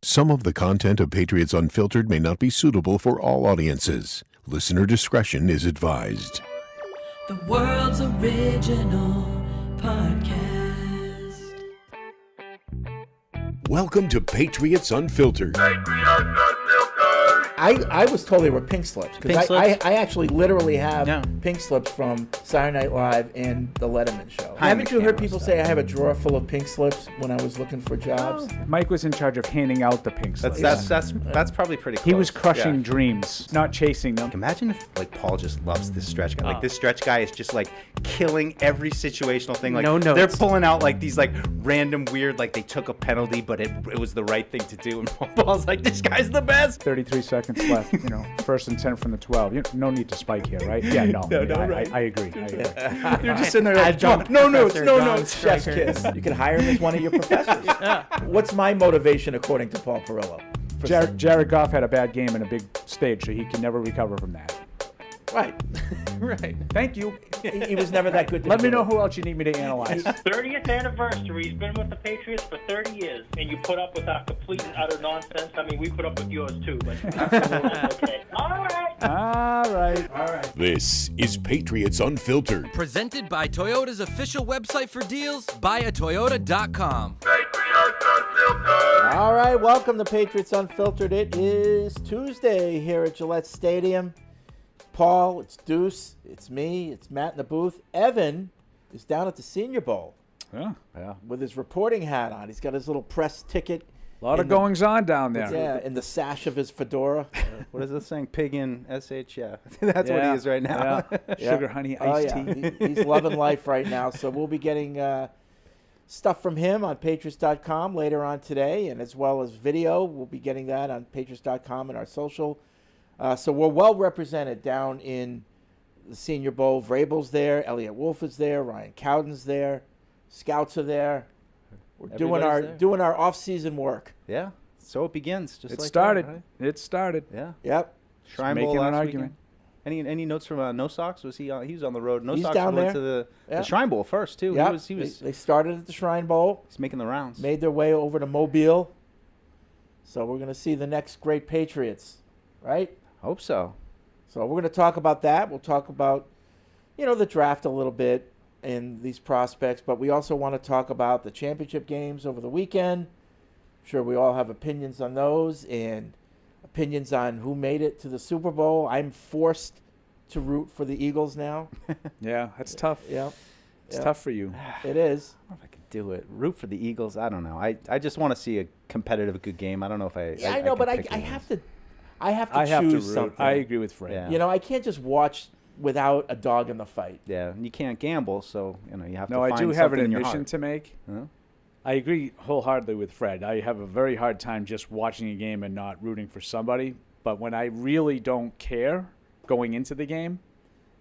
Some of the content of Patriots Unfiltered may not be suitable for all audiences. Listener discretion is advised. The world's original podcast. Welcome to Patriots Unfiltered. I was told they were pink slips Pink because slips? I actually literally have Yeah. pink slips from Saturday Night Live and the Letterman show. Behind Haven't the you heard camera people stuff. say I have a drawer full of pink slips when I was looking for jobs? Mike was in charge of handing out the pink slips. That's probably pretty close. He was crushing Yeah. dreams, not chasing them. Imagine if like Paul just loves this stretch guy. Oh. Like this stretch guy is just like killing every situational thing. Like No notes. they're pulling out like these like random weird like they took a penalty but it was the right thing to do. And Paul's like, this guy's the best. 33 seconds left, first and 10 from the 12. No need to spike here, right? Yeah, no. right. I agree. You're just sitting there like, Adjunct no notes, Professor no John notes. Chef's kiss. You can hire him as one of your professors. What's my motivation according to Paul Perillo? Jared Goff had a bad game in a big stage, so he can never recover from that. Right. Right. Thank you. He was never that good to Let me begin know with. who else you need me to analyze. 30th anniversary. He's been with the Patriots for 30 years, and you put up with our complete and utter nonsense. I mean, we put up with yours too, but okay. All right. All right. This is Patriots Unfiltered. Presented by Toyota's official website for deals, buyatoyota.com. All right, welcome to Patriots Unfiltered. It is Tuesday here at Gillette Stadium. Paul, it's Deuce, it's me, it's Matt in the booth. Evan is down at the Senior Bowl Yeah. with his reporting hat on. He's got his little press ticket. A lot of in the- goings-on down there. Yeah, in the sash of his fedora. What is this saying? Pig in SH? Yeah. That's what he is right now. Yeah. Sugar, honey, Oh, iced yeah. tea. He's loving life right now. So we'll be getting stuff from him on Patriots.com later on today, and as well as video. We'll be getting that on Patriots.com and our social. So we're well represented down in the Senior Bowl. Vrabel's there, Elliott Wolf is there, Ryan Cowden's there, scouts are there. We're Everybody's doing our off-season work. Yeah. So it begins. Just It like started. That, right? It started. Yeah. Yep. Shrine making Bowl an last argument. weekend. Any notes from No Socks? Was he was on the road? No He's Socks down went there. to Yeah. the Shrine Bowl first too. Yep. He was They started at the Shrine Bowl, he's making the rounds. made their way over to Mobile. So we're going to see the next great Patriots, right? Hope so. So we're going to talk about that. We'll talk about, the draft a little bit and these prospects, but we also want to talk about the championship games over the weekend. I'm sure we all have opinions on those and opinions on who made it to the Super Bowl. I'm forced to root for the Eagles now. Yeah, that's tough. Yep. It's tough for you. It is. I don't know if I could do it. Root for the Eagles. I don't know. I just want to see a competitive, good game. I don't know if I. Yeah, I know, but I can pick have one. to. I have to I have to choose root. something. I agree with Fred. Yeah. I can't just watch without a dog in the fight. Yeah, and you can't gamble, so you have No, to I find do have an something in your admission heart. to make. Huh? I agree wholeheartedly with Fred. I have a very hard time just watching a game and not rooting for somebody. But when I really don't care going into the game,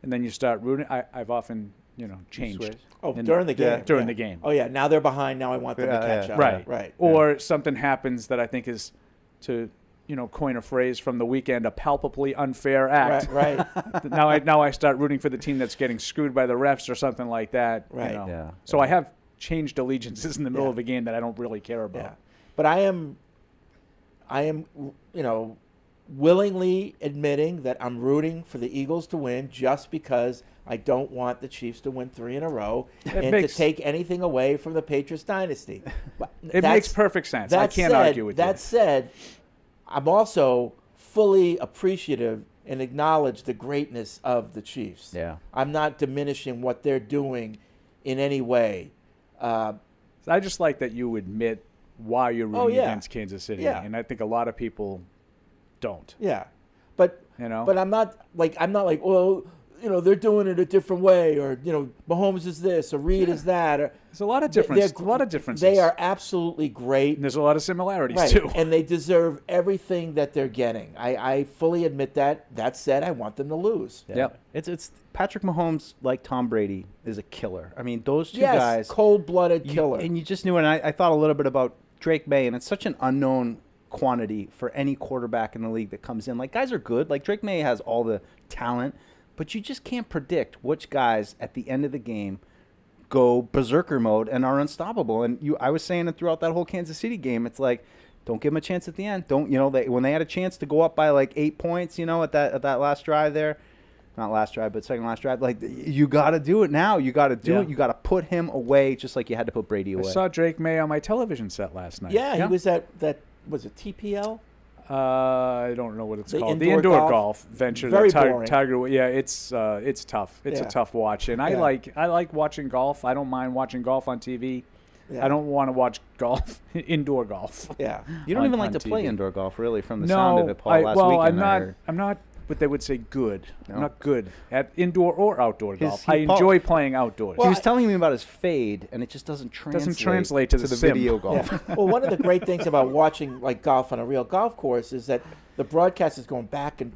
and then you start rooting, I've often, changed. switch. Oh, And- during the game. Yeah. During the game. Oh yeah, now they're behind. Now I want them to Yeah, catch yeah. up. Right. Right. Or something happens that I think is, to, coin a phrase from the weekend, a palpably unfair act. Right. now I start rooting for the team that's getting screwed by the refs or something like that. Right. Yeah. So I have changed allegiances in the middle Yeah. of a game that I don't really care about. Yeah. But I am, willingly admitting that I'm rooting for the Eagles to win just because I don't want the Chiefs to win 3 in a row and makes- to take anything away from the Patriots dynasty. But It makes perfect sense. I that can't said- argue with you. That said, I'm also fully appreciative and acknowledge the greatness of the Chiefs. Yeah. I'm not diminishing what they're doing in any way. I just like that you admit why you're rooting yeah. against Kansas City, Yeah. and I think a lot of people don't. Yeah, but But I'm not like well, they're doing it a different way, or Mahomes is this, or Reed is that, or There's a lot of they're- difference. A lot of differences. They are absolutely great, And there's a lot of similarities right? too. And they deserve everything that they're getting. I fully admit that. That said, I want them to lose. Yeah. Yep. It's Patrick Mahomes, like Tom Brady, is a killer. I mean, those two Yes, guys. cold-blooded killer. And you just knew it. And I thought a little bit about Drake May, and it's such an unknown quantity for any quarterback in the league that comes in. Like, guys are good. Like, Drake May has all the talent, but you just can't predict which guys at the end of the game go berserker mode and are unstoppable. And I was saying it throughout that whole Kansas City game. It's like Don't give them a chance at the end. Don't when they had a chance to go up by like 8 points, at that last drive there, not last drive, but second last drive. Like you got to do it now. You got to do it. You got to put him away, just like you had to put Brady away. I saw Drake May on my television set last night. Yeah, he was at that. Was it TPL? I don't know what it's called. The indoor indoor golf venture. Very that boring. Tiger. Yeah, it's tough. It's a tough watch, and I like watching golf. I don't mind watching golf on TV. Yeah. I don't want to watch golf, indoor golf. Yeah. You don't even like to TV. play indoor golf, really, from the sound of it, Paul. Last well, weekend, I'm not what they would say good. No. I'm not good at indoor or outdoor golf. Paul- I enjoy playing outdoors. He was telling me about his fade, and it just doesn't translate to the the sim. video golf. Yeah. Well, one of the great things about watching like golf on a real golf course is that the broadcast is going back, and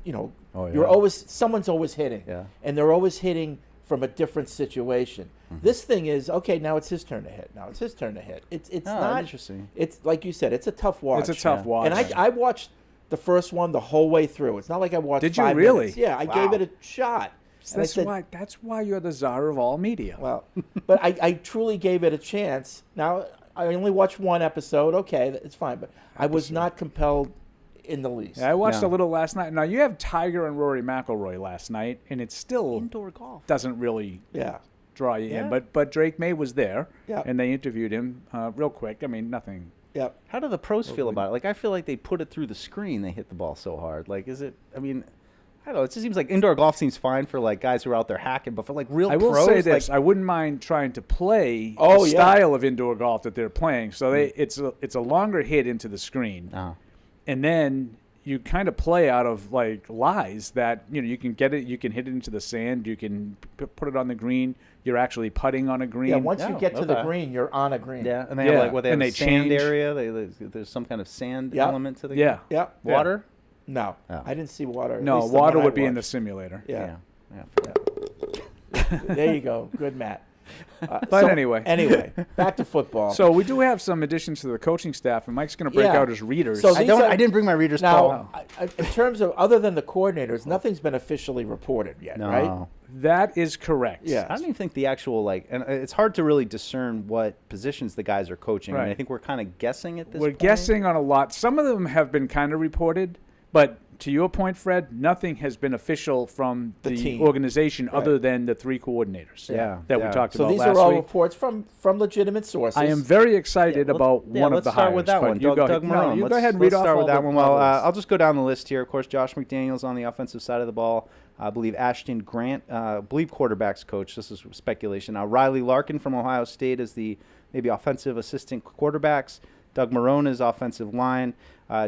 someone's always hitting, and they're always hitting from a different situation. Mm-hmm. This thing is now it's his turn to hit. Now it's his turn to hit. It's not interesting. It's like you said, it's a tough watch. It's a tough watch. And I watched the first one the whole way through. It's not like I watched. Did you 5 really? minutes. Yeah, I gave it a shot. And That's why you're the czar of all media. Well, but I truly gave it a chance. Now I only watched one episode. Okay, it's fine, but I was not compelled in the least. Yeah, I watched a little last night. Now you have Tiger and Rory McIlroy last night, and it still Indoor golf doesn't really draw you Yeah. in. But Drake May was there, Yeah. and they interviewed him real quick. I mean, nothing. Yep. How do the pros feel about it? Like, I feel like they put it through the screen. They hit the ball so hard. Like, is it? I mean, I don't know. It just seems like indoor golf seems fine for like guys who are out there hacking, but for like real I will pros, say this: like, I wouldn't mind trying to play the style of indoor golf that they're playing. So it's a longer hit into the screen, and then you kind of play out of like lies that you can get it, you can hit it into the sand, you can put it on the green. You're actually putting on a green. Yeah, once you get to the green, you're on a green. Yeah, and they have like they have a sand change. area. There's some kind of sand element to the game. Yeah. Water? No, I didn't see water. At No, least the water one I would be in the watched. simulator. Yeah. Yeah. There you go. Good, Matt. But anyway, back to football. So we do have some additions to the coaching staff, and Mike's going to break out his readers. So I didn't bring my readers. Now, in terms of other than the coordinators, nothing's been officially reported yet, right? That is correct. Yeah. I don't even think the actual and it's hard to really discern what positions the guys are coaching. Right. I mean, I think we're kind of guessing at this We're point. guessing on a lot. Some of them have been kind of reported, but to your point, Fred, nothing has been official from the team. organization other than the 3 coordinators that we talked So about these last are all week. reports from legitimate sources. I am very excited about one of the let's start hires. with that but one. you go Doug ahead. Marone. No, you let's, go ahead and read let's off start all with that the one. Well, others. I'll just go down the list here. Of course, Josh McDaniels on the offensive side of the ball. I believe Ashton Grant, I believe quarterbacks coach. This is speculation. Now, Riley Larkin from Ohio State is the maybe offensive assistant quarterbacks. Doug Marone is offensive line.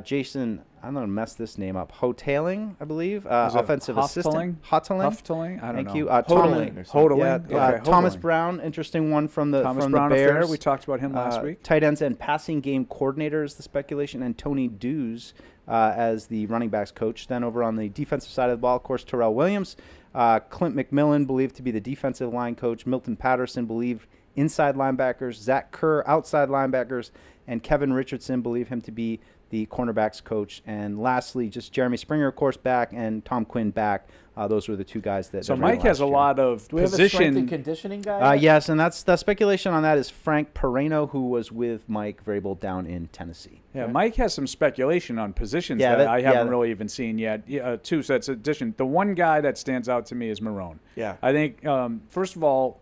Jason, I'm going to mess this name up. Hoteling, I believe, offensive assistant. Huffteling? I don't know. Thank you. Hoteling. Okay, Thomas Hoteling. Brown, interesting one from the Thomas from Brown the Bears. affair. We talked about him last week. Tight ends and passing game coordinator is the speculation, and Tony Dews as the running backs coach. Then over on the defensive side of the ball, of course, Terrell Williams. Clint McMillan believed to be the defensive line coach. Milton Patterson believed inside linebackers. Zach Kerr outside linebackers. And Kevin Richardson believe him to be the cornerbacks coach. And lastly, just Jeremy Springer, of course, back, and Tom Quinn back. Those were the 2 guys that. So Mike has a lot of Do we have a strength and conditioning guy? Yes, and that's the speculation on that is Frank Pereno, who was with Mike Vrabel down in Tennessee. Yeah, Mike has some speculation on positions that I haven't really even seen yet. 2 sets of addition. The one guy that stands out to me is Marone. Yeah. I think, first of all,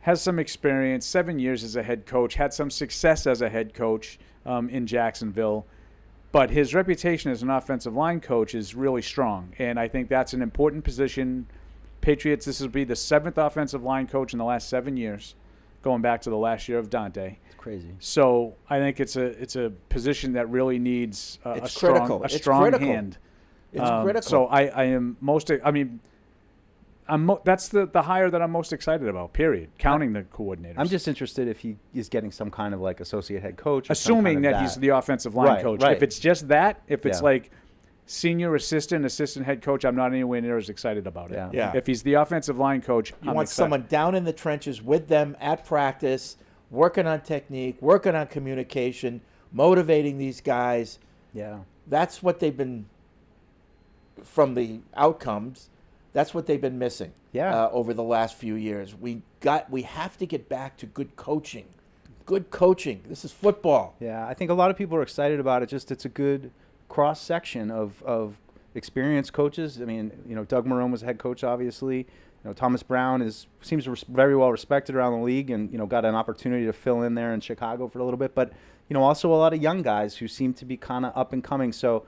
has some experience, 7 years as a head coach, had some success as a head coach in Jacksonville. But his reputation as an offensive line coach is really strong, and I think that's an important position. Patriots, this will be the 7th offensive line coach in the last 7 years, going back to the last year of Dante. It's crazy. So I think it's a position that really needs a strong hand. It's critical. So I am most. I mean, that's the hire that I'm most excited about. Period. Counting the coordinators. I'm just interested if he is getting some kind of like associate head coach. Assuming that he's the offensive line coach. Right. If it's just that, if it's like senior assistant head coach, I'm not anywhere near as excited about it. Yeah. If he's the offensive line coach, you I'm want excited. someone down in the trenches with them at practice, working on technique, working on communication, motivating these guys. Yeah. That's what they've been, from the outcomes, that's what they've been missing over the last few years. We have to get back to good coaching good coaching. This is football. Yeah, I think a lot of people are excited about it. Just it's a good cross section of experienced coaches. I mean, Doug Marrone was a head coach, obviously. Thomas Brown seems very well respected around the league, and got an opportunity to fill in there in Chicago for a little bit. But also a lot of young guys who seem to be kind of up and coming. So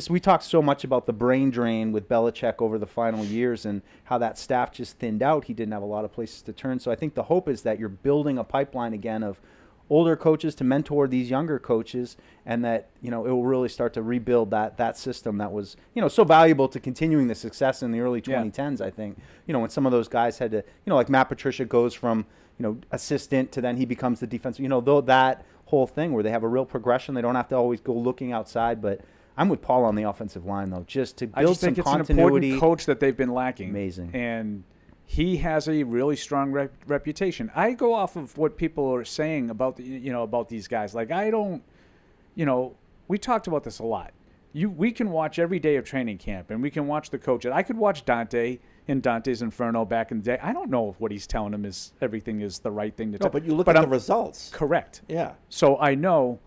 we talked so much about the brain drain with Belichick over the final years and how that staff just thinned out. He didn't have a lot of places to turn. So I think the hope is that you're building a pipeline again of older coaches to mentor these younger coaches, and that it will really start to rebuild that system that was so valuable to continuing the success in the early 2010s. I think when some of those guys had to like Matt Patricia goes from assistant to then he becomes the defensive though that whole thing where they have a real progression. They don't have to always go looking outside. But I'm with Paul on the offensive line though, just to build some continuity. I just think it's an important coach that they've been lacking. Amazing. And he has a really strong reputation. I go off of what people are saying about about these guys. Like I don't, we talked about this a lot. We can watch every day of training camp, and we can watch the coaches. I could watch Dante in Dante's Inferno back in the day. I don't know if what he's telling him is everything is the right thing to tell. No, but you look at the results. Correct. Yeah. So I know,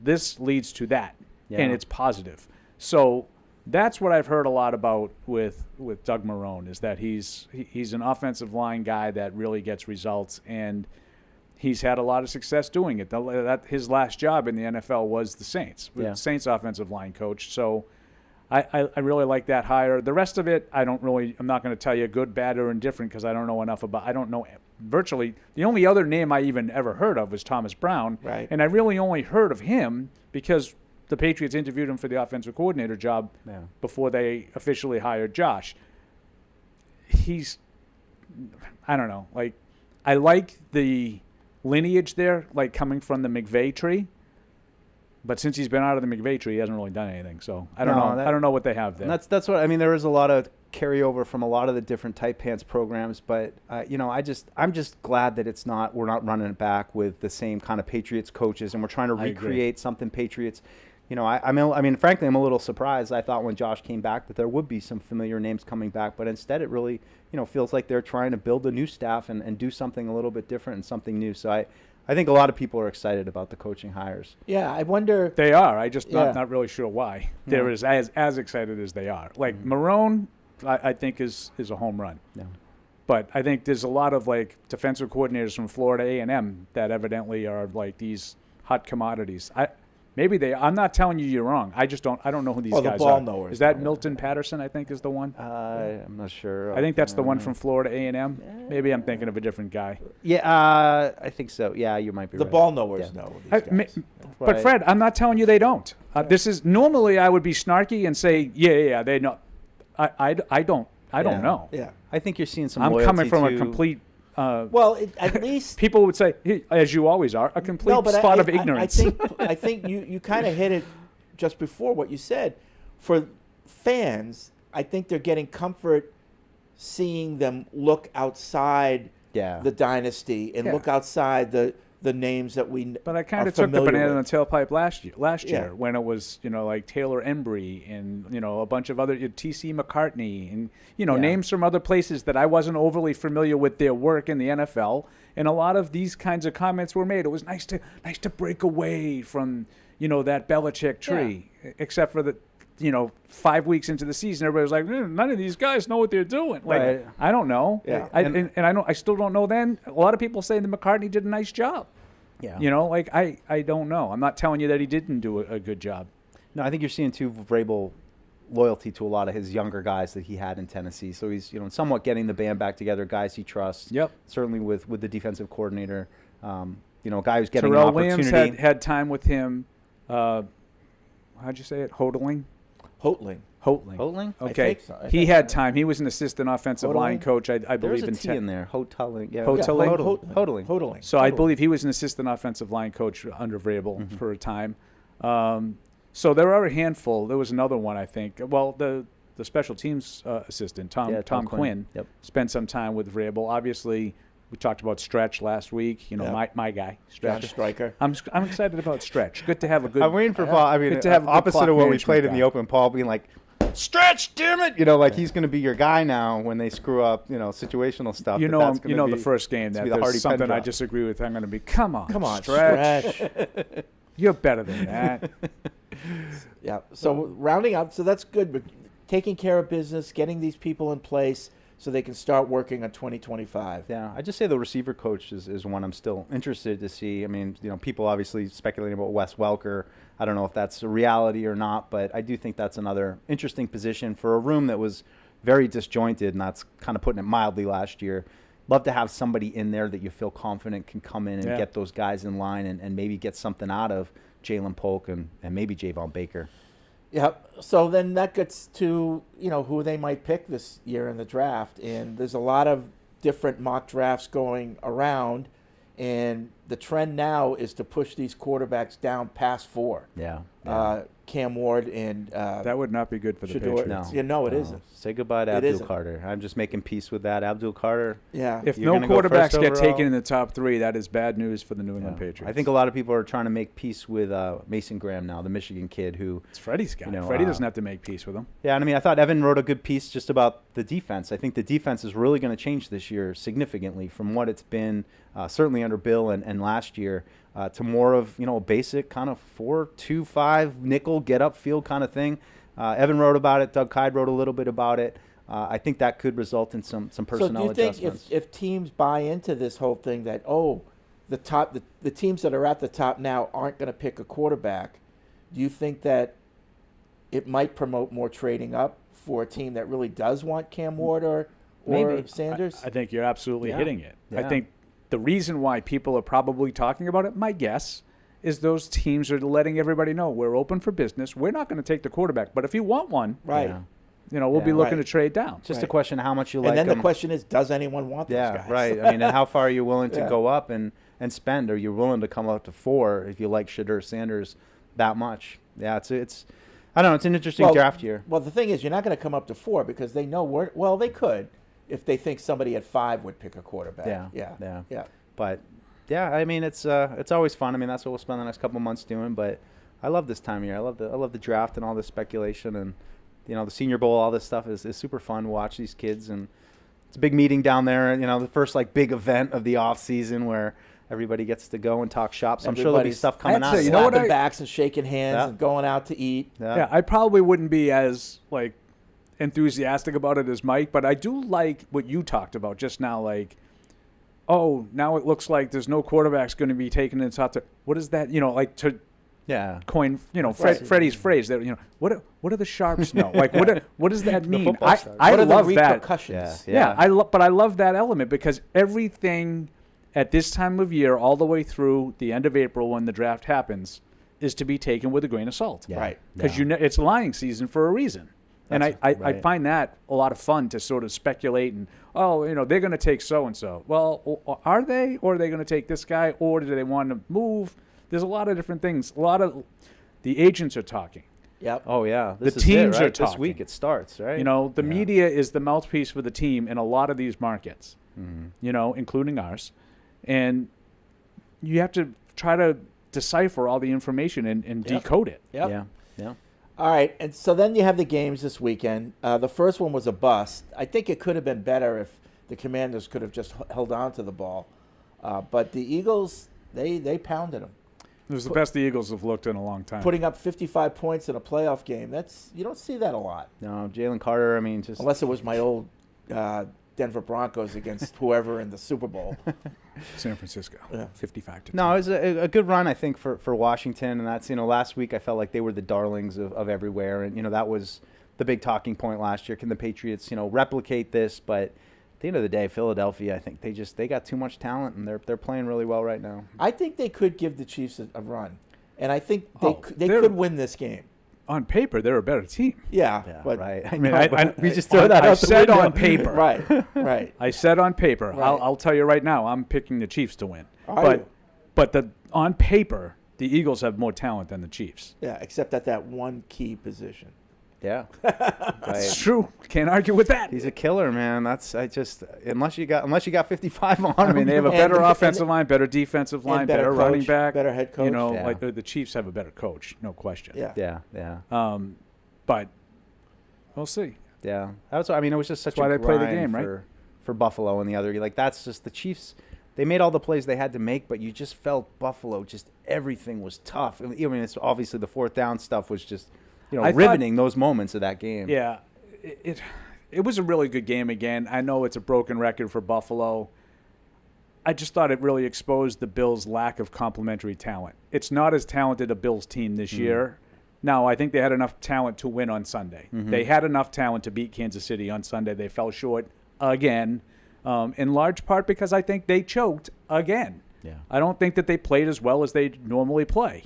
this leads to that, and it's positive. So that's what I've heard a lot about with Doug Marrone, is that he's an offensive line guy that really gets results, and he's had a lot of success doing it. His last job in the NFL was the Saints, the Saints offensive line coach. So I really like that hire. The rest of it, I'm not going to tell you good, bad, or indifferent because I don't know enough about. I don't know virtually. The only other name I even ever heard of was Thomas Brown, right? And I really only heard of him because the Patriots interviewed him for the offensive coordinator job before they officially hired Josh. I don't know. Like, I like the lineage there, like coming from the McVay tree. But since he's been out of the McVay tree, he hasn't really done anything. So I don't know. I don't know what they have there. That's what I mean. There is a lot of carryover from a lot of the different tight pants programs, but I'm just glad that we're not running it back with the same kind of Patriots coaches, and we're trying to recreate something Patriots. Frankly, I'm a little surprised. I thought when Josh came back that there would be some familiar names coming back, but instead it really, feels like they're trying to build a new staff and do something a little bit different and something new. So I think a lot of people are excited about the coaching hires. Yeah, I wonder. They are. I just not really sure why. They're as excited as they are. Like Marrone, I think is a home run. Yeah. But I think there's a lot of like defensive coordinators from Florida A&M that evidently are like these hot commodities. I'm not telling you you're wrong. I don't know who these guys the ball are. knowers. Is that Milton Patterson, I think, is the one? I'm not sure. I think that's the one from Florida A&M. Maybe I'm thinking of a different guy. Yeah, I think so. Yeah, you might be right. The ball knowers know these guys. But Fred, I'm not telling you they don't. This is normally I would be snarky and say, yeah, they know. I don't know. Yeah. I think you're seeing some I'm loyalty coming from to a complete at least people would say, as you always are, a complete spot of ignorance. I think you kind of hit it just before what you said. For fans, I think they're getting comfort seeing them look outside the dynasty and look outside the names that we But I kind of took the banana in the tailpipe last year when it was, like Taylor Embry and, a bunch of other T.C. McCartney and, names from other places that I wasn't overly familiar with their work in the NFL. And a lot of these kinds of comments were made. It was nice to break away from, that Belichick tree, except for the, 5 weeks into the season, everybody was like, none of these guys know what they're doing. Like, I don't know. Yeah. I still don't know then. A lot of people say that McCartney did a nice job. Yeah. I don't know. I'm not telling you that he didn't do a good job. No, I think you're seeing too Vrabel loyalty to a lot of his younger guys that he had in Tennessee. So he's somewhat getting the band back together, guys he trusts. Yep. Certainly with the defensive coordinator, a guy who's getting Terrell an opportunity. Williams had time with him. How'd you say it? Hotling. Hotling? Okay. So. He had time. He was an assistant offensive line coach, I believe. There's a T in there. Hoteling. Yeah. Hoteling. So I believe he was an assistant offensive line coach under Vrabel for a time. So there are a handful. There was another one, I think. Well, the special teams assistant, Tom Quinn, spent some time with Vrabel. Obviously, we talked about Stretch last week. My guy, Stretch. John Stryker. I'm excited about Stretch. Good to have a good. I'm waiting for Paul. I mean, good to have opposite of what we played in guy. the open. Paul being like, stretch, damn it. You know, like he's going to be your guy now when they screw up, you know, situational stuff. You know, that's gonna the be- first game that be the there's Hardy something I Pendrop. disagree with. I'm going to be, come on, stretch. You're better than that. Yeah. So rounding up, so that's good. But taking care of business, getting these people in place so they can start working on 2025. Yeah, I just say the receiver coach is one I'm still interested to see. I mean, you know, people obviously speculating about Wes Welker. I don't know if that's a reality or not, but I do think that's another interesting position for a room that was very disjointed, and that's kind of putting it mildly last year. Love to have somebody in there that you feel confident can come in and get those guys in line and maybe get something out of Jalen Polk and maybe Javon Baker. Yep. So then that gets to, you know, who they might pick this year in the draft. And there's a lot of different mock drafts going around. And the trend now is to push these quarterbacks down past 4. Yeah. Cam Ward and That would not be good for the Shador. Patriots. Yeah, no, it isn't. Say goodbye to It Abdul isn't. Carter. I'm just making peace with that. Abdul Carter. Yeah. If You're no gonna go quarterbacks first get overall? taken in the top 3, that is bad news for the New England Patriots. I think a lot of people are trying to make peace with Mason Graham now, the Michigan kid who. it's Freddie's guy. you know, Freddie doesn't have to make peace with him. Yeah, and I mean, I thought Evan wrote a good piece just about the defense. I think the defense is really going to change this year significantly from what it's been, certainly under Bill and last year, to more of, you know, a basic kind of 4-2-5 nickel get up field kind of thing. Evan wrote about it. Doug Kyde wrote a little bit about it. I think that could result in some personnel So do you think adjustments. if teams buy into this whole thing that, the teams that are at the top now aren't going to pick a quarterback, do you think that it might promote more trading up for a team that really does want Cam Ward or Maybe. Sanders? I think you're absolutely hitting it. I Yeah. think the reason why people are probably talking about it, my guess, is those teams are letting everybody know we're open for business. We're not going to take the quarterback, but if you want one, Right. Yeah. you know, we'll be Yeah. looking Right. to trade down. Just a Right. question of how much you like And then them. the question is, does anyone want those Yeah, guys? right. I mean, and how far are you willing to Yeah. go up and spend? Are you willing to come up to 4 if you like Shedeur Sanders that much? Yeah, it's I don't know. It's an interesting draft year. Well, the thing is, you're not going to come up to 4 because they know they could if they think somebody at 5 would pick a quarterback. Yeah. But yeah, I mean, it's always fun. I mean, that's what we'll spend the next couple months doing. But I love this time of year. I love the draft and all this speculation and, you know, the Senior Bowl. All this stuff is super fun to watch these kids, and it's a big meeting down there. You know, the first like big event of the off season where everybody gets to go and talk shop. So I'm sure there'll be Everybody's stuff coming out. say, of you that. know what Slapping I- backs and shaking hands Yeah. and going out to eat. Yeah, I probably wouldn't be as like enthusiastic about it as Mike, but I do like what you talked about just now. Like, oh, now it looks like there's no quarterbacks going to be taken in the top. What is that? You know, like to Yeah. coin, you know, Right. Freddie's phrase that, you know, what do the Sharps know? Like, what does that mean? football I stars. I What are love the that. repercussions? Yeah, but I love that element because everything at this time of year, all the way through the end of April when the draft happens, is to be taken with a grain of salt. Yeah. Right. Because Yeah. it's lying season for a reason. And I right. find that a lot of fun to sort of speculate and, oh, you know, they're going to take so-and-so. Well, are they? Or are they going to take this guy? Or do they want to move? There's a lot of different things. A lot of the agents are talking. Yep. Oh yeah. This The is teams it, are right? This talking. week it starts, right? You know, the Yeah. media is the mouthpiece for the team in a lot of these markets, you know, including ours. And you have to try to decipher all the information and decode it. Yep. Yeah. Yeah. All right, and so then you have the games this weekend. The first one was a bust. I think it could have been better if the Commanders could have just held on to the ball. But the Eagles, they pounded them. It was the best the Eagles have looked in a long time. Putting up 55 points in a playoff game, you don't see that a lot. No, Jalen Carter. I mean, just Unless it was my old Denver Broncos against whoever in the Super Bowl. San Francisco, Yeah. 55-10. No, it was a good run, I think, for Washington. And that's, you know, last week I felt like they were the darlings of everywhere. And, you know, that was the big talking point last year. Can the Patriots, you know, replicate this? But at the end of the day, Philadelphia, I think they got too much talent, and they're playing really well right now. I think they could give the Chiefs a run. And I think Oh, they they're- could win this game. On paper, they're a better team. Yeah, Yeah, but right. I mean, know, I- but I- we just throw that I out the said window. on paper. right. I said on paper. Right. I'll tell you right now, I'm picking the Chiefs to win. Are you? But on paper, the Eagles have more talent than the Chiefs. Yeah, except at that one key position. Yeah, It's right. true. Can't argue with that. He's a killer, man. Unless you got 55 on I him. mean, they have a And- better and- offensive line, better defensive line, better better running coach, back, better head coach. You know, Yeah. like the Chiefs have a better coach, no question. Yeah. yeah. But We'll see. Yeah, that's. I mean, it was just such That's why a they play the grind game, right? for Buffalo and the other. Like that's just the Chiefs. They made all the plays they had to make, but you just felt Buffalo. Just everything was tough. I mean, it's obviously the fourth down stuff was just, riveting those moments of that game. Yeah, it was a really good game again. I know it's a broken record for Buffalo. I just thought it really exposed the Bills' lack of complementary talent. It's not as talented a Bills team this year. Now, I think they had enough talent to win on Sunday. They had enough talent to beat Kansas City on Sunday. They fell short again, in large part because I think they choked again. Yeah. I don't think that they played as well as they normally play.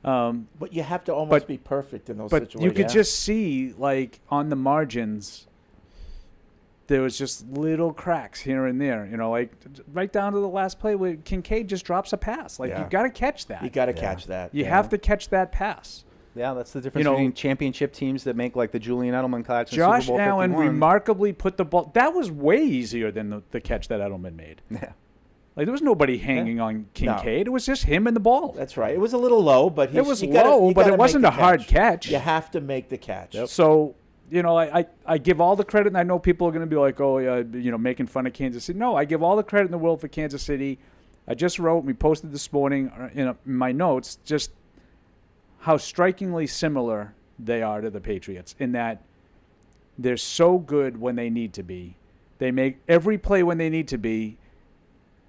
But you have to almost be perfect in those But situations. you could just see, like, on the margins, there was just little cracks here and there. Like right down to the last play where Kincaid just drops a pass. Like, you got to catch that. You got to catch that. You have to catch that pass. Yeah, that's the difference between championship teams that make like the Julian Edelman catch. Josh Super Bowl Allen 51. remarkably put the ball. That was way easier than the catch that Edelman made. Yeah. Like, there was nobody hanging on Kincaid. It was just him and the ball. That's right. It was a little low, but It was low, but it wasn't a hard catch. You have to make the catch. So, I give all the credit, and I know people are going to be like, oh, yeah, making fun of Kansas City. No, I give all the credit in the world for Kansas City. I just wrote, we posted this morning in my notes, just how strikingly similar they are to the Patriots in that they're so good when they need to be. They make every play when they need to be,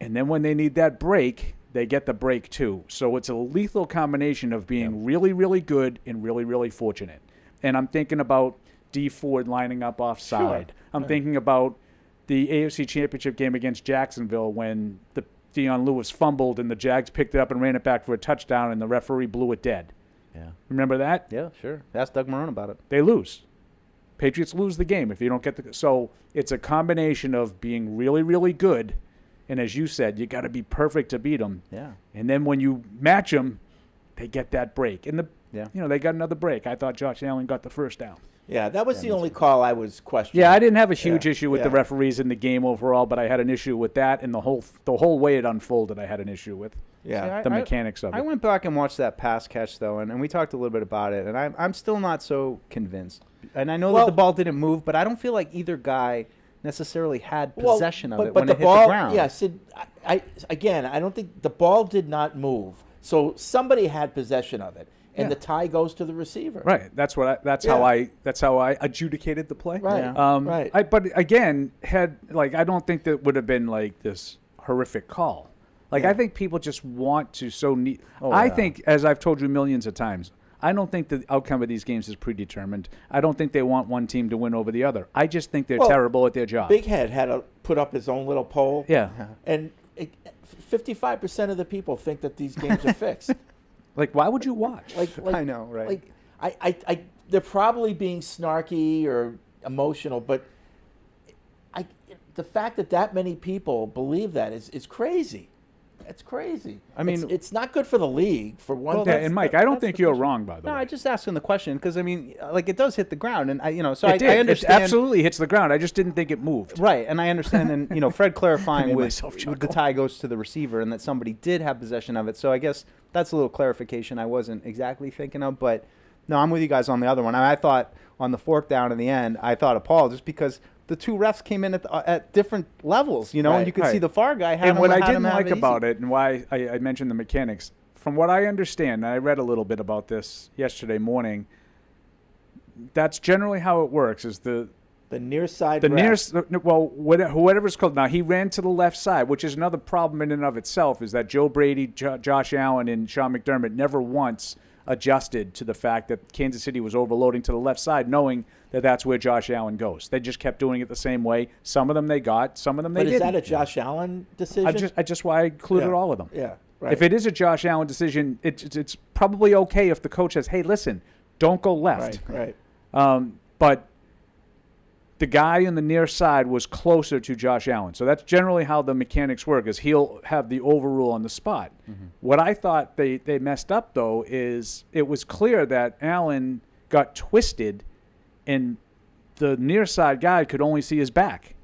and then when they need that break, they get the break too. So it's a lethal combination of being really, really good and really, really fortunate. And I'm thinking about D Ford lining up offside. Sure. I'm thinking about the AFC Championship game against Jacksonville when the Deion Lewis fumbled and the Jags picked it up and ran it back for a touchdown and the referee blew it dead. Yeah. Remember that? Yeah, sure. Ask Doug Marrone about it. They lose. Patriots lose the game if you don't get the. So it's a combination of being really, really good, and as you said, you got to be perfect to beat them. Yeah. And then when you match them, they get that break. And they got another break. I thought Josh Allen got the first down. Yeah, that was the only call I was questioning. Yeah, I didn't have a huge issue with the yeah. referees in the game overall, but I had an issue with that, and the whole way it unfolded, I had an issue with. Yeah. The mechanics of it. I went back and watched that pass catch, though, and we talked a little bit about it, and I'm still not so convinced. And I know that the ball didn't move, but I don't feel like either guy necessarily had possession of it when it hit the ground. Yeah, Sid, I don't think the ball did not move. So somebody had possession of it, and the tie goes to the receiver. Right. That's how I adjudicated the play. Right. Yeah. Right. But again, I don't think that would have been like this horrific call. I think people just want to I think, as I've told you millions of times, I don't think the outcome of these games is predetermined. I don't think they want one team to win over the other. I just think they're terrible at their job. Big Head had to put up his own little poll. Yeah. And 55% of the people think that these games are fixed. Why would you watch? I know, right? They're probably being snarky or emotional, but the fact that many people believe that is crazy. It's crazy. I mean, it's not good for the league, for one thing. And Mike, I don't think you're wrong, by the way. No, I just asking the question because I mean, it does hit the ground, and I did. understand. It absolutely hits the ground. I just didn't think it moved. Right, and I understand, and Fred clarifying made with myself chuckle. the tie goes to the receiver, and that somebody did have possession of it. So I guess that's a little clarification I wasn't exactly thinking of, but no, I'm with you guys on the other one. I thought on the fourth down in the end, I thought of Paul just because the two refs came in at different levels, and you could see the far guy had and him, what had I didn't him have like it about easy. it and why I mentioned the mechanics, from what I understand, and I read a little bit about this yesterday morning, that's generally how it works, is the near side whoever's called. Now, he ran to the left side, which is another problem in and of itself, is that Joe Brady, Josh Allen, and Sean McDermott never once adjusted to the fact that Kansas City was overloading to the left side, knowing that that's where Josh Allen goes. They just kept doing it the same way. Some of them they got, some of them they didn't. But is that a Josh Allen decision? I just why I included all of them. Yeah, right. If it is a Josh Allen decision, it's probably okay if the coach says, hey, listen, don't go left. Right. But the guy on the near side was closer to Josh Allen. So that's generally how the mechanics work, is he'll have the overrule on the spot. Mm-hmm. What I thought they messed up, though, is it was clear that Allen got twisted and the near side guy could only see his back.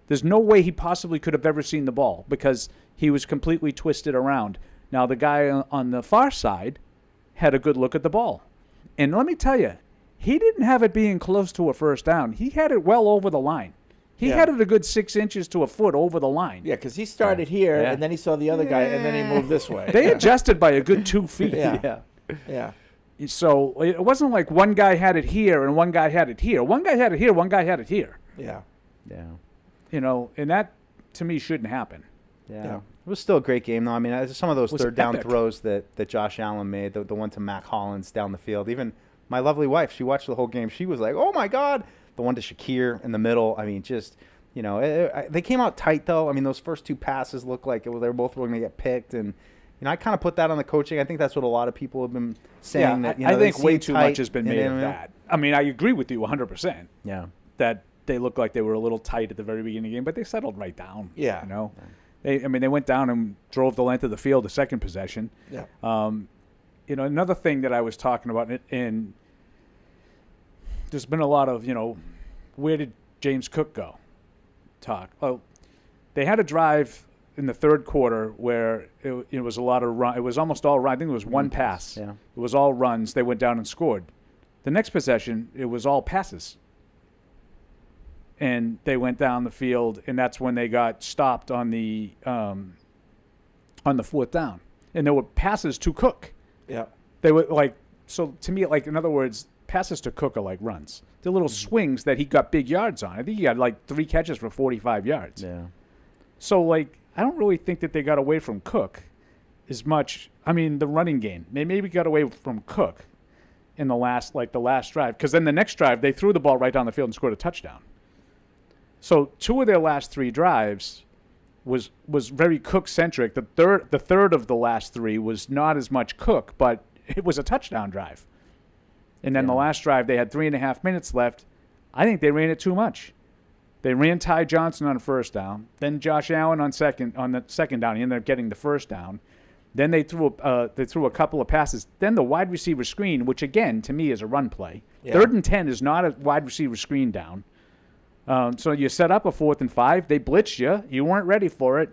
There's no way he possibly could have ever seen the ball because he was completely twisted around. Now, the guy on the far side had a good look at the ball. And let me tell you, he didn't have it being close to a first down. He had it well over the line. He Yeah. had it a good 6 inches to a foot over the line. Yeah, because he started here, Yeah. and then he saw the other guy, and then he moved this way. They adjusted by a good 2 feet. Yeah. Yeah. So it wasn't like one guy had it here and one guy had it here. One guy had it here, one guy had it here. Yeah. Yeah. You know, and that, to me, shouldn't happen. Yeah. It was still a great game, though. I mean, some of those Was third down epic. throws that Josh Allen made, the one to Mac Hollins down the field. Even my lovely wife, she watched the whole game. She was like, "Oh my God!" The one to Shakir in the middle. I mean, just they came out tight though. I mean, those first 2 passes looked like they were both going to get picked, and I kind of put that on the coaching. I think that's what a lot of people have been saying. Yeah, That I they think way seem too tight much has been made and, of that. I mean, I agree with you 100%. Yeah. That they looked like they were a little tight at the very beginning of the game, but they settled right down. Yeah. You know, they went down and drove the length of the field the second possession. Yeah. Another thing that I was talking about, and there's been a lot of, where did James Cook go? Talk. Well, they had a drive in the third quarter where it was a lot of run. It was almost all run. I think it was one pass. Yeah. It was all runs. They went down and scored. The next possession, it was all passes. And they went down the field, and that's when they got stopped on the fourth down. And there were passes to Cook. Yeah. They were like, so to me, like, in other words, passes to Cook are like runs. They're little swings that he got big yards on. I think he got like 3 catches for 45 yards. Yeah. So, like, I don't really think that they got away from Cook as much. I mean, the running game. They maybe got away from Cook in the last drive. Because then the next drive, they threw the ball right down the field and scored a touchdown. So 2 of their last 3 drives was very Cook-centric. The third of the last 3 was not as much Cook, but it was a touchdown drive. And then the last drive, they had 3.5 minutes left. I think they ran it too much. They ran Ty Johnson on first down. Then Josh Allen on the second down. He ended up getting the first down. Then they threw a couple of passes. Then the wide receiver screen, which again to me is a run play. Yeah. 3rd and 10 is not a wide receiver screen down. So you set up a 4th and 5. They blitzed you. You weren't ready for it.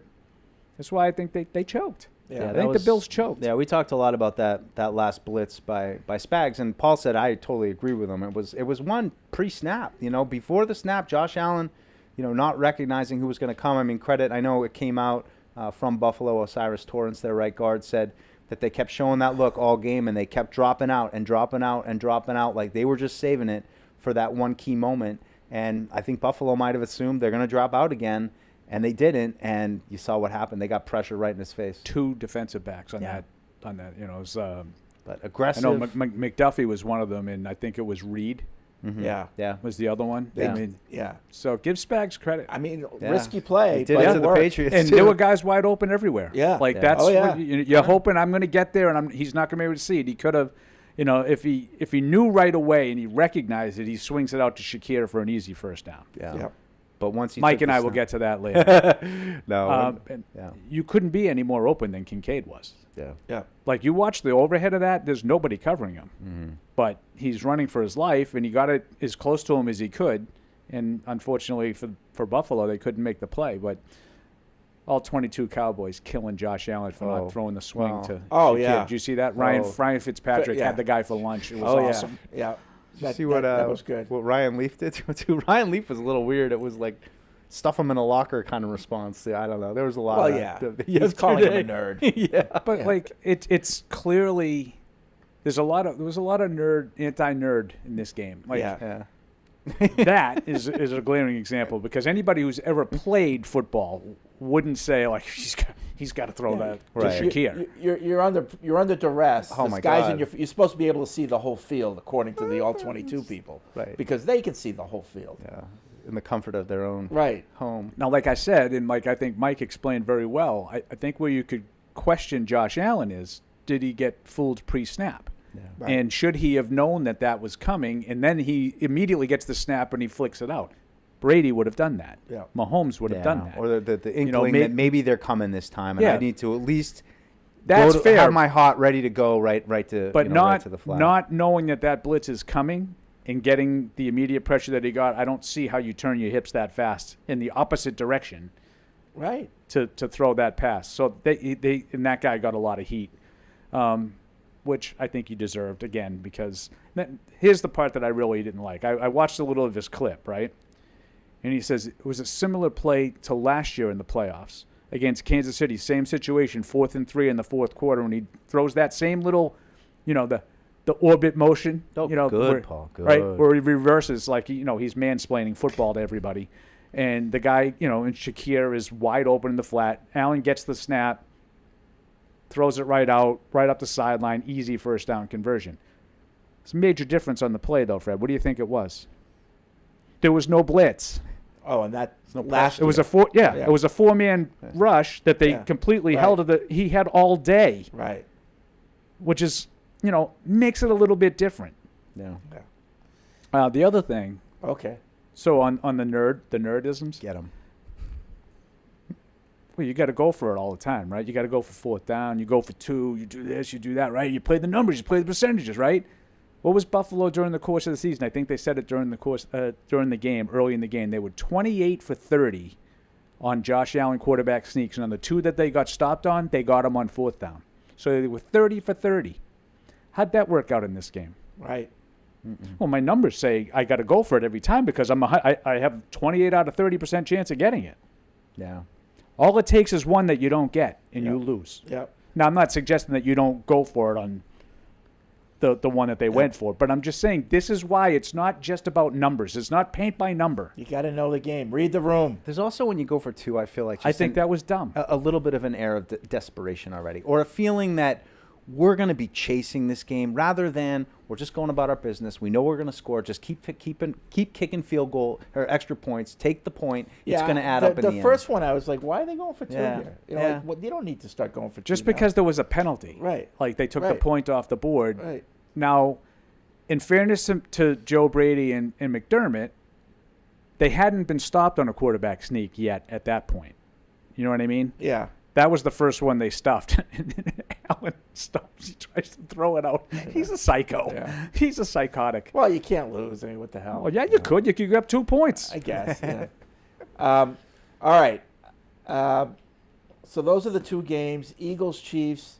That's why I think they choked. Yeah, I think the Bills choked. Yeah, we talked a lot about that last blitz by Spags, and Paul said I totally agree with him. It was one pre-snap. Before the snap, Josh Allen, not recognizing who was going to come. I mean, credit. I know it came out from Buffalo. Osiris Torrance, their right guard, said that they kept showing that look all game, and they kept dropping out and dropping out and dropping out, like they were just saving it for that one key moment. And I think Buffalo might have assumed they're going to drop out again, and they didn't. And you saw what happened. They got pressure right in his face. 2 defensive backs on Yeah. that. It was, But I aggressive. know McDuffie was one of them, and I think it was Reed Mhm. Yeah. Yeah. was the other one. Yeah. I mean, Yeah. so give Spags credit. I mean, Yeah. risky play. He did but it it to the worked. Patriots. And too. there were guys wide open everywhere. Yeah. Like Yeah. that's Oh, yeah. what you're hoping I'm going to get there, and he's not going to be able to see it. He could have, if he knew right away and he recognized it, he swings it out to Shakir for an easy first down. Yeah. Yep. But once he Mike took and the I will snap- get to that later. No. And yeah. you couldn't be any more open than Kincaid was. Yeah. Yeah. Like you watch the overhead of that, there's nobody covering him. Mm-hmm. But he's running for his life, and he got it as close to him as he could. And unfortunately for Buffalo, they couldn't make the play. But all 22 Cowboys killing Josh Allen for Oh, not throwing the swing wow. to Oh, Shakir. yeah. Did you see that? Ryan Fitzpatrick Yeah. had the guy for lunch. It was Oh, awesome. yeah. Yeah. Did you That, see what that was good. what Ryan Leaf did too? Ryan Leaf was a little weird. It was like stuff him in a locker kind of response. I don't know. There was a lot Well, of yeah. that He's calling him a yesterday. nerd. Yeah. But Yeah. like it's clearly there was a lot of anti-nerd in this game. Like Yeah. Yeah. that is a glaring example because anybody who's ever played football wouldn't say like he's got to throw that to Right. Shakir. You're under duress. Oh, This my guy's God. you're supposed to be able to see the whole field according to the all 22 people. Right. Because they can see the whole field. Yeah. In the comfort of their own Right. home. Now, like I said, and like I think Mike explained very well, I think where you could question Josh Allen is, did he get fooled pre-snap? Yeah. Right. And should he have known that was coming, and then he immediately gets the snap and he flicks it out? Brady would have done that. Yeah. Mahomes would have done that. Or the inkling that maybe they're coming this time, and Yeah. I need to at least That's go to, fair. have my heart ready to go right to But right to the flag. not knowing that blitz is coming and getting the immediate pressure that he got, I don't see how you turn your hips that fast in the opposite direction Right. to throw that pass. So they and that guy got a lot of heat. which I think he deserved again because here's the part that I really didn't like. I watched a little of his clip, right? And he says it was a similar play to last year in the playoffs against Kansas City. Same situation, 4th and 3 in the fourth quarter, and he throws that same little, the orbit motion. Oh, good, where, Paul. Good. Right, where he reverses like he's mansplaining football to everybody. And the guy, and Shakir is wide open in the flat. Allen gets the snap, throws it right out, right up the sideline, easy first down conversion. It's a major difference on the play, though, Fred. What do you think it was? There was no blitz. Oh, and that It was a it was a 4-man rush that they completely held to he had all day. Right. Which is, makes it a little bit different. Yeah. The other thing. Okay. So on the nerdisms. Get them. Well, you got to go for it all the time, right? You got to go for 4th down. You go for 2. You do this. You do that, right? You play the numbers. You play the percentages, right? What was Buffalo during the course of the season? I think they said it during the game, early in the game. They were 28 for 30 on Josh Allen quarterback sneaks, and on the 2 that they got stopped on, they got them on 4th down. So they were 30 for 30. How'd that work out in this game? Right. Well, my numbers say I got to go for it every time because I have 28 out of 30% chance of getting it. Yeah. All it takes is one that you don't get, and you lose. Yep. Now, I'm not suggesting that you don't go for it on the one that they went for, but I'm just saying this is why it's not just about numbers. It's not paint by number. You got to know the game. Read the room. There's also when you go for 2, I feel like I think that was dumb. A little bit of an air of desperation already, or a feeling that we're going to be chasing this game rather than we're just going about our business. We know we're going to score. Just keep kicking field goal or extra points. Take the point. It's going to add up in the end. The first one, I was like, why are they going for 2 Yeah. here? You don't need to start going for 2 Just now. because there was a penalty. Right. Like they took the Right. point off the board. Right. Now, in fairness to Joe Brady and McDermott, they hadn't been stopped on a quarterback sneak yet at that point. You know what I mean? Yeah. That was the first one they stuffed. Allen stops. He tries to throw it out. He's a psycho. Yeah. He's a psychotic. Well, you can't lose. I mean, what the hell? Well, yeah, you could. You could get 2 points. I guess. Yeah. All right. So those are the 2 games. Eagles, Chiefs.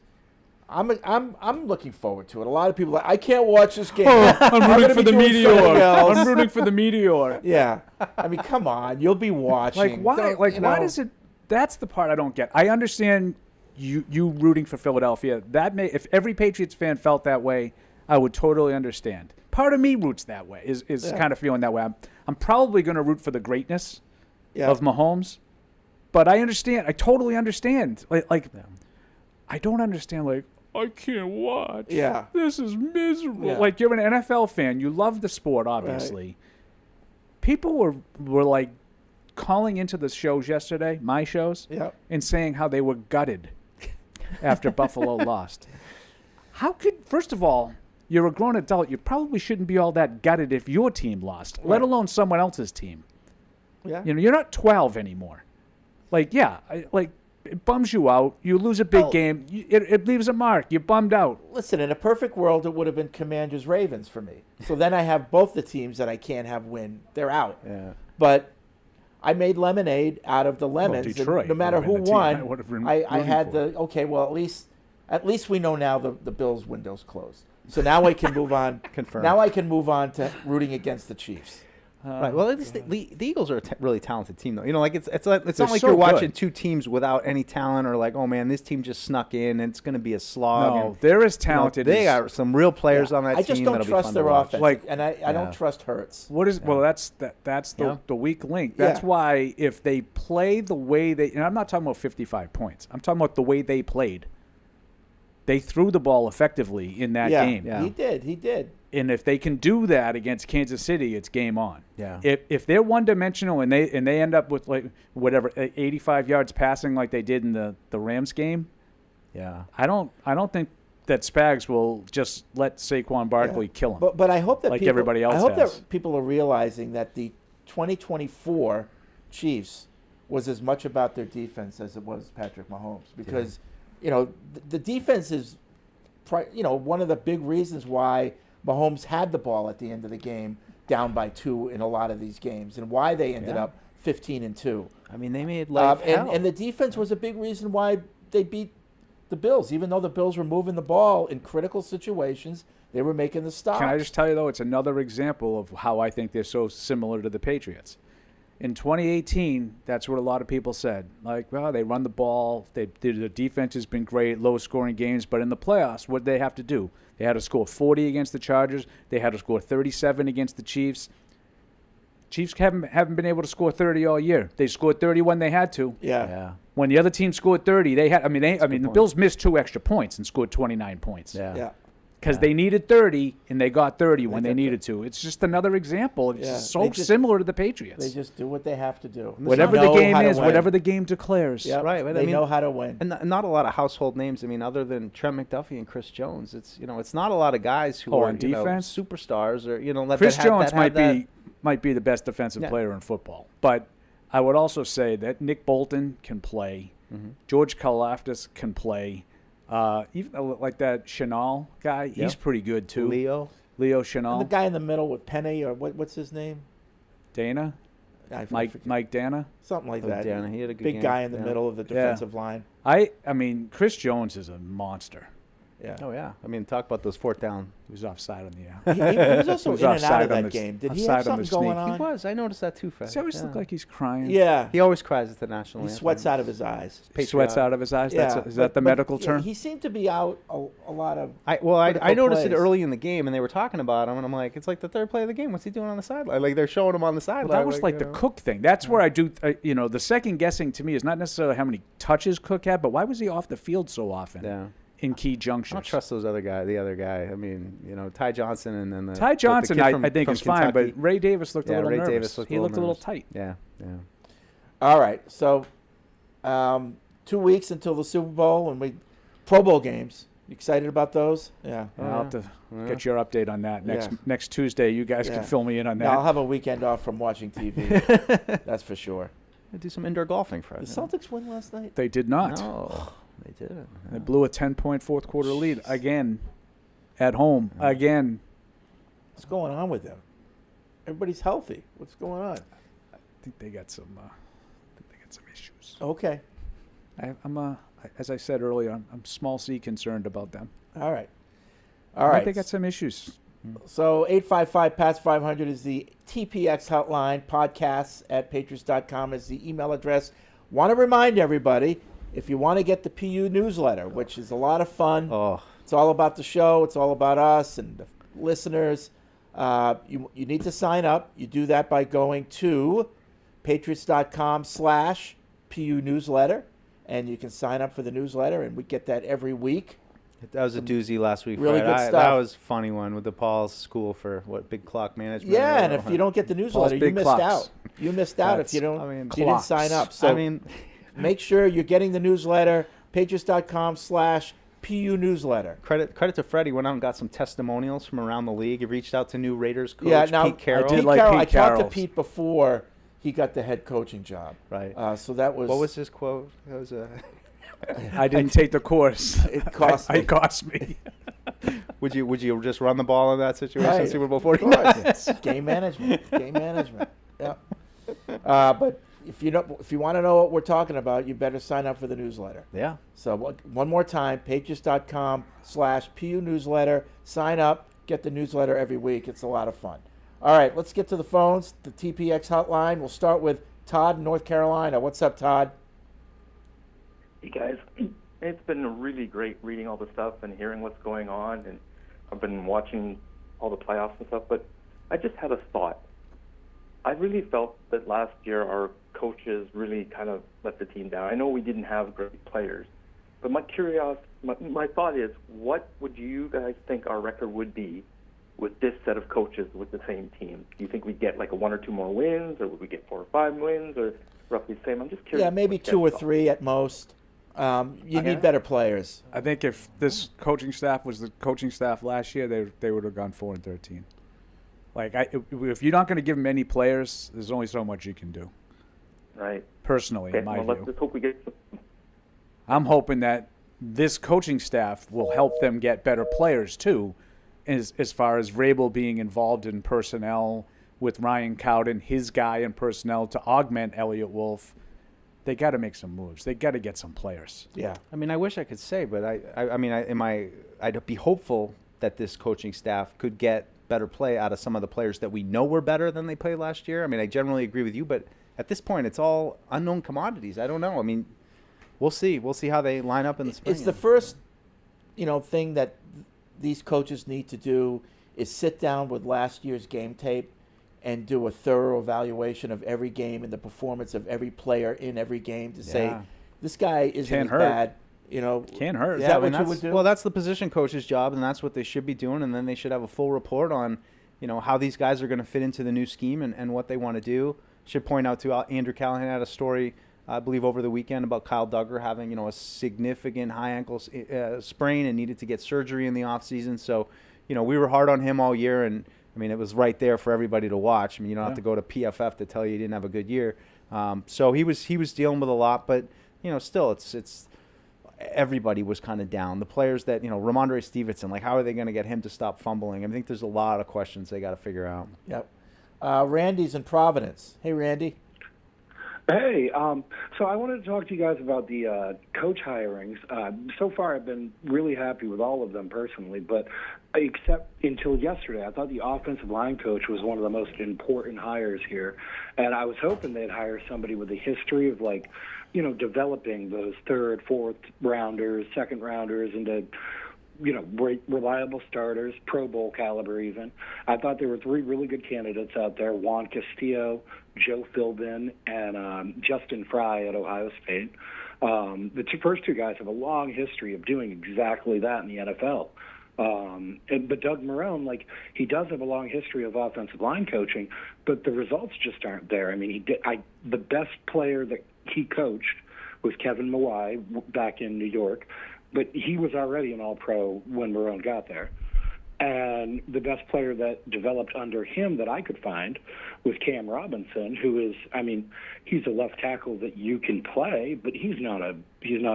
I'm looking forward to it. A lot of people are like, I can't watch this game. I'm rooting for the meteor. I'm rooting for the meteor. Yeah. I mean, come on. You'll be watching. Like why? Why does it? That's the part I don't get. I understand you rooting for Philadelphia. If every Patriots fan felt that way, I would totally understand. Part of me roots that way. Is kind of feeling that way. I'm probably going to root for the greatness of Mahomes, but I understand. I totally understand. I don't understand. Like I can't watch. Yeah. This is miserable. Yeah. Like you're an NFL fan. You love the sport, obviously. Right. People were like calling into the shows yesterday, my shows, and saying how they were gutted after Buffalo lost. First of all, you're a grown adult. You probably shouldn't be all that gutted if your team lost, let alone someone else's team. Yeah. You're not 12 anymore. It bums you out. You lose a big game. It leaves a mark. You're bummed out. Listen, in a perfect world, it would have been Commanders-Ravens for me. So then I have both the teams that I can't have win. They're out. Yeah. But I made lemonade out of the lemons. Well, Detroit and no matter who would have been the team I won, would have been I rooting had for. at least we know now the Bills' window's closed. So now I can move on. Confirmed. Now I can move on to rooting against the Chiefs. Right. Well, at least the Eagles are a really talented team, though. It's not like so you're watching good. 2 teams without any talent, or like, oh man, this team just snuck in and it's going to be a slog. No, and, they're as talented. they got some real players on that team. I just don't that'll be trust fun their to watch. offense, and I don't trust Hurts. What is well? That's the weak link. That's why if they play the way they, and I'm not talking about 55 points. I'm talking about the way they played. They threw the ball effectively in that game. Yeah. He did. And if they can do that against Kansas City, it's game on. Yeah. If they're one-dimensional and they end up with 85 yards passing like they did in the Rams game, I don't think that Spags will just let Saquon Barkley kill him. But I hope that like everybody else I hope has. that people are realizing that the 2024 Chiefs was as much about their defense as it was Patrick Mahomes, because the defense is one of the big reasons why Mahomes had the ball at the end of the game down by 2 in a lot of these games, and why they ended up 15-2. I mean, they made life hell. And the defense was a big reason why they beat the Bills. Even though the Bills were moving the ball in critical situations, they were making the stops. Can I just tell you, though, it's another example of how I think they're so similar to the Patriots. In 2018, that's what a lot of people said. Like, well, they run the ball. The defense has been great, low-scoring games. But in the playoffs, what did they have to do? They had to score 40 against the Chargers. They had to score 37 against the Chiefs. Chiefs haven't been able to score 30 all year. They scored 30 when they had to. Yeah. When the other team scored 30, they had. The Bills missed 2 extra points and scored 29 points. Yeah. Because they needed 30, and they got 30 when they needed to. It's just another example. It's just so similar to the Patriots. They just do what they have to do. Whatever the game is, whatever the game declares. Yep. Right, but They know how to win. And not a lot of household names. I mean, other than Trent McDuffie and Chris Jones, it's it's not a lot of guys who are on defense? superstars or Chris Jones might be the best defensive player in football. But I would also say that Nick Bolton can play. Mm-hmm. George Karlaftis can play. Even like that Chenal guy, he's pretty good too. Leo And Chenal. the guy in the middle with Penny, or what's his name? Dana. I forget. Mike Dana. Something like that. Dana, he had a good big game. guy in the middle of the defensive line. I mean, Chris Jones is a monster. Yeah. Oh yeah. I mean, talk about those 4th down. He was offside on the He was also He was in and out offside of on that the- game. Did he offside have on the something going sneak. on? He was. I noticed that too, Fred. Does he always look like he's crying? Yeah. He always cries at the national He anthem. sweats out of his eyes. He sweats out of his eyes. Yeah. Is that the medical term? He seemed to be out a lot of. I critical noticed it plays. early in the game, and they were talking about him, and I'm like, it's like the 3rd play of the game. What's he doing on the sideline? Like they're showing him on the sideline. Well, that was like the Cook thing. That's where I do, the second guessing to me is not necessarily how many touches Cook had, but why was he off the field so often? Yeah. In key I junctures. don't trust the other guy. I mean, Ty Johnson and then Ty Johnson, I think is fine, but Ray Davis looked a little Ray nervous. Davis looked He looked a little tight. Yeah. All right, so 2 weeks until the Super Bowl and Pro Bowl games. You excited about those? Yeah. I'll have to get your update on that next Tuesday. You guys can fill me in on that. No, I'll have a weekend off from watching TV. That's for sure. Do some indoor golfing, Fred. Did the Celtics win last night? They did not. No, they didn't. They blew a 10-point fourth quarter lead again at home. Again. What's going on with them? Everybody's healthy. What's going on? I think they got some issues. Okay. As I said earlier, I'm small c concerned about them. All right. They got some issues. So 855-PATS-500 is the TPX hotline. Podcasts at patriots.com is the email address. Want to remind everybody, if you want to get the PU newsletter, which is a lot of fun. It's all about the show. It's all about us and the listeners. You need to sign up. You do that by going to patriots.com/PU newsletter, and you can sign up for the newsletter, and we get that every week. That was a doozy last week. Really Fred. good stuff. That was a funny one with the Paul's School for Big Clock Management. Yeah, and if you don't get the newsletter, you Big missed Clocks. out. You missed out if you don't. You didn't sign up. So make sure you're getting the newsletter. Patriots.com/PU newsletter. Credit to Freddie. Went out and got some testimonials from around the league. He reached out to new Raiders coach Pete Carroll. I talked to Pete before he got the head coaching job. Right. So that was. What was his quote? That was I didn't take the course. It cost me. It cost me. Would you just run the ball in that situation? Right. Super Bowl Of 49. course. Game management. Yeah. But if you want to know what we're talking about, you better sign up for the newsletter. Yeah. So one more time, patriots.com/PU newsletter. Sign up. Get the newsletter every week. It's a lot of fun. All right, let's get to the phones. The TPX hotline. We'll start with Todd in North Carolina. What's up, Todd? Hey guys, it's been really great reading all the stuff and hearing what's going on, and I've been watching all the playoffs and stuff, but I just had a thought. I really felt that last year our coaches really kind of let the team down. I know we didn't have great players, but my thought is, what would you guys think our record would be with this set of coaches with the same team? Do you think we'd get like 1 or 2 more wins, or would we get 4 or 5 wins, or roughly the same? I'm just curious. Yeah, maybe 2 or 3 at most. You need better players. I think if this coaching staff was the coaching staff last year, they would have gone 4-13. Like, if you're not going to give them any players, there's only so much you can do. Right. Personally, in my view. Let's just hope we get some. I'm hoping that this coaching staff will help them get better players too, as far as Vrabel being involved in personnel with Ryan Cowden, his guy in personnel to augment Elliott Wolf. they got to make some moves. They got to get some players. Yeah. I mean, I wish I could say, but I'd be hopeful that this coaching staff could get better play out of some of the players that we know were better than they played last year. I mean, I generally agree with you, but at this point, it's all unknown commodities. I don't know. I mean, we'll see. We'll see how they line up in the spring. It's the first, thing that these coaches need to do is sit down with last year's game tape and do a thorough evaluation of every game and the performance of every player in every game to say, this guy isn't Can't as hurt. bad. Can't hurt. Is Yeah, that I mean, what you would do? Well, that's the position coach's job, and that's what they should be doing. And then they should have a full report on, how these guys are going to fit into the new scheme and what they want to do. Should point out, too, Andrew Callahan had a story, I believe, over the weekend about Kyle Duggar having, a significant high ankle sprain and needed to get surgery in the offseason. So, we were hard on him all year, and, I mean, it was right there for everybody to watch. I mean, you don't have to go to PFF to tell you he didn't have a good year. So he was dealing with a lot, but, still, it's everybody was kind of down. The players that, Ramondre Stevenson, like, how are they going to get him to stop fumbling? I think there's a lot of questions they got to figure out. Yep. Randy's in Providence. Hey, Randy. Hey, so I wanted to talk to you guys about the coach hirings. So far, I've been really happy with all of them personally, but except until yesterday, I thought the offensive line coach was one of the most important hires here, and I was hoping they'd hire somebody with a history of, developing those third, fourth rounders, second rounders into reliable starters, Pro Bowl caliber even. I thought there were 3 really good candidates out there, Juan Castillo, Joe Philbin, and Justin Fry at Ohio State. The first two guys have a long history of doing exactly that in the NFL. But Doug Marrone, he does have a long history of offensive line coaching, but the results just aren't there. I mean, the best player that he coached was Kevin Mawai back in New York, but he was already an All-Pro when Marrone got there. And the best player that developed under him that I could find was Cam Robinson, who is, he's a left tackle that you can play, but he's not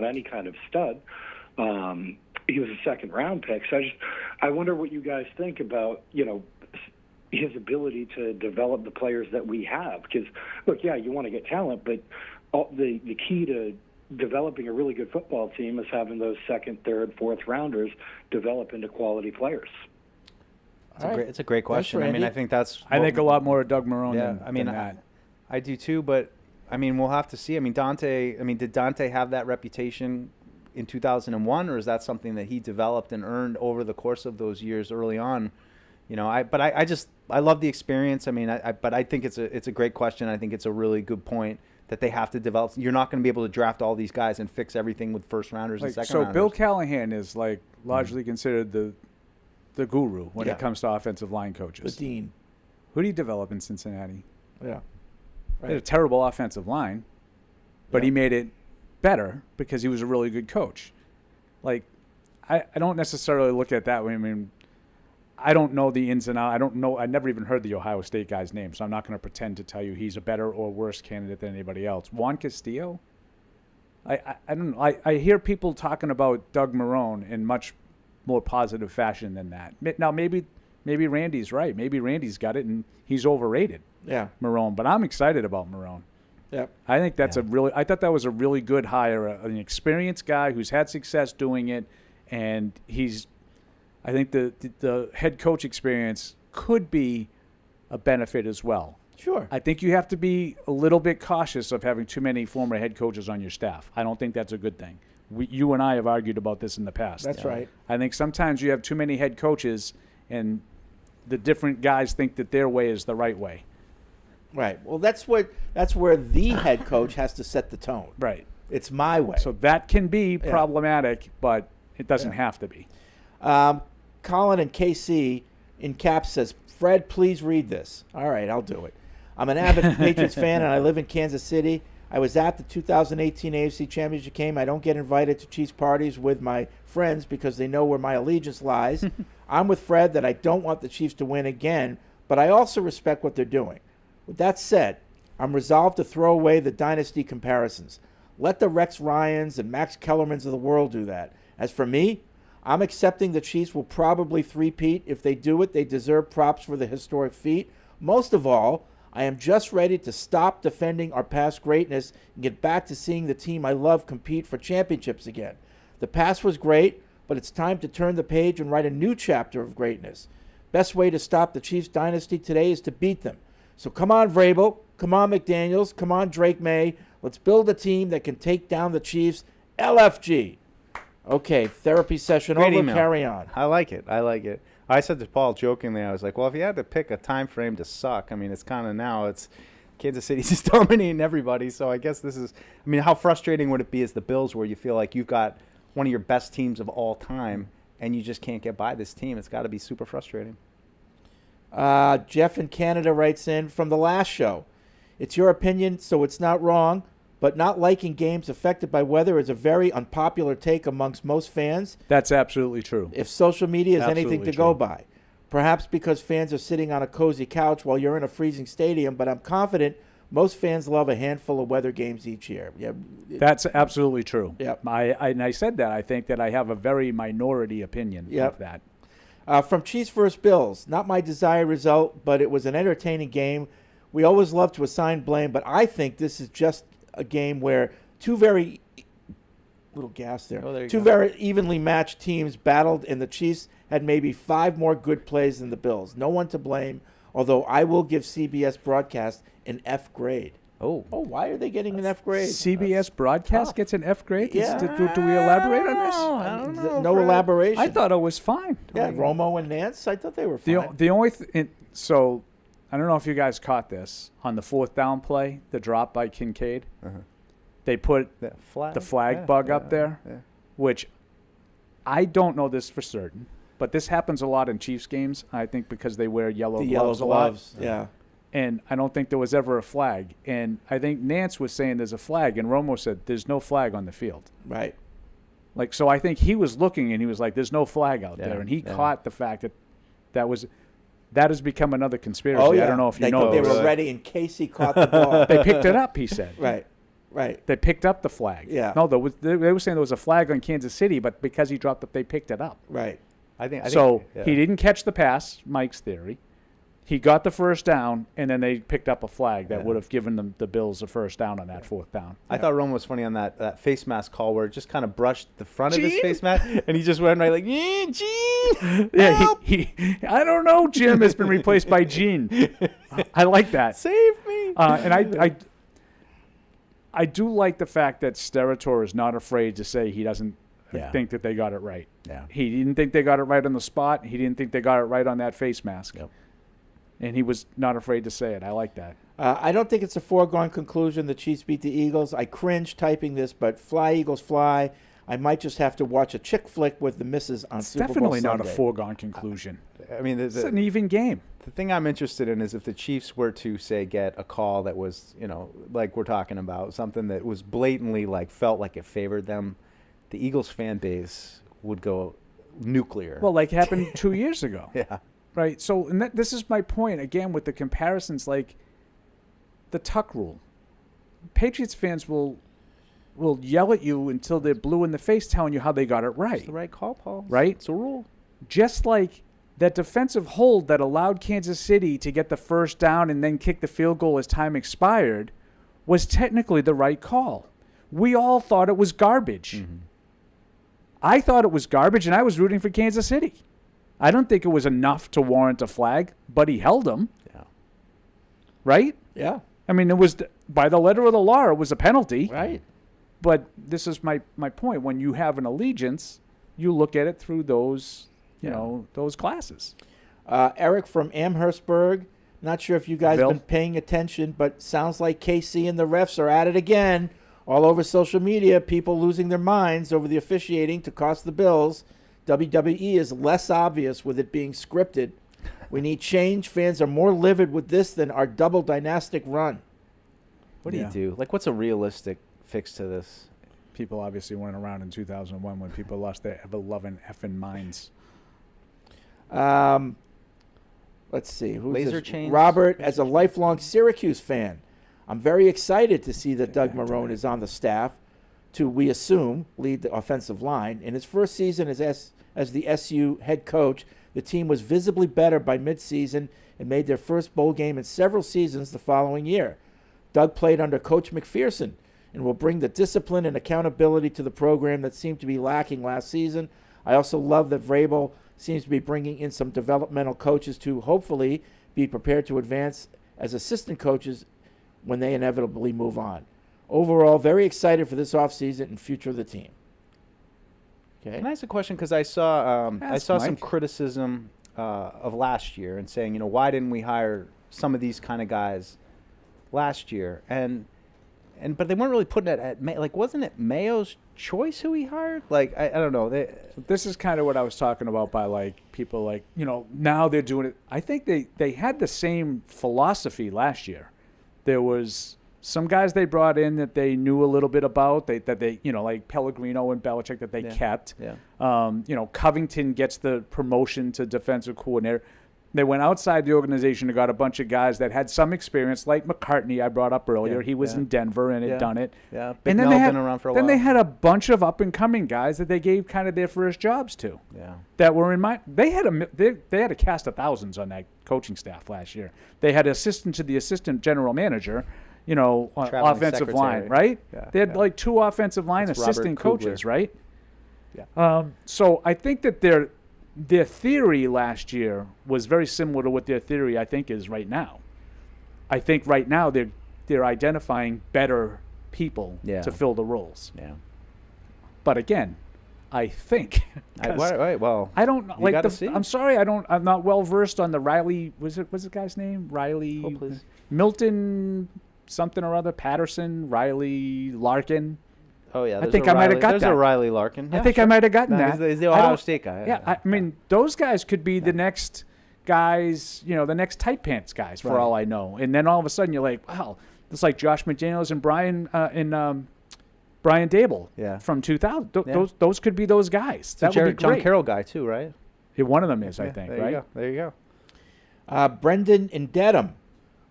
any kind of stud. He was a second-round pick. So I wonder what you guys think about, his ability to develop the players that we have. Because, look, yeah, you want to get talent, but the key to developing a really good football team is having those second, third, fourth rounders develop into quality players. It's a great question. I think I think a lot more of Doug Marrone than that. I do too, but we'll have to see. Did Dante have that reputation in 2001, or is that something that he developed and earned over the course of those years early on? I love the experience. But I think it's a great question. I think it's a really good point that they have to develop. You're not going to be able to draft all these guys and fix everything with first rounders and second rounders. So Bill Callahan is largely considered the guru when it comes to offensive line coaches. The dean. Who did he develop in Cincinnati? Yeah. Right. He had a terrible offensive line, but he made it better because he was a really good coach. I don't necessarily look at it that way. I don't know the ins and outs. I don't know. I never even heard the Ohio State guy's name, so I'm not going to pretend to tell you he's a better or worse candidate than anybody else. Juan Castillo? I don't know. I hear people talking about Doug Marrone in much more positive fashion than that. Now, maybe Randy's right. Maybe Randy's got it, and he's overrated. Yeah. Marrone. But I'm excited about Marrone. Yep. I think that's I thought that was a really good hire, an experienced guy who's had success doing it, and I think the head coach experience could be a benefit as well. Sure. I think you have to be a little bit cautious of having too many former head coaches on your staff. I don't think that's a good thing. You and I have argued about this in the past. That's right. I think sometimes you have too many head coaches, and the different guys think that their way is the right way. Right. Well, that's where the head coach has to set the tone. Right. It's my way. So that can be problematic, but it doesn't have to be. Colin and KC in caps says, Fred, please read this. All right, I'll do it. I'm an avid Patriots fan, and I live in Kansas City. I was at the 2018 AFC Championship game. I don't get invited to Chiefs parties with my friends because they know where my allegiance lies. I'm with Fred that I don't want the Chiefs to win again, but I also respect what they're doing. With that said, I'm resolved to throw away the dynasty comparisons. Let the Rex Ryans and Max Kellermans of the world do that. As for me, I'm accepting the Chiefs will probably three-peat. If they do it, they deserve props for the historic feat. Most of all, I am just ready to stop defending our past greatness and get back to seeing the team I love compete for championships again. The past was great, but it's time to turn the page and write a new chapter of greatness. Best way to stop the Chiefs dynasty today is to beat them. So come on, Vrabel. Come on, McDaniels. Come on, Drake May. Let's build a team that can take down the Chiefs. LFG. Okay, therapy session Great over. email. Carry on. I like it. I said to Paul jokingly, I was like, well, if you had to pick a time frame to suck, I mean, it's kind of now. It's Kansas City's just dominating everybody. So I guess this is, I mean, how frustrating would it be as the Bills where you feel like you've got one of your best teams of all time and you just can't get by this team? It's got to be super frustrating. Jeff in Canada writes in from the last show. It's your opinion, so it's not wrong, but not liking games affected by weather is a very unpopular take amongst most fans. That's absolutely true. If social media is anything Absolutely to go true. by. Perhaps because fans are sitting on a cozy couch while you're in a freezing stadium, but I'm confident most fans love a handful of weather games each year. Yeah, That's absolutely true. Yep. And I said that. I think that I have a very minority opinion Yep. of that. From Chiefs vs. Bills, not my desired result, but it was an entertaining game. We always love to assign blame, but I think this is just a game where two very little gas there. Oh, there you two go. very evenly matched teams battled, and the Chiefs had maybe 5 more good plays than the Bills. No one to blame, although I will give CBS broadcast an F grade. Oh, Why are they getting an F grade? CBS broadcast tough. gets an F grade? Yeah. Do we elaborate on this? I don't know. No elaboration. I thought it was fine. Yeah, Romo and Nance, I thought they were fine. The only so I don't know if you guys caught this on the 4th down play, the drop by Kincaid. They put the flag, the flag bug up there, which I don't know this for certain, but this happens a lot in Chiefs games. I think because they wear yellow The gloves yellow a lot. gloves, yeah. And I don't think there was ever a flag. And I think Nance was saying there's a flag, and Romo said there's no flag on the field. Right. Like, so I think he was looking and he was like, there's no flag out there. And he caught the fact that has become another conspiracy. Oh, yeah. I don't know if you know They this. were ready in case he caught the ball. They picked it up, he said. Right. They picked up the flag. Yeah. No, they were saying there was a flag on Kansas City, but because he dropped it, they picked it up. Right. I think He didn't catch the pass, Mike's theory. He got the first down, and then they picked up a flag that would have given them the Bills a first down on that 4th down. I thought Romo was funny on that face mask call where it just kind of brushed the front of his face mask, and he just went right like, Gene, Yeah, help! I don't know, Jim has been replaced by Gene. I like that. Save me. And I do like the fact that Steratore is not afraid to say he doesn't think that they got it right. Yeah. He didn't think they got it right on the spot. He didn't think they got it right on that face mask. Yep. And he was not afraid to say it. I like that. I don't think it's a foregone conclusion the Chiefs beat the Eagles. I cringe typing this, but fly, Eagles, fly. I might just have to watch a chick flick with the missus on It's Super Bowl definitely not a Sunday. foregone conclusion. I mean, It's an even game. the thing I'm interested in is if the Chiefs were to, say, get a call that was, like we're talking about, something that was blatantly, felt like it favored them, the Eagles fan base would go nuclear. Well, like happened 2 years ago. Yeah. Right. So and this is my point, again, with the comparisons, like the Tuck rule. Patriots fans will yell at you until they're blue in the face telling you how they got it right. It's the right call, Paul. Right? It's a rule. Just like that defensive hold that allowed Kansas City to get the first down and then kick the field goal as time expired was technically the right call. We all thought it was garbage. Mm-hmm. I thought it was garbage, and I was rooting for Kansas City. I don't think it was enough to warrant a flag, but he held them. Yeah. Right? Yeah. I mean, it was by the letter of the law, it was a penalty. Right. But this is my point. When you have an allegiance, you look at it through those, those classes. Eric from Amherstburg. Not sure if you guys have Bill? been paying attention, but sounds like KC and the refs are at it again. All over social media, people losing their minds over the officiating to cost the Bills. WWE is less obvious with it being scripted. We need change. Fans are more livid with this than our double dynastic run. What do you do? What's a realistic fix to this? People obviously weren't around in 2001 when people lost their ever-loving effing minds. Let's see. Who's Laser this? chains? Robert, as a lifelong Syracuse fan, I'm very excited to see that Doug Marrone is on the staff to, we assume, lead the offensive line. In his first season as the SU head coach, the team was visibly better by midseason and made their first bowl game in several seasons the following year. Doug played under Coach McPherson and will bring the discipline and accountability to the program that seemed to be lacking last season. I also love that Vrabel seems to be bringing in some developmental coaches to hopefully be prepared to advance as assistant coaches when they inevitably move on. Overall, very excited for this offseason and future of the team. Okay. Can I ask a question? Because I saw some Mike. criticism of last year and saying, why didn't we hire some of these kind of guys last year? But they weren't really putting it at wasn't it Mayo's choice who he hired? I don't know. This is kind of what I was talking about by people now they're doing it. I think they had the same philosophy last year. There was some guys they brought in that they knew a little bit about, like Pellegrino and Belichick that they kept. Yeah. Covington gets the promotion to defensive coordinator. They went outside the organization and got a bunch of guys that had some experience, like McCartney I brought up earlier. He was in Denver and had done it. Yeah, and Mel been around for a while. Then they had a bunch of up-and-coming guys that they gave kind of their first jobs to. Yeah. That were in my – they had a cast of thousands on that coaching staff last year. They had assistant to the assistant general manager, offensive line, right? Yeah, they had 2 offensive line That's assistant Robert Kugler. coaches, right? Yeah. So I think that their theory last year was very similar to what their theory I think is right now. I think right now they're identifying better people to fill the roles. Yeah. But again, I think well, I don't you gotta see. I'm sorry, I'm not well versed on the Riley. What's the guy's name? Riley. Oh, please. Milton something or other. Patterson. Riley Larkin. Oh yeah, I think I might have got there's that. a Riley Larkin. I think I might have gotten that. He's the I Ohio don't- State guy. Yeah, I mean those guys could be the next guys, the next tight pants guys for Right. all I know. And then all of a sudden you're like, wow, it's like Josh McDaniels and Brian Dable from 2000. Those could be those guys. That would be John great. Carroll guy too, right? Yeah, one of them is, I think, there right? You go. There you go. Brendan in Dedham.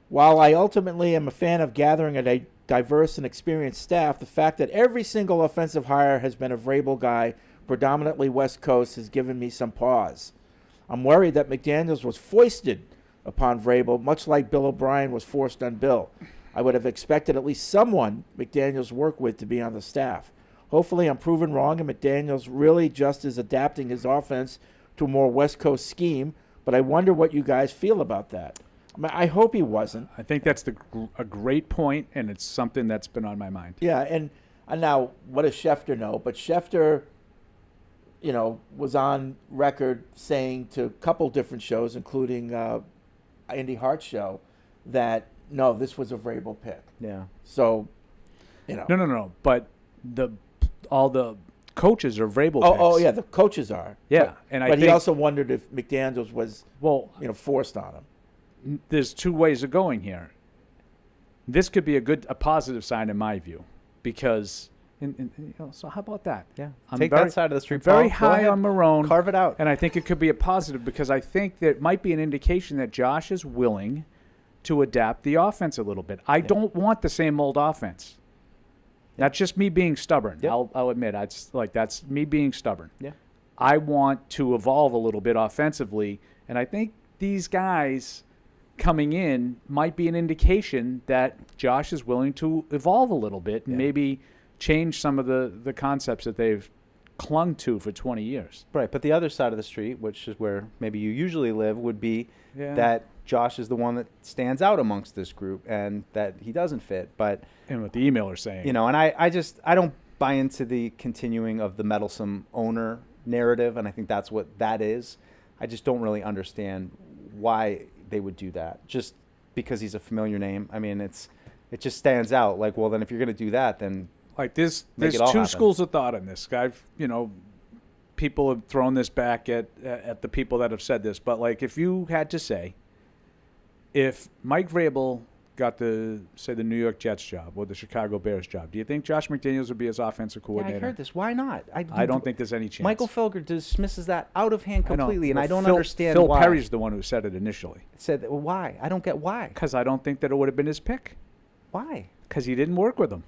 While I ultimately am a fan of gathering a diverse and experienced staff, the fact that every single offensive hire has been a Vrabel guy, predominantly West Coast, has given me some pause. I'm worried that McDaniels was foisted upon Vrabel, much like Bill O'Brien was forced on Bill. I would have expected at least someone McDaniels worked with to be on the staff. Hopefully I'm proven wrong and McDaniels really just is adapting his offense to a more West Coast scheme, but I wonder what you guys feel about that. I mean, I hope he wasn't. I think that's a great point, and it's something that's been on my mind. Yeah, and now what does Schefter know? But Schefter, was on record saying to a couple different shows, including Andy Hart's show, that no, this was a Vrabel pick. Yeah. So, No. But all the coaches are Vrabel picks. Oh, yeah, the coaches are. Yeah, but he also wondered if McDaniels was forced on him. There's 2 ways of going here. This could be a positive sign in my view, because so how about that? Yeah, I'm take that side of the street. Very Paul. Go high ahead. on Marone. Carve it out. And I think it could be a positive because I think that might be an indication that Josh is willing to adapt the offense a little bit. I don't want the same old offense. That's just me being stubborn. Yep. I'll admit that's me being stubborn. Yeah. I want to evolve a little bit offensively, and I think these guys coming in might be an indication that Josh is willing to evolve a little bit and maybe change some of the concepts that they've clung to for 20 years. Right, but the other side of the street, which is where maybe you usually live, would be that Josh is the one that stands out amongst this group and that he doesn't fit. And what the emailer's saying. And I don't buy into the continuing of the meddlesome owner narrative, and I think that's what that is. I just don't really understand why they would do that, just because he's a familiar name. I mean, it just stands out. Like, well, then if you're going to do that, then there's make it all 2 happen. schools of thought in this. People have thrown this back at the people that have said this, but if you had to say, if Mike Vrabel got the New York Jets job or the Chicago Bears job, do you think Josh McDaniels would be his offensive coordinator? Yeah, I heard this. Why not? I don't think there's any chance. Michael Felger dismisses that out of hand completely, and I don't Phil understand why. Phil Perry's the one who said it initially. Said, well, why? I don't get why. Because I don't think that it would have been his pick. Why? Because he didn't work with them.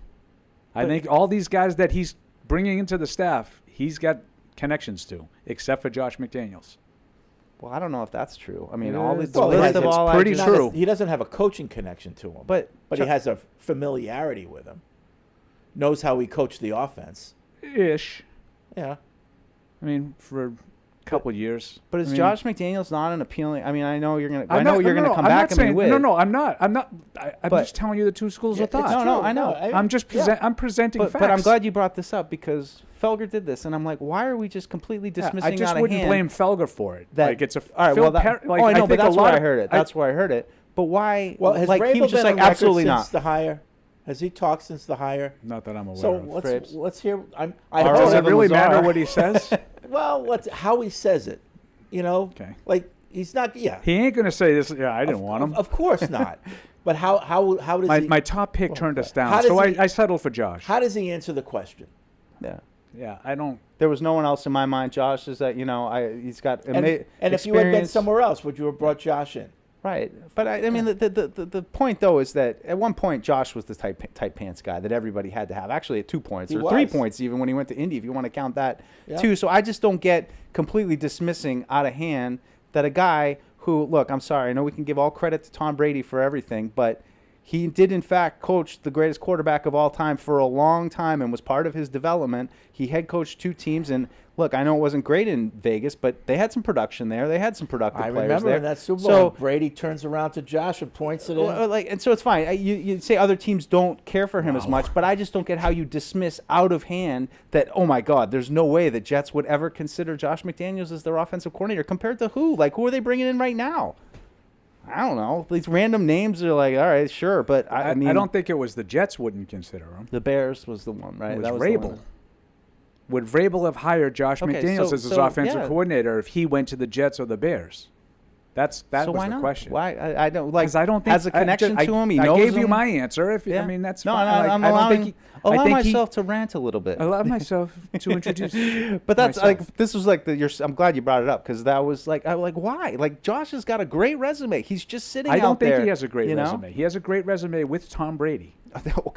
I think all these guys that he's bringing into the staff, he's got connections to, except for Josh McDaniels. Well, I don't know if that's true. I mean, It all is. the Well, list it's of all pretty I just- true. He doesn't have a coaching connection to him, But he has a familiarity with him. Knows how he coached the offense. Ish. Yeah. I mean, for a couple years. But is I mean, Josh McDaniels not an appealing? I mean, I know you're gonna. I'm I know not- you're no, gonna no, come I'm back not at me saying, with. No, I'm not. I'm But- just telling you the two schools of thought. No, I know. I'm just I'm presenting facts. But I'm glad you brought this up because Felger did this, and I'm like, why are we just completely Yeah, dismissing I just out of wouldn't hand blame Felger for it. that Like it's a all right? Phil Well, that, Par- like, oh, I know, but think a that's lot where I of- heard it. That's where I heard it. But why? Well, has like Vrabel he was just been like on record absolutely since not. the hire? Has he talked since the hire? Not that I'm aware So of. let's hear. I All right, heard Does it Evan really Lazar. matter what he says? Well, how he says it, Okay. like he's not. Yeah, He ain't gonna say this. Yeah, I didn't want him. Of course not. But how does My, he? my top pick turned us how down, does so he- I settled for Josh. How does he answer the question? Yeah. Yeah, I don't. There was no one else in my mind. Josh is that he's got And if you had been somewhere else, would you have brought Josh in? Right, but I mean, the point though is that at one point Josh was the tight pants guy that everybody had to have. Actually, at 2 points He or 3 was. points, even when he went to Indy, if you want to count that Yeah. too. So I just don't get completely dismissing out of hand that a guy who, look, I'm sorry, I know we can give all credit to Tom Brady for everything, but he did in fact coach the greatest quarterback of all time for a long time and was part of his development. He head coached 2 teams, and look, I know it wasn't great in Vegas, but they had some production there. They had some productive I players remember there. in that Super Bowl, So Brady turns around to Josh and points it in. well, and so it's fine. You say other teams don't care for him as much, but I just don't get how you dismiss out of hand that, oh my God, there's no way the Jets would ever consider Josh McDaniels as their offensive coordinator. Compared to who? Like, who are they bringing in right now? I don't know. These random names are like, all right, sure, but I mean, I don't think it was the Jets wouldn't consider him. the Bears was the one, right? It was That the Vrabel. one. Would Vrabel have hired Josh Okay, McDaniels so- as his so, offensive yeah. coordinator if he went to the Jets or the Bears? That So was why the not? question. Why? I don't like. Because I don't think has a connection to him. He I knows gave you him. my answer. If Yeah. I mean that's no, fine. I'm Like, I don't allowing, think allow I think myself to rant a little bit. allow myself to introduce. But that's myself. like this was like I'm glad you brought it up because that was like why? Like Josh has got a great resume. He's just sitting I out don't think there. he has a great you know? resume. He has a great resume with Tom Brady.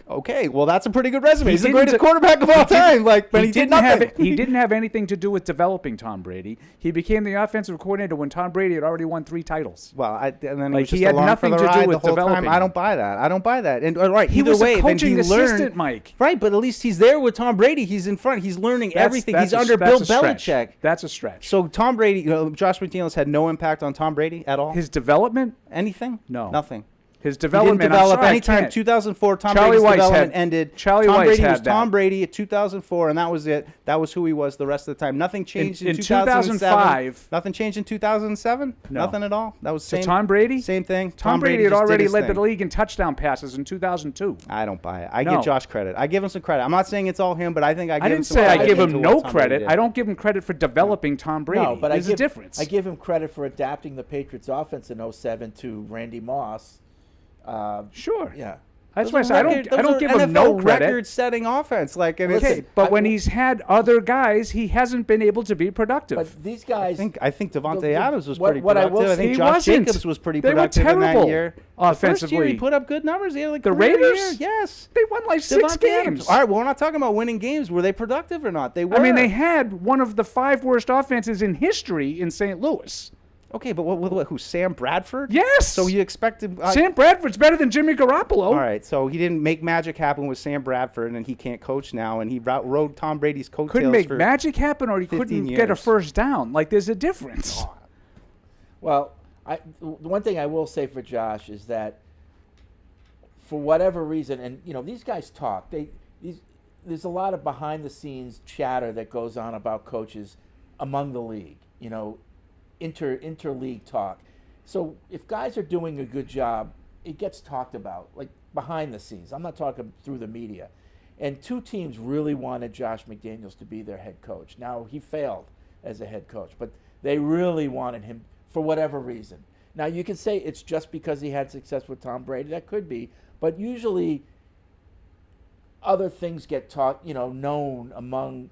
Okay, well that's a pretty good resume. He's the didn't greatest do- quarterback of all time. Like, but he did didn't have nothing. he didn't have anything to do with developing Tom Brady. He became the offensive coordinator when Tom Brady had already won 3 titles. Well, and then Like, he was he just had along nothing for the to do ride with the whole time. developing I him. don't buy that. I don't buy that. And all right, He either was way, a coaching then he assistant, learned. Mike. Right, but at least he's there with Tom Brady. He's in front. He's learning everything. He's under Bill Belichick. That's a stretch. So Tom Brady, Josh McDaniels had no impact on Tom Brady at all. His development, Anything? No. Nothing. his He didn't development. I'm develop sorry, I anytime. can't. 2004, Tom Charlie Brady's Weiss development had- ended. Charlie Tom Weiss Brady had was Tom that. Brady at 2004, and that was it. That was who he was the rest of the time. Nothing changed in, in 2007. 2005. Nothing changed in 2007. No. Nothing at all. That was So same. Tom Brady? Same thing. Tom Brady had just did already his led thing. the league in touchdown passes in 2002. I don't buy it. I No. give Josh credit. I give him some credit. I'm not saying it's all him, but I think I give I him didn't some say I credit give into him what no Tom Brady credit. did. I don't give him credit for developing Tom Brady. No, but There's a difference. I give him credit for adapting the Patriots offense in 07 to Randy Moss. Sure. Yeah. That's Those why I are say I record- don't those give are him no NFL credit. record-setting offense. Like, and Okay, it's, but when he's had other guys, he hasn't been able to be productive. But these guys, I think Devontae the- Adams was what- pretty what I productive. will I think say- Josh He wasn't. Jacobs was pretty They were productive in that terrible year. The first year offensively. he put up good numbers. He had like The career year. Raiders? Yes. They won like 6 Devontae Adams. games. All right, well, we're not talking about winning games. Were they productive or not? They were. I mean, they had one of the 5 worst offenses in history in St. Louis. Okay, but what who? Sam Bradford? Yes. So you expected Sam Bradford's better than Jimmy Garoppolo. All right, so he didn't make magic happen with Sam Bradford, and he can't coach now, and he rode Tom Brady's coattails Couldn't make for magic happen, or he 15 couldn't get a years. first down. Like, there's a difference. well, the one thing I will say for Josh is that for whatever reason, and these guys talk. There's a lot of behind the scenes chatter that goes on about coaches among the league. Interleague talk. So if guys are doing a good job, it gets talked about, like behind the scenes. I'm not talking through the media. And 2 teams really wanted Josh McDaniels to be their head coach. Now, he failed as a head coach, but they really wanted him for whatever reason. Now, you can say it's just because he had success with Tom Brady. That could be. But usually other things get known among,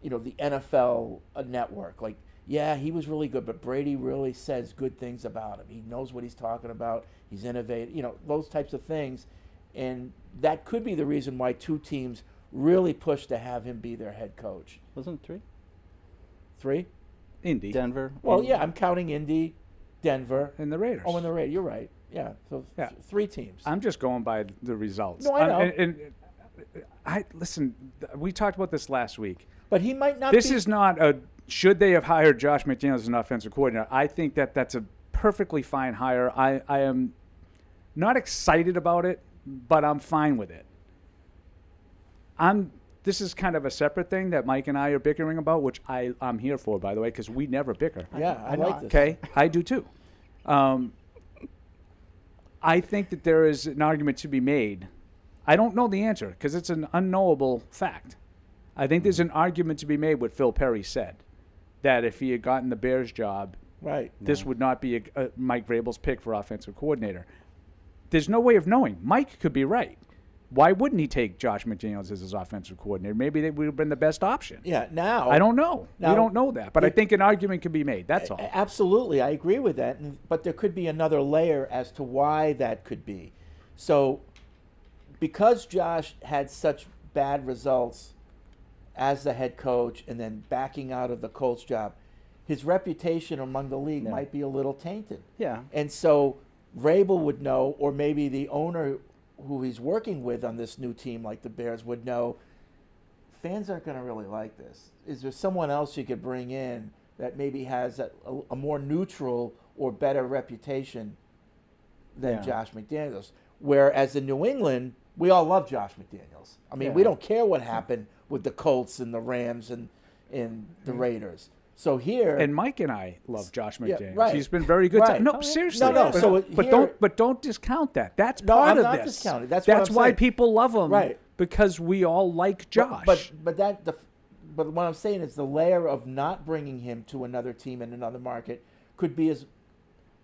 the NFL network. Like, yeah, he was really good, but Brady really says good things about him. He knows what he's talking about. He's innovative, those types of things. And that could be the reason why 2 teams really pushed to have him be their head coach. Wasn't it 3? 3? Indy. Denver. Well, Indy. yeah, I'm counting Indy, Denver. And the Raiders. Oh, and the Raiders. You're right. Yeah, so Yeah. 3 teams. I'm just going by the results. No, I know. And I listen. We talked about this last week. But he might not. This be, is not a. Should they have hired Josh McDaniels as an offensive coordinator? I think that's a perfectly fine hire. I am not excited about it, but I'm fine with it. This is kind of a separate thing that Mike and I are bickering about, which I'm here for, by the way, because we never bicker. Yeah, I like this. Okay, I do too. I think that there is an argument to be made. I don't know the answer because it's an unknowable fact. I think there's an argument to be made what Phil Perry said, that if he had gotten the Bears job, Right. this would not be a Mike Vrabel's pick for offensive coordinator. There's no way of knowing. Mike could be right. Why wouldn't he take Josh McDaniels as his offensive coordinator? Maybe that would have been the best option. Yeah, now. I don't know. Now, we don't know that. But I think an argument could be made. That's all. Absolutely, I agree with that. But there could be another layer as to why that could be. So, because Josh had such bad results as the head coach and then backing out of the Colts job, his reputation among the league might be a little tainted. Yeah. And so Vrabel would know, or maybe the owner who he's working with on this new team like the Bears would know, fans aren't going to really like this. Is there someone else you could bring in that maybe has a more neutral or better reputation than Josh McDaniels? Whereas in New England, we all love Josh McDaniels. I mean, we don't care what happened with the Colts and the Rams and the Raiders. So here, And Mike and I love Josh McDaniels. right. He's been very good. Right. No, seriously. No, But, so but here- don't discount that. That's No, part I'm of not this. discounting. That's what I'm why saying. people love him. Right. Because we all like Josh. But what I'm saying is the layer of not bringing him to another team in another market could be as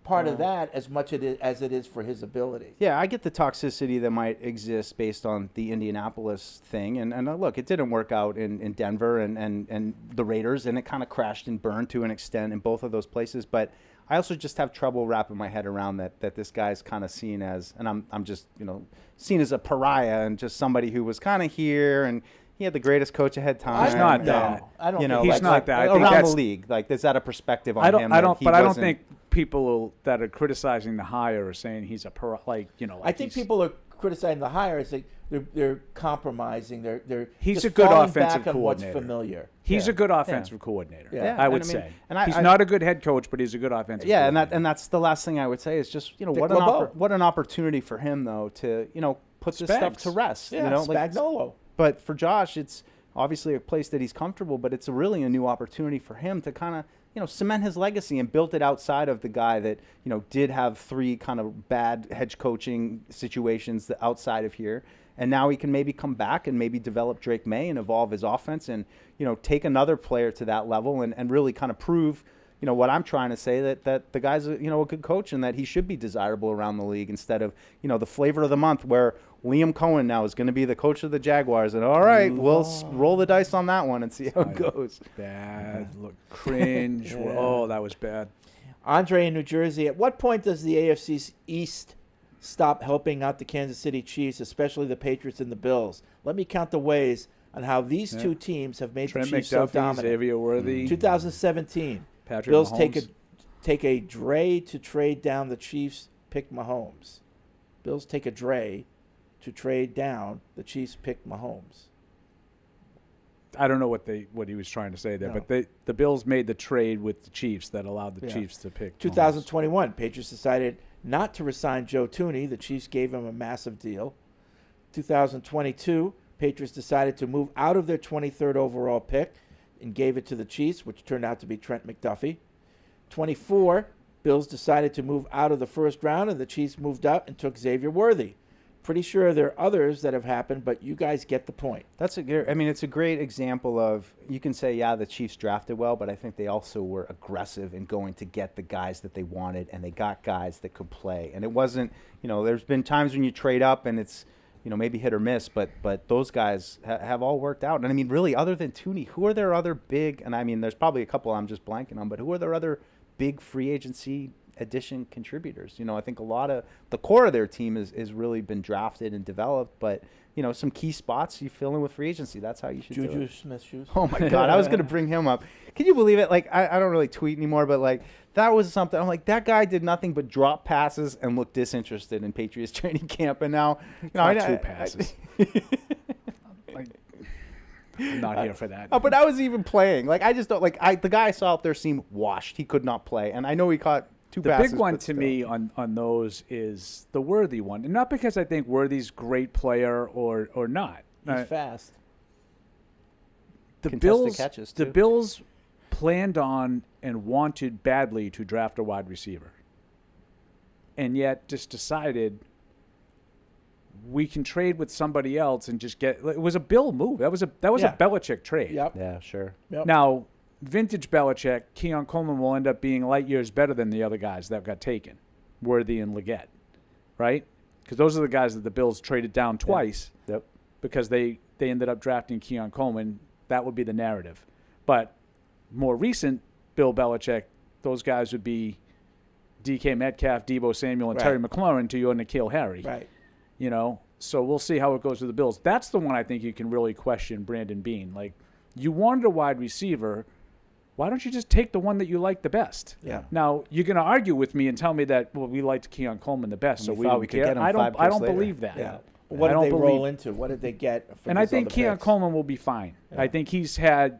part of that as much as it is for his ability. Yeah, I get the toxicity that might exist based on the Indianapolis thing. And look, it didn't work out in Denver and the Raiders, and it kind of crashed and burned to an extent in both of those places. But I also just have trouble wrapping my head around that this guy's kind of seen as, and I'm just, seen as a pariah and just somebody who was kind of here and he had the greatest coach ahead time. He's not and, that. I don't you know, think He's not that. I think around the that's- league. Like, is that a perspective on I don't. him? I don't. that he But I don't wasn't- think people that are criticizing the hire are saying he's a I think people are criticizing the hire. It's like they're compromising. They're He's just a good falling offensive back on what's coordinator. familiar. He's a good offensive coordinator. Yeah. I would And I mean- say. and I- he's I- not a good head coach, but he's a good offensive. Yeah, coordinator. and that's the last thing I would say is just Dick what LeBeau. what an opportunity for him though to put this stuff to rest. Yeah, Spagnuolo. But for Josh, it's obviously a place that he's comfortable, but it's really a new opportunity for him to kind of cement his legacy and build it outside of the guy that did have 3 kind of bad hedge coaching situations outside of here. And now he can maybe come back and maybe develop Drake May and evolve his offense and, take another player to that level and really kind of prove, what I'm trying to say, that the guy's a good coach and that he should be desirable around the league instead of, the flavor of the month where Liam Cohen now is going to be the coach of the Jaguars. And all right, we'll roll the dice on that one and see how it goes. Bad. Look, cringe. Oh, that was bad. Andre in New Jersey. At what point does the AFC East stop helping out the Kansas City Chiefs, especially the Patriots and the Bills? Let me count the ways on how these two teams have made Trent the Chiefs so McDuffie, dominant. Xavier Worthy. 2017. Patrick Bills Mahomes. take a Dre to trade down the Chiefs, pick Mahomes. Bills take a Dre to trade down the Chiefs, pick Mahomes. I don't know what he was trying to say there, No. but the Bills made the trade with the Chiefs that allowed the Yeah. Chiefs to pick. Mahomes. 2021, Patriots decided not to resign Joe Thuney. The Chiefs gave him a massive deal. 2022, Patriots decided to move out of their 23rd overall pick and gave it to the Chiefs, which turned out to be Trent McDuffie. 24, Bills decided to move out of the first round, and the Chiefs moved up and took Xavier Worthy. Pretty sure there are others that have happened, but you guys get the point. It's a great example of, you can say, yeah, the Chiefs drafted well, but I think they also were aggressive in going to get the guys that they wanted, and they got guys that could play. And it wasn't, there's been times when you trade up and it's, maybe hit or miss, but those guys have all worked out. And I mean, really, other than Thuney, who are their other big, and I mean, there's probably a couple I'm just blanking on, but who are their other big free agency addition contributors? I think a lot of the core of their team is really been drafted and developed, but some key spots you fill in with free agency. That's how you should do Juju it. Smith-Schuster. Oh my God, I was gonna bring him up. Can you believe it? Like I don't really tweet anymore, but like that was something. I'm like, that guy did nothing but drop passes and look disinterested in Patriots training camp, and now Not two passes. I'm not here for that. But I was even playing. Like I just don't like. The guy I saw out there seemed washed. He could not play, and I know he caught two The passes. big one but to still. me on those is the Worthy one, and not because I think Worthy's great player or not. He's fast. The Contested Bills, catches, the too. Bills planned on and wanted badly to draft a wide receiver, and yet just decided we can trade with somebody else and just get. It was a Bill move. That was a Yeah. Belichick trade. Yep. Yeah, sure. Yep. Now, vintage Belichick, Keon Coleman will end up being light years better than the other guys that got taken, Worthy and Leggett, right? Because those are the guys that the Bills traded down twice. Yep. Because they ended up drafting Keon Coleman. That would be the narrative. But more recent Bill Belichick, those guys would be DK Metcalf, Deebo Samuel, and Right. Terry McLaurin to your N'Keal Harry. Right. So we'll see how it goes with the Bills. That's the one I think you can really question Brandon Beane. Like, you wanted a wide receiver. Why don't you just take the one that you like the best? Yeah. Now, you're going to argue with me and tell me that, well, we liked Keon Coleman the best, so We we thought didn't we could care. get him I 5 don't picks later. believe that. Yeah. What I did don't they believe- roll into? What did they get? From And I these think other Keon picks? Coleman will be fine. I think he had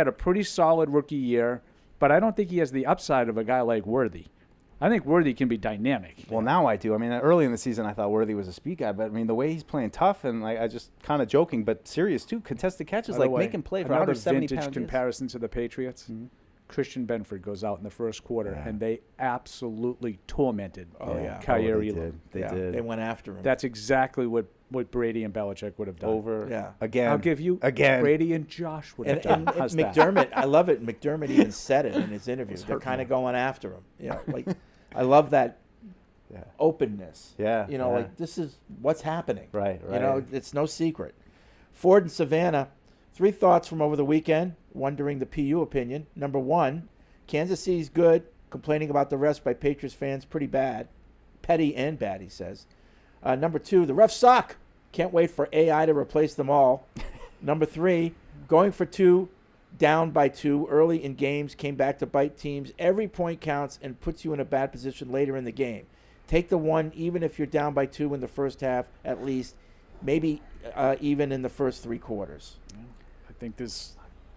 a pretty solid rookie year, but I don't think he has the upside of a guy like Worthy. I think Worthy can be dynamic. Well, now I do. I mean, early in the season, I thought Worthy was a speed guy, but I mean, the way he's playing tough and like I just kind of joking, but serious too. Contested catches, By the like way, making play for another 170 vintage pounds. comparison to the Patriots. Mm-hmm. Christian Benford goes out in the first quarter, and they absolutely tormented yeah. Kyer they Elam. did. They Yeah, did. They went after him. That's exactly what Brady and Belichick would have done. Over. Yeah. Again. I'll give you again. Brady and Josh would have And done. How's that? McDermott, I love it. McDermott even said it in his interview. They're kind of going after him. Like I love that Yeah. openness. Yeah, Like this is what's happening. Right. It's no secret. Ford and Savannah, 3 thoughts from over the weekend, wondering the PU opinion. Number 1, Kansas City's good, complaining about the rest by Patriots fans, pretty bad. Petty and bad, he says. Number 2, the refs suck. Can't wait for AI to replace them all. Number 3, going for 2, down by 2 early in games, came back to bite teams. Every point counts and puts you in a bad position later in the game. Take the 1, even if you're down by 2 in the first half, at least, maybe even in the first 3 quarters. I think this.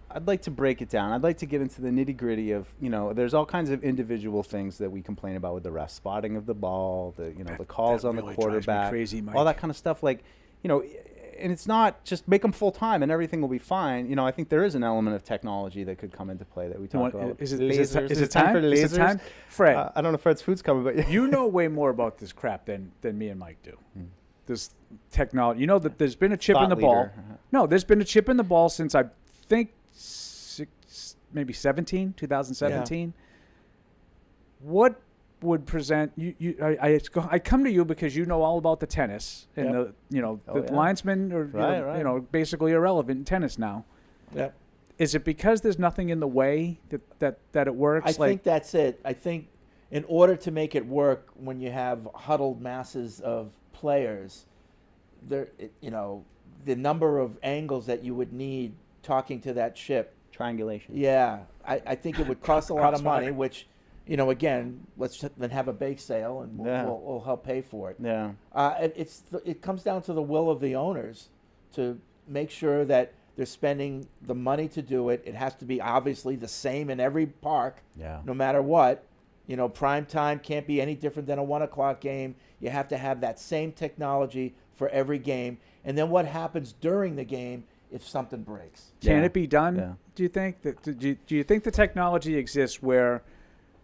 I'd like to break it down. I'd like to get into the nitty gritty of, there's all kinds of individual things that we complain about with the refs, spotting of the ball, the calls that on really the drives me quarterback, crazy, Mike. all that kind of stuff. Like, and it's not just make them full time and everything will be fine. I think there is an element of technology that could come into play that we talk about. Is it Lasers. is it time for time? Is it lasers? time? Fred, I don't know if Fred's food's coming, but you know way more about this crap than me and Mike do. This technology. You know that there's been a chip in Thought the ball. leader. No, there's been a chip in the ball since I think maybe 2017. What would present you? I come to you because you know all about the tennis and Yep. the linesmen are Right. basically irrelevant in tennis now. Yep. Is it because there's nothing in the way that it works? I think that's it. I think in order to make it work, when you have huddled masses of players, the number of angles that you would need talking to that chip. triangulation. Yeah, I think it would cost a lot of money, Crossfire. which, again, let's then have a bake sale and we'll help pay for it. Yeah. It comes down to the will of the owners to make sure that they're spending the money to do it. It has to be obviously the same in every park, Yeah. no matter what. Prime time can't be any different than a 1:00 game. You have to have that same technology for every game. And then what happens during the game if something breaks? Can Yeah. it be done? Yeah. Do you think do you think the technology exists where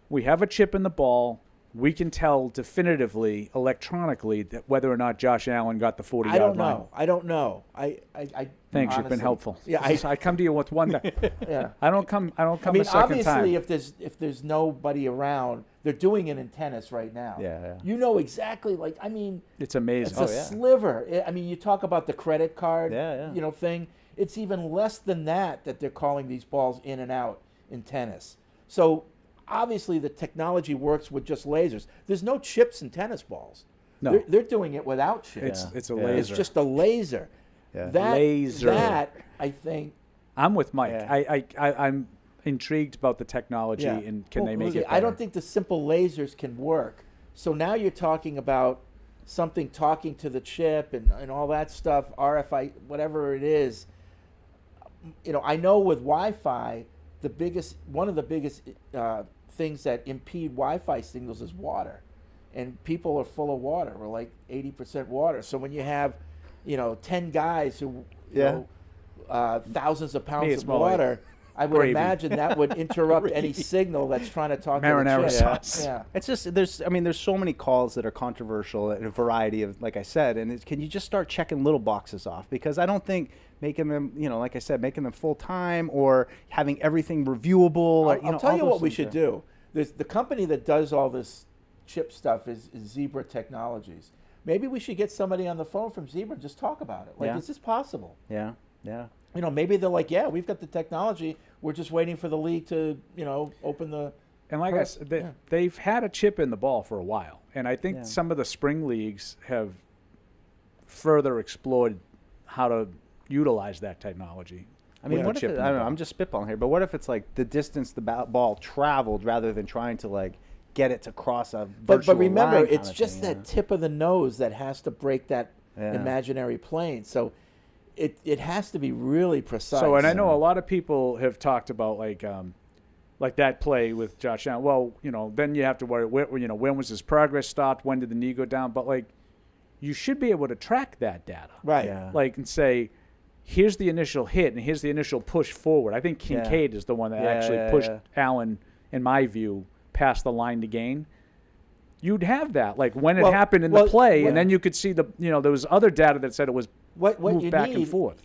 we have a chip in the ball, we can tell definitively electronically that whether or not Josh Allen got the 40-yard line? I don't know. I Thanks, you've been honestly- helpful. Yeah, I come to you with one. yeah. I don't come I mean, a second obviously, time. if there's nobody around, they're doing it in tennis right now. Yeah. You know exactly. It's amazing. It's a sliver. You talk about the credit card, Yeah. thing. It's even less than that they're calling these balls in and out in tennis. So obviously, the technology works with just lasers. There's no chips in tennis balls. No. They're doing it without chips. It's a Yeah. laser. It's just a laser. That I think. I'm with Mike. Yeah. I'm intrigued about the technology and can they make it better? I don't think the simple lasers can work. So now you're talking about something talking to the chip and all that stuff, RFI, whatever it is. I know with Wi-Fi, one of the biggest things that impede Wi-Fi signals is water, and people are full of water. We're like 80% water. So when you have, 10 guys who, thousands of pounds of water, I would imagine that would interrupt any signal that's trying to talk marinara to the chip. sauce. Yeah. It's just there's so many calls that are controversial and a variety of, like I said, and can you just start checking little boxes off? Because I don't think making them, like I said, making them full time or having everything reviewable. I'll tell you what we should do. There's the company that does all this chip stuff is Zebra Technologies. Maybe we should get somebody on the phone from Zebra and just talk about it. Is this possible? Yeah, yeah. Maybe they're like, yeah, we've got the technology. We're just waiting for the league to, open the. And like I said, they've had a chip in the ball for a while. And I think some of the spring leagues have further explored how to utilize that technology. I mean, what if I don't know, I'm just spitballing here, but what if it's like the distance the ball traveled rather than trying to like get it to cross a virtual But remember, line it's just that tip of the nose that has to break that imaginary plane. So it has to be really precise. So, and I know a lot of people have talked about like that play with Josh Allen. Well, then you have to worry, when was his progress stopped? When did the knee go down? But like, you should be able to track that data, right? Yeah. Like, and say, here's the initial hit and here's the initial push forward. I think Kincaid is the one that actually pushed Allen, in my view, past the line to gain. You'd have that, like when it happened in the play, and then you could see there was other data that said it was moved back and forth.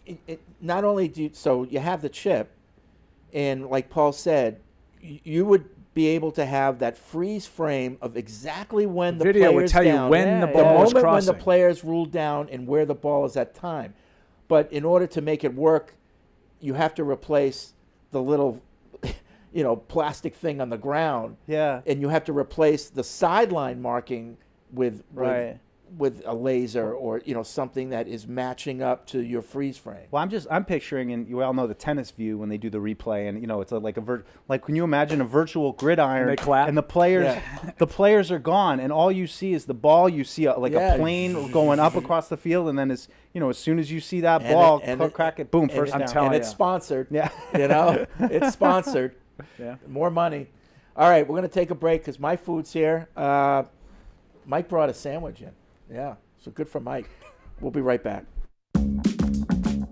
Not only so you have the chip, and like Paul said, you would be able to have that freeze frame of exactly when the video player's would tell down, you when the ball was crossing, when the player's ruled down, and where the ball is at time. But in order to make it work, you have to replace the little, plastic thing on the ground. Yeah. And you have to replace the sideline marking with a laser or something that is matching up to your freeze frame. Well, I'm picturing, and you all know the tennis view when they do the replay, and it's like can you imagine a virtual gridiron? And they clap. And the players are gone, and all you see is the ball. You see a plane going up across the field, and then as soon as you see that ball crack it, boom, first down. And it's sponsored. Yeah. It's sponsored. Yeah. More money. All right, we're going to take a break because my food's here. Mike brought a sandwich in. Yeah, so good for Mike. We'll be right back.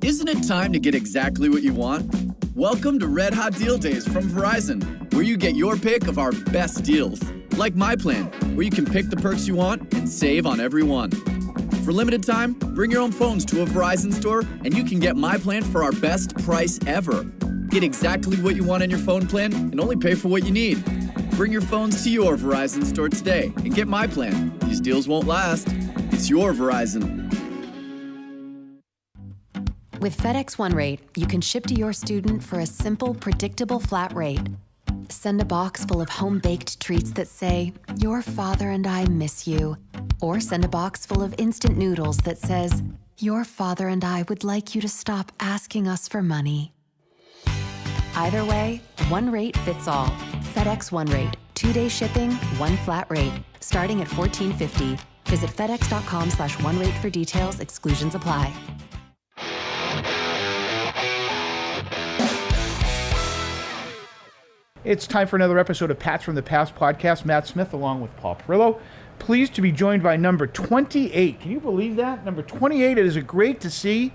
Isn't it time to get exactly what you want? Welcome to Red Hot Deal Days from Verizon, where you get your pick of our best deals. Like My Plan, where you can pick the perks you want and save on every one. For limited time, bring your own phones to a Verizon store and you can get My Plan for our best price ever. Get exactly what you want in your phone plan and only pay for what you need. Bring your phones to your Verizon store today and get My Plan. These deals won't last. It's your Verizon. With FedEx One Rate, you can ship to your student for a simple, predictable flat rate. Send a box full of home-baked treats that say, "Your father and I miss you." Or send a box full of instant noodles that says, "Your father and I would like you to stop asking us for money." Either way, one rate fits all. FedEx One Rate. 2-day shipping, one flat rate. Starting at $14.50. Visit FedEx.com/OneRate for details. Exclusions apply. It's time for another episode of Pats from the Past podcast. Matt Smith along with Paul Perillo. Pleased to be joined by number 28. Can you believe that? Number 28. It is great to see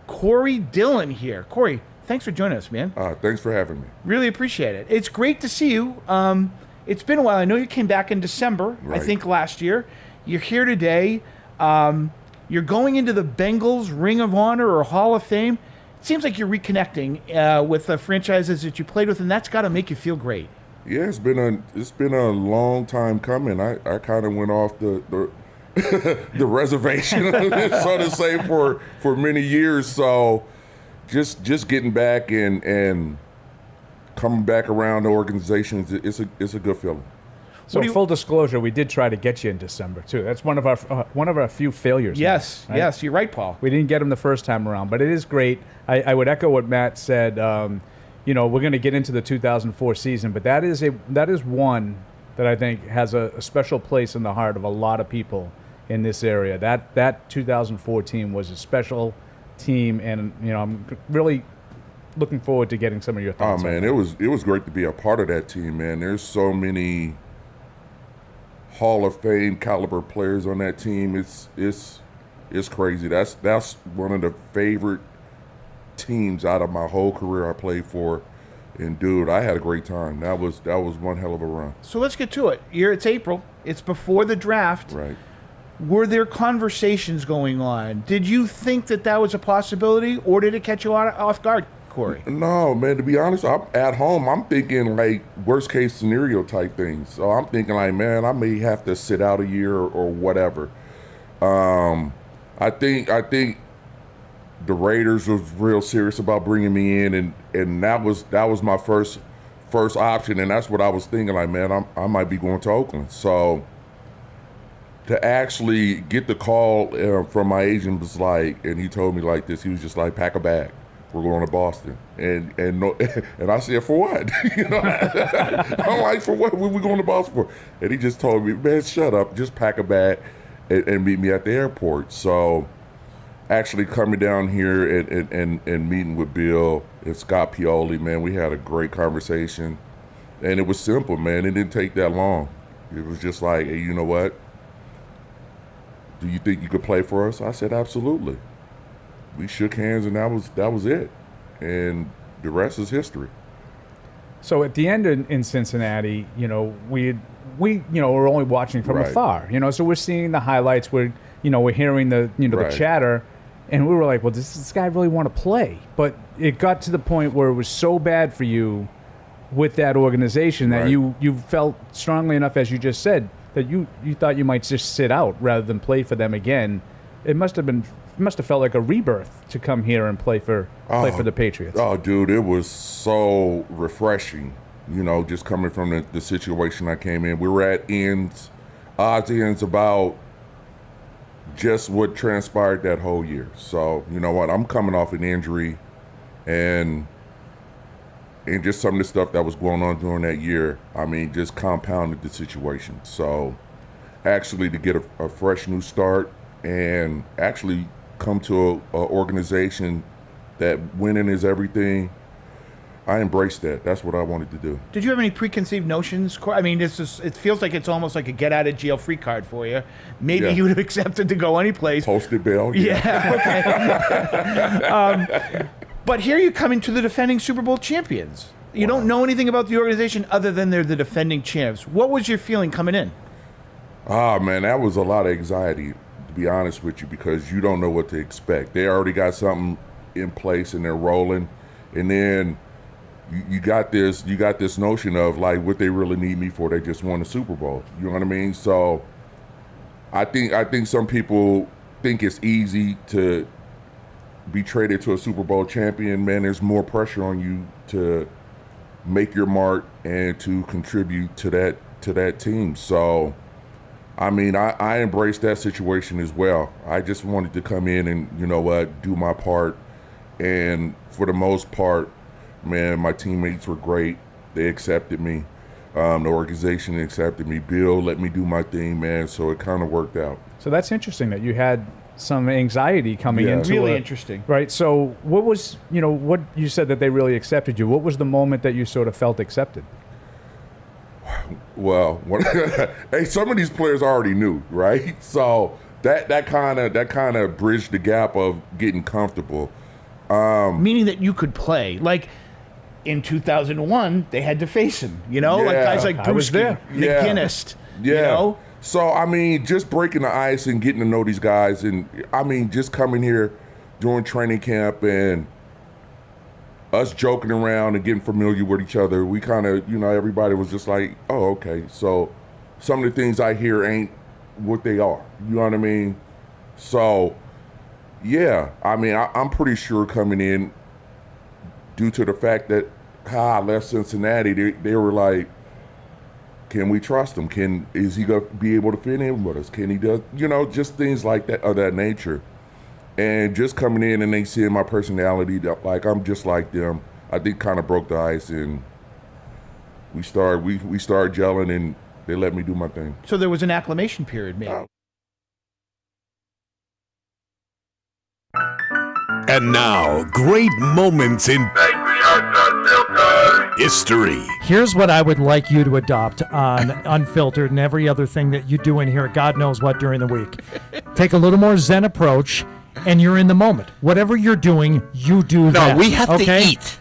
Corey Dillon here. Corey, thanks for joining us, man. Thanks for having me. Really appreciate it. It's great to see you. It's been a while. I know you came back in December, right. I think last year. You're here today. You're going into the Bengals Ring of Honor or Hall of Fame. It seems like you're reconnecting with the franchises that you played with, and that's got to make you feel great. Yeah, it's been a long time coming. I kind of went off the the reservation, so to say, for many years. So just getting back and coming back around the organization, it's a good feeling. So full disclosure, we did try to get you in December too. That's one of our few failures. Yes, now, right? yes, you're right, Paul. We didn't get him the first time around, but it is great. I would echo what Matt said. We're going to get into the 2004 season, but that is one that I think has a special place in the heart of a lot of people in this area. That 2004 team was a special team, and I'm really looking forward to getting some of your thoughts. Oh man, it was great to be a part of that team, man. There's so many Hall of Fame caliber players on that team. It's crazy. That's one of the favorite teams out of my whole career I played for. And dude, I had a great time. That was one hell of a run. So let's get to it. It's April. It's before the draft. Right. Were there conversations going on? Did you think that was a possibility, or did it catch you off guard, Corey? No, man, to be honest, I'm at home. I'm thinking like worst case scenario type things. So I'm thinking like, man, I may have to sit out a year or whatever. I think the Raiders was real serious about bringing me in, and that was my first option, and that's what I was thinking. Like, man, I might be going to Oakland. So to actually get the call from my agent was like, and he told me like this. He was just like, pack a bag. We're going to Boston, and I said, for what? I'm like, for what? What are we going to Boston for? And he just told me, man, shut up, just pack a bag and meet me at the airport. So actually coming down here and meeting with Bill and Scott Pioli, man, we had a great conversation, and it was simple, man. It didn't take that long. It was just like, hey, you know what? Do you think you could play for us? I said, absolutely. We shook hands, and that was it, and the rest is history. So at the end in Cincinnati, we were only watching from afar, so we're seeing the highlights, we're hearing the the chatter, and we were like, well, does this guy really want to play? But it got to the point where it was so bad for you with that organization that you felt strongly enough, as you just said, that you thought you might just sit out rather than play for them again. It must have felt like a rebirth to come here and play for the Patriots. Oh, dude, it was so refreshing, just coming from the situation I came in. We were at odds ends about just what transpired that whole year. So, you know what, I'm coming off an injury, and just some of the stuff that was going on during that year, I mean, just compounded the situation. So actually to get a fresh new start and actually come to an organization that winning is everything, I embraced that. That's what I wanted to do. Did you have any preconceived notions? I mean, it feels like it's almost like a get-out-of-jail-free card for you. Maybe you would have accepted to go any place. Posted bail. Yeah, okay. But here you're coming to the defending Super Bowl champions. You don't know anything about the organization other than they're the defending champs. What was your feeling coming in? Ah, man, that was a lot of anxiety, to be honest with you, because you don't know what to expect. They already got something in place and they're rolling, and then you got this notion of like what they really need me for. They just won the Super Bowl. You know what I mean? So I think some people think it's easy to be traded to a Super Bowl champion. Man, there's more pressure on you to make your mark and to contribute to that team. So I mean, I embraced that situation as well. I just wanted to come in and, do my part. And for the most part, man, my teammates were great. They accepted me. The organization accepted me. Bill let me do my thing, man. So it kind of worked out. So that's interesting that you had some anxiety coming into really interesting. Right. So what was, what you said that they really accepted you. What was the moment that you sort of felt accepted? Well, hey, some of these players already knew, right? So that kind of bridged the gap of getting comfortable. Meaning that you could play. Like in 2001, they had to face him. Like guys like Brewski, McGinnis. Yeah. So I mean, just breaking the ice and getting to know these guys, and I mean, just coming here during training camp and us joking around and getting familiar with each other, we kind of, everybody was just like, oh, okay. So some of the things I hear ain't what they are. You know what I mean? So, yeah, I mean, I'm pretty sure coming in, due to the fact that how I left Cincinnati, they were like, Can we trust him? Is he going to be able to fit in with us? Can he do, just things like that of that nature. And just coming in and they seeing my personality, like I'm just like them, I think kind of broke the ice, and we started gelling, and they let me do my thing. So there was an acclimation period, maybe. And now, great moments in history. Here's what I would like you to adopt on Unfiltered and every other thing that you do in here, God knows what, during the week. Take a little more Zen approach, and you're in the moment. Whatever you're doing, you do that. No, we have okay? to eat.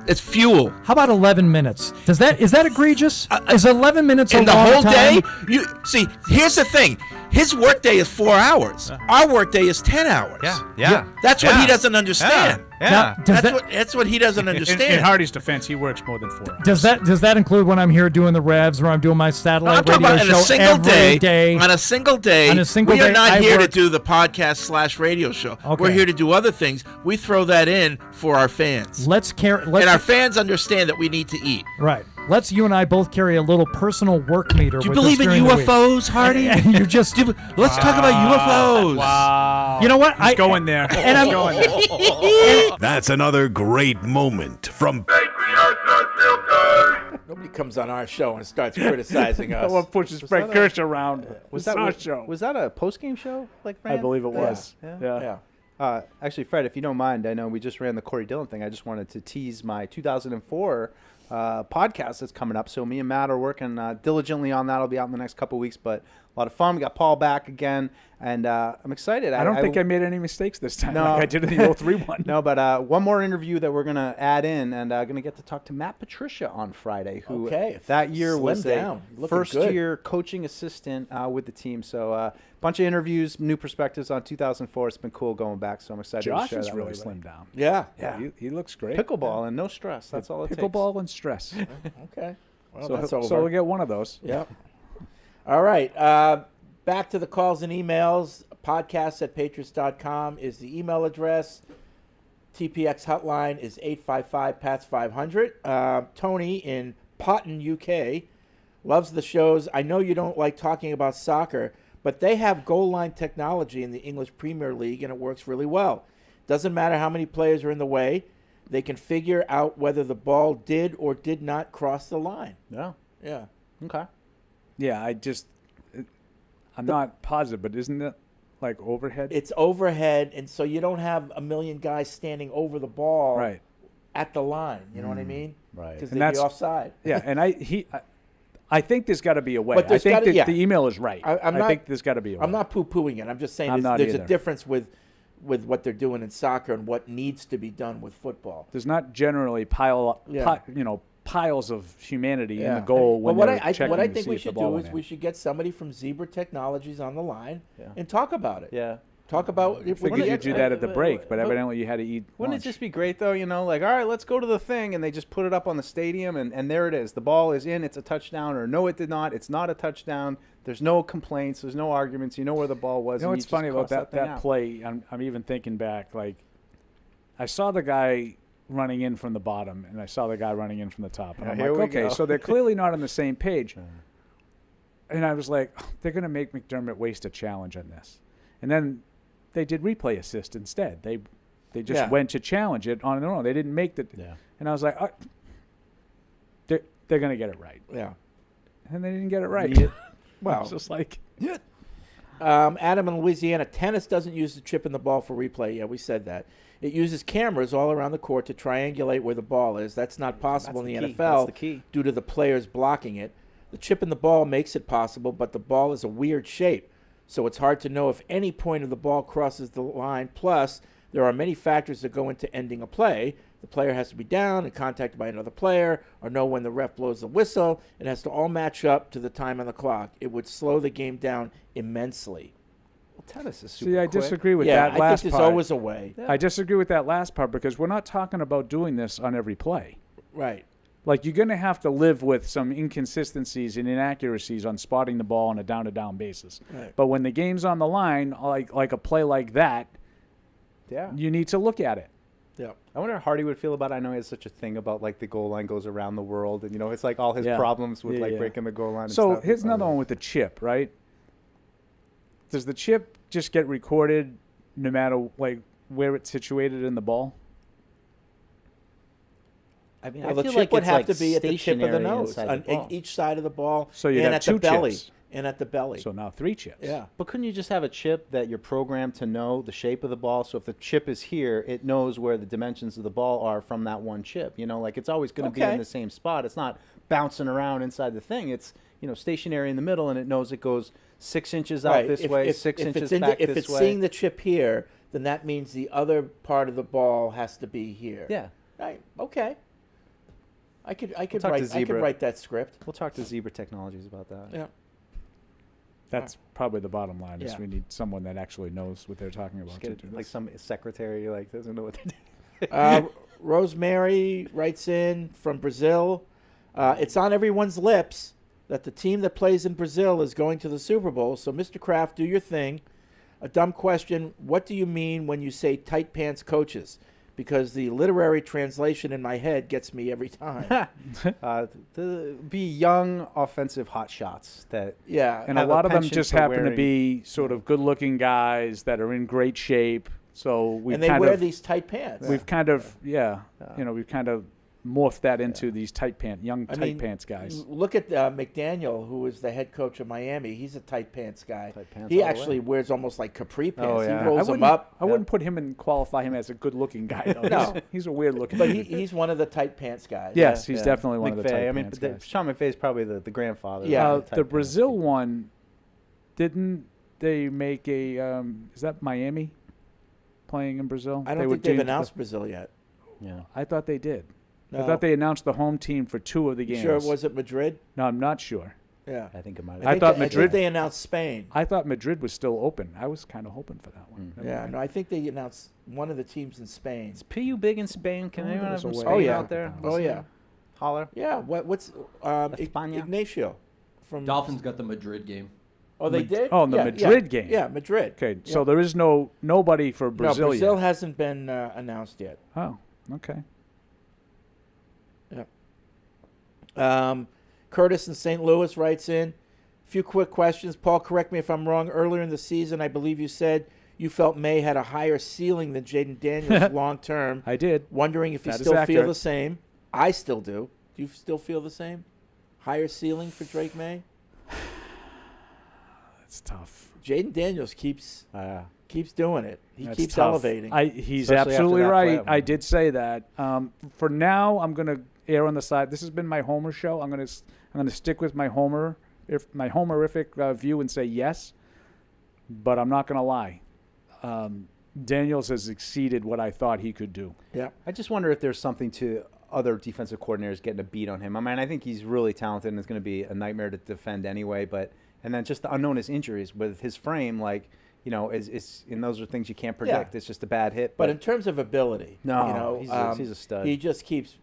It's fuel. How about 11 minutes? Is that egregious? Is 11 minutes in a the long whole time? day? You see, here's the thing. His workday is 4 hours. Our workday is 10 hours. Yeah. That's what he doesn't understand. Now, That's what he doesn't understand. In Hardy's defense, he works more than 4 hours. Does that include when I'm here doing the revs, where I'm doing my satellite I'm talking radio about show on a single every day. On a single day. On a single we are day, not I here work- to do the podcast / radio show. Okay. We're here to do other things. We throw that in for our fans. And our fans understand that we need to eat. Right. You and I both carry a little personal work meter. Do you with us believe in during the week. UFOs, Hardy? And you just let's talk about UFOs. Wow. You know what? He's going there. And I'm going there. That's another great moment from Nobody comes on our show and starts criticizing us. No one pushes Frank Kirsch around. Was It's that our show. Was that a post-game show? Like I believe it was. Yeah. Actually, Fred, if you don't mind, I know we just ran the Corey Dillon thing. I just wanted to tease my 2004 podcast that's coming up. So me and Matt are working diligently on that. It'll be out in the next couple of weeks, but a lot of fun. We got Paul back again, and I'm excited. I don't think I made any mistakes this time. No. Like I did in the 03 one. No, but one more interview that we're going to add in, and going to get to talk to Matt Patricia on Friday, who that year Slim was down. a Looking first-year coaching assistant with the team. So a bunch of interviews, new perspectives on 2004. It's been cool going back, so I'm excited Josh to share is that really with everybody. slimmed down. Yeah. He looks great. Pickleball and no stress. That's all it takes. Pickleball and stress. Okay. Well, so, that's over. so we'll get one of those. Yep. All right. Back to the calls and emails. Podcasts@patriots.com is the email address. TPX hotline is 855-PATS-500. Tony in Potton, UK, loves the shows. I know you don't like talking about soccer, but they have goal line technology in the English Premier League, and it works really well. Doesn't matter how many players are in the way. They can figure out whether the ball did or did not cross the line. Yeah. Yeah. Okay. Yeah, I'm not positive, but isn't it like overhead? It's overhead, and so you don't have a million guys standing over the ball at the line. You know what I mean? Right. Because And they'd be that's- offside. Yeah, and I think there's got to be a way. But I there's think gotta- that yeah. the email is right. I think there's got to be a way. I'm not poo-pooing it. I'm just saying I'm not there's a either. difference with what they're doing in soccer and what needs to be done with football. There's not generally piles of humanity in the goal But when what they're I checking what I to think see we if the should ball do went is in. we should get somebody from Zebra Technologies on the line and talk about it. Yeah. Talk about I figured you'd do that at the break, but evidently you had to eat Wouldn't lunch. it just be great, though, like, all right, let's go to the thing, and they just put it up on the stadium, and there it is. The ball is in, it's a touchdown, or no, it did not, it's not a touchdown. There's no complaints, there's no arguments, you know where the ball was. You know and what's just funny about cross thing that out. play? I'm even thinking back, like, I saw the guy running in from the bottom, and I saw the guy running in from the top. And I'm here like, we okay, go. so they're clearly not on the same page. And I was like, they're going to make McDermott waste a challenge on this. And then they did replay assist instead. They just went to challenge it on their own. They didn't make the and I was like, they're going to get it right. Yeah. And they didn't get it right. Well, it's just like Adam in Louisiana, tennis doesn't use the chip in the ball for replay. Yeah, we said that. It uses cameras all around the court to triangulate where the ball is. That's not possible That's in the the key. NFL That's the key. due to the players blocking it. The chip in the ball makes it possible, but the ball is a weird shape, so it's hard to know if any point of the ball crosses the line. Plus, there are many factors that go into ending a play. The player has to be down and contacted by another player, or know when the ref blows the whistle. It has to all match up to the time on the clock. It would slow the game down immensely. Well, tennis is super See, I quick. disagree with Yeah, that I last think part. there's always a way. I disagree with that last part because we're not talking about doing this on every play. Right. Like, you're going to have to live with some inconsistencies and inaccuracies on spotting the ball on a down-to-down basis. Right. But when the game's on the line, like a play like that, Yeah. you need to look at it. Yeah. I wonder how Hardy would feel about it. I know he has such a thing about like the goal line goes around the world, and it's like all his problems with breaking the goal line. So and stuff. here's another one with the chip, right? Does the chip just get recorded no matter like where it's situated in the ball? I mean, Well, I the feel chip like would it's have like to be at the tip of the stationary nose, inside on the ball. each side of the ball, So you'd and have at the two belly, chips. and at the belly. So now 3 chips. Yeah. But couldn't you just have a chip that you're programmed to know the shape of the ball? So if the chip is here, it knows where the dimensions of the ball are from that one chip. Like it's always going to be in the same spot. It's not bouncing around inside the thing. It's stationary in the middle, and it knows it goes 6 inches out this way, 6 inches back if this it's way. seeing the chip here, then that means the other part of the ball has to be here. Yeah. Right. Okay. I could talk to Zebra. write that script. We'll talk to Zebra Technologies about that. Yeah. That's probably the bottom line. Is Yeah. we need someone that actually knows what they're talking about. Just to get do like this. some secretary doesn't know what they're doing. Rosemary writes in from Brazil. It's on everyone's lips that the team that plays in Brazil is going to the Super Bowl. So, Mr. Kraft, do your thing. A dumb question. What do you mean when you say tight pants coaches? Because the literary translation in my head gets me every time. Be young offensive hot shots that And a lot of them just happen to be sort of good-looking guys that are in great shape. So we and they wear these tight pants. We've kind of we've kind of morphed that into these tight pants guys. Look at McDaniel, who is the head coach of Miami. He's a tight pants guy. pants He all the actually wears almost like capri pants. Oh, He yeah. rolls them up. I wouldn't put him and qualify him as a good-looking guy. Though. No. he's a weird-looking. But he's one of the tight pants guys. Yes, he's definitely one of the tight pants but guys. Sean McVay's probably the grandfather. Yeah. of The Brazil one, didn't they make a? Is that Miami playing in Brazil? I don't think they've announced Brazil yet. Yeah, I thought they did. I No. thought they announced the home team for 2 of the games. Sure, was it Madrid? No, I'm not sure. Yeah. I think it might. I thought I Madrid. think they announced Spain. I thought Madrid was still open. I was kind of hoping for that one. Never Yeah, mind. no, I think they announced one of the teams in Spain. Is PU big in Spain? Can anyone have from there's a Spain way. out there? Oh yeah. Holler. Yeah. What's España? Ignacio from Dolphins got the Madrid game. Oh, they did. Oh, the Yeah, Madrid yeah. game. Yeah, Madrid. Okay, Yeah. so there is nobody for Brazil No, Brazil yet. hasn't been announced yet. Oh, okay. Yeah. Curtis in St. Louis writes in, a few quick questions. Paul, correct me if I'm wrong. Earlier in the season, I believe you said you felt May had a higher ceiling than Jaden Daniels long term. I did. Wondering if you That is still feel accurate. the same. I still do. Do you still feel the same? Higher ceiling for Drake May? That's tough. Jaden Daniels keeps doing it. He That's keeps tough. elevating. He's Especially absolutely after that right. playoff I win. did say that. For now, I'm going to err on the side. This has been my Homer show. I'm going to stick with my Homerific view and say yes. But I'm not going to lie. Daniels has exceeded what I thought he could do. Yeah. I just wonder if there's something to other defensive coordinators getting a beat on him. I mean, I think he's really talented and it's going to be a nightmare to defend anyway. And then just the unknown is injuries with his frame, and those are things you can't predict. Yeah. It's just a bad hit. But in terms of ability, No, he's a stud. He just keeps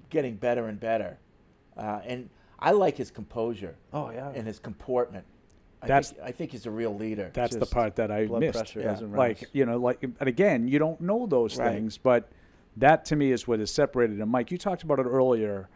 getting better and better. And I like his composure. Oh, yeah. And his comportment. I think he's a real leader. That's the part that I blood missed. pressure Yeah. doesn't rise. And again, you don't know those Right. things, but that to me is what has separated him. Mike, you talked about it earlier,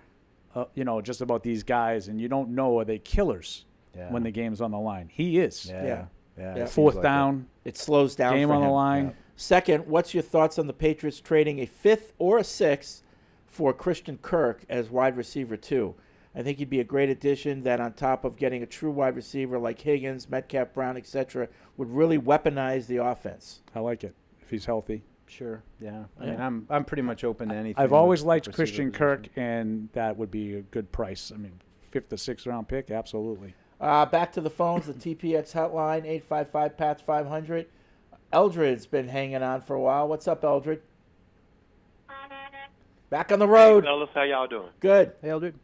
just about these guys, and you don't know, are they killers when the game's on the line? He is. Yeah. Yeah. Yeah. it seems Fourth like down, It slows down game for on the him. line. Yeah. Second, what's your thoughts on the Patriots trading a 5th or a 6th for Christian Kirk as wide receiver 2? I think he'd be a great addition that on top of getting a true wide receiver like Higgins, Metcalf, Brown, etc., would really weaponize the offense. I like it if he's healthy. Sure. Yeah. I Yeah. mean, I'm pretty much open to anything. I've always with liked receiver Christian position. Kirk, and that would be a good price. I mean, 5th or 6th round pick, absolutely. Back to the phones, the TPX hotline, 855-PATS-500. Eldred's been hanging on for a while. What's up, Eldred? Back on the road. Hey, fellas, how y'all doing? Good. Hey, Eldred.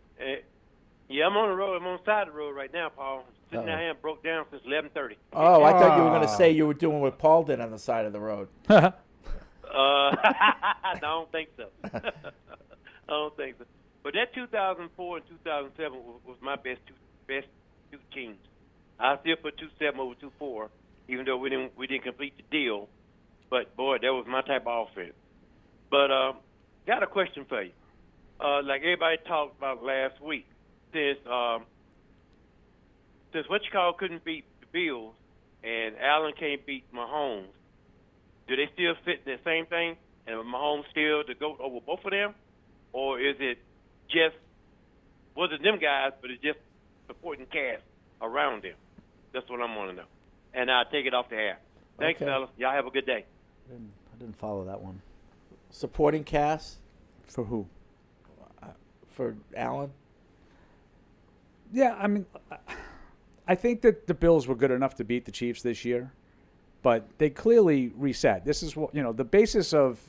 Yeah, I'm on the road. I'm on the side of the road right now, Paul. Sitting Uh-oh. out here and broke down since 11:30. Oh, I thought you were going to say you were doing what Paul did on the side of the road. No, I don't think so. I don't think so. But that 2004 and 2007 was my best two teams. I still put 2-7 over 2-4, even though we didn't complete the deal. But boy, that was my type of offense. But got a question for you. Like everybody talked about last week, since what you call couldn't beat the Bills and Allen can't beat Mahomes, do they still fit the same thing? And Mahomes still to go over both of them, or is it just wasn't them guys, but it's just supporting cast around them? That's what I'm want to know. And I'll take it off the air. Thanks, Okay. fellas. Y'all have a good day. I didn't follow that one. Supporting cast For who? for Allen. Yeah, I mean, I think that the Bills were good enough to beat the Chiefs this year, but they clearly reset. This is what, the basis of,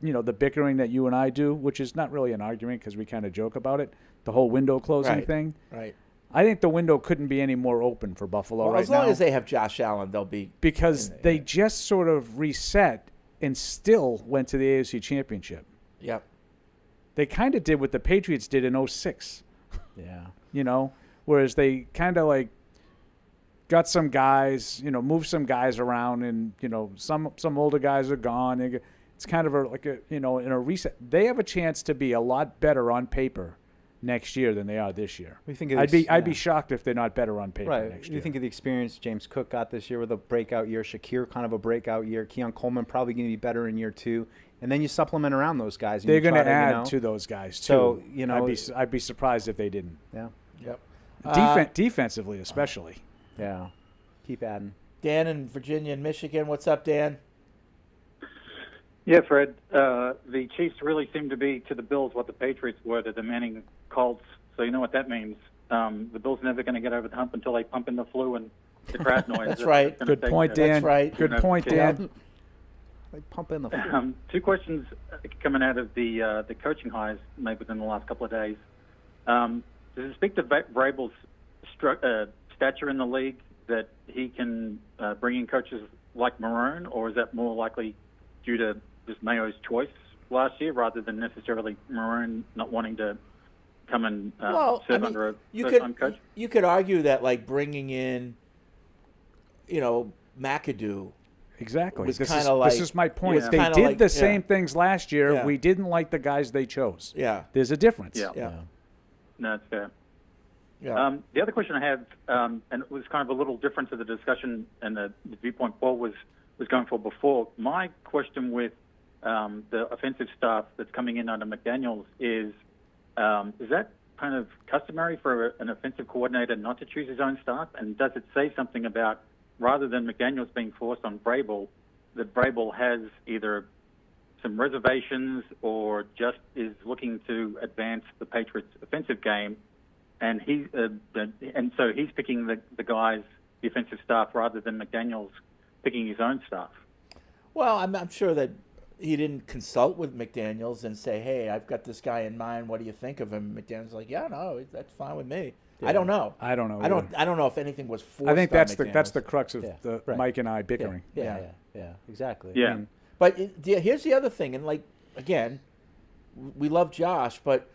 the bickering that you and I do, which is not really an argument because we kind of joke about it, the whole window closing Right. thing. Right. I think the window couldn't be any more open for Buffalo Well, right as long now. as they have Josh Allen, they'll be Because they just sort of reset and still went to the AFC Championship. Yep. They kind of did what the Patriots did in 06. Yeah. Whereas they kind of like got some guys, moved some guys around, and some older guys are gone. It's kind of in a reset. They have a chance to be a lot better on paper next year than they are this year. We think of I'd be shocked if they're not better on paper Right. next You year. think of the experience James Cook got this year with a breakout year. Shakir, kind of a breakout year. Keon Coleman probably going to be better in year 2. And then you supplement around those guys. And They're you going to try add to those guys too. So, I'd be surprised if they didn't. Yeah. Yep. Defensively, especially. Yeah. Keep adding. Dan in Virginia and Michigan. What's up, Dan? Yeah, Fred. The Chiefs really seem to be to the Bills what the Patriots were to the Manning Colts. So you know what that means. The Bills are never going to get over the hump until they pump in the flu and the crowd noise. That's right. Good point, Dan. That's right. Good point, Dan. They pump in the flu. 2 questions coming out of the coaching hires made within the last couple of days. Does it speak to Vrabel's stature in the league that he can bring in coaches like Marone, or is that more likely due to just Mayo's choice last year rather than necessarily Marone not wanting to come and serve under a first-time coach? You could argue that, like, bringing in, McAdoo. Exactly. Was This kind of like. is my point. was They kinda did like- the same things last year. Yeah. We didn't like the guys they chose. Yeah. There's a difference. Yeah. No, that's fair. Yeah. The other question I have, and it was kind of a little different to the discussion and the viewpoint Paul was going for before. My question with the offensive staff that's coming in under McDaniels is that kind of customary for an offensive coordinator not to choose his own staff? And does it say something about, rather than McDaniels being forced on Vrabel, that Vrabel has either some reservations or just is looking to advance the Patriots' offensive game, and so he's picking the guys, the offensive staff, rather than McDaniels picking his own staff? Well, I'm sure that he didn't consult with McDaniels and say, "Hey, I've got this guy in mind. What do you think of him?" McDaniels like, "Yeah, no, that's fine with me." Yeah. I don't know. I don't know I don't know if anything was forced. I think on that's the McDaniels. crux of Right. Mike and I bickering. Yeah, exactly. Yeah. I mean, But here's the other thing, and like again, we love Josh, but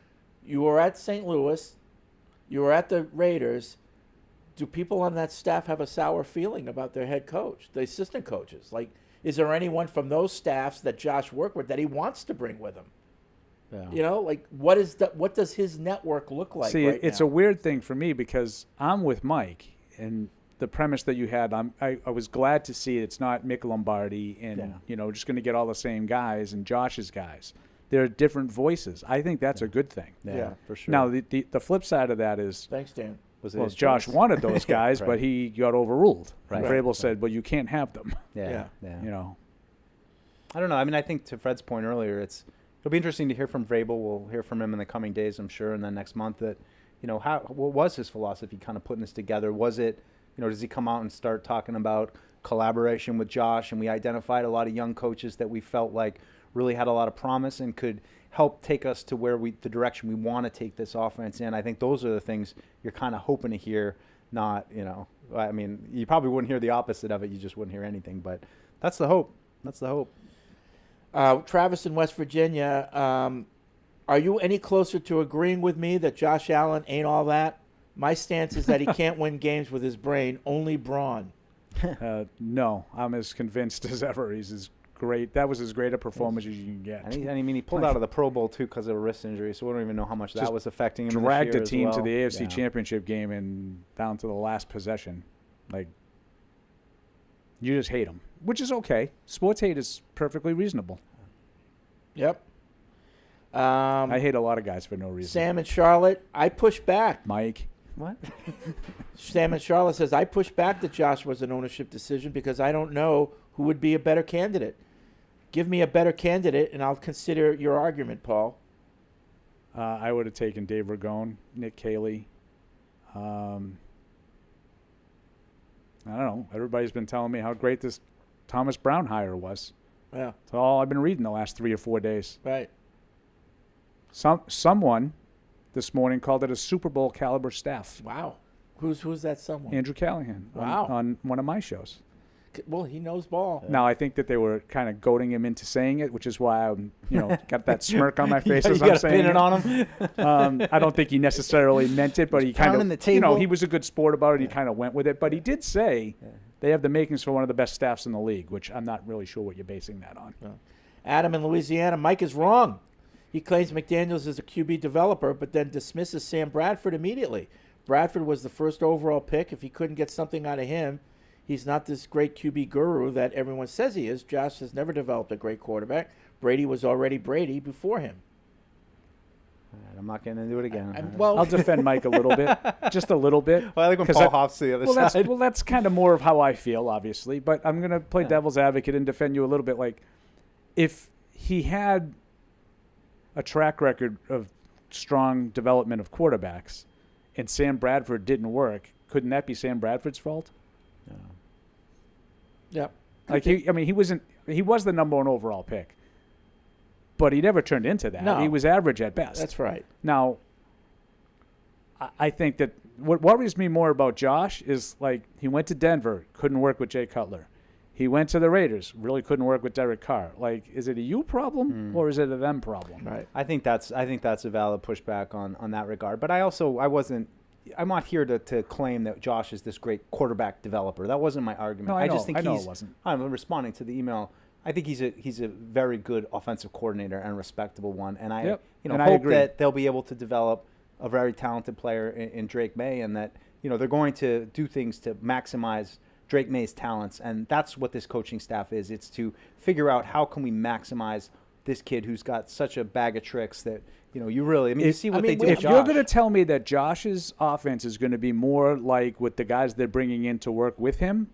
you were at St. Louis, you were at the Raiders. Do people on that staff have a sour feeling about their head coach, the assistant coaches? Like, is there anyone from those staffs that Josh worked with that he wants to bring with him? Yeah. Like what does his network look like? See, right it's now? a weird thing for me because I'm with Mike, and the premise that you had, I was glad to see it's not Mick Lombardi and just going to get all the same guys and Josh's guys. There are different voices. I think that's a good thing. Yeah, for sure. Now the flip side of that is, thanks, Dan. Josh wanted those guys, Right. but he got overruled. Right. Vrabel said, "Well, you can't have them." Yeah. I don't know. I mean, I think to Fred's point earlier, it'll be interesting to hear from Vrabel. We'll hear from him in the coming days, I'm sure, and then next month. That, what was his philosophy, kind of putting this together? Was it, does he come out and start talking about collaboration with Josh? And we identified a lot of young coaches that we felt like really had a lot of promise and could help take us to where the direction we want to take this offense in. I think those are the things you're kind of hoping to hear. Not, I mean, you probably wouldn't hear the opposite of it. You just wouldn't hear anything. But that's the hope. That's the hope. Travis in West Virginia, are you any closer to agreeing with me that Josh Allen ain't all that? My stance is that he can't win games with his brain, only brawn. No, I'm as convinced as ever. He's as great. That was as great a performance as you can get. And he pulled out of the Pro Bowl too because of a wrist injury, so we don't even know how much that was affecting him. Dragged this a year team as to well. the AFC Championship game and down to the last possession. Like, you just hate him, which is okay. Sports hate is perfectly reasonable. Yep. I hate a lot of guys for no reason. Sam and Charlotte, I push back. Mike. What? Sam and Charlotte says, I push back that Josh was an ownership decision because I don't know who would be a better candidate. Give me a better candidate, and I'll consider your argument, Paul. I would have taken Dave Ragone, Nick Cayley. I don't know. Everybody's been telling me how great this Thomas Brown hire was. Yeah. That's all I've been reading the last 3 or 4 days. Right. Someone this morning called it a Super Bowl caliber staff. Wow. Who's that someone? Andrew Callahan. Wow. On one of my shows. Well, he knows ball. Now, I think that they were kind of goading him into saying it, which is why I'm, got that smirk on my face as I'm saying it on him. I don't think he necessarily meant it, but he kind pounding the of, table. he was a good sport about it. He kind of went with it, but he did say they have the makings for one of the best staffs in the league, which I'm not really sure what you're basing that on. Adam in Louisiana, Mike is wrong. He claims McDaniels is a QB developer, but then dismisses Sam Bradford immediately. Bradford was the first overall pick. If he couldn't get something out of him, he's not this great QB guru that everyone says he is. Josh has never developed a great quarterback. Brady was already Brady before him. I'm not going to do it again. I'll defend Mike a little bit, just a little bit. Well, I think when Paul Hoff's the other side. That's kind of more of how I feel, obviously. But I'm going to play devil's advocate and defend you a little bit. Like, if he had a track record of strong development of quarterbacks and Sam Bradford didn't work, couldn't that be Sam Bradford's fault? No. Yep. Like he was the number 1 overall pick, but he never turned into that. No. He was average at best. That's right. Now, I think that what worries me more about Josh is, like, he went to Denver, couldn't work with Jay Cutler. He went to the Raiders, really couldn't work with Derek Carr. Like, is it a you problem or is it a them problem? Right. I think that's a valid pushback on that regard. But I'm not here to claim that Josh is this great quarterback developer. That wasn't my argument. No, I know. just think I know it wasn't. I'm responding to the email. I think he's a very good offensive coordinator and a respectable one. And I And I hope agree. that they'll be able to develop a very talented player in Drake May, and that they're going to do things to maximize Drake May's talents, and that's what this coaching staff is. It's to figure out how can we maximize this kid who's got such a bag of tricks that you really. You see what they do. If you're going to tell me that Josh's offense is going to be more like with the guys they're bringing in to work with him,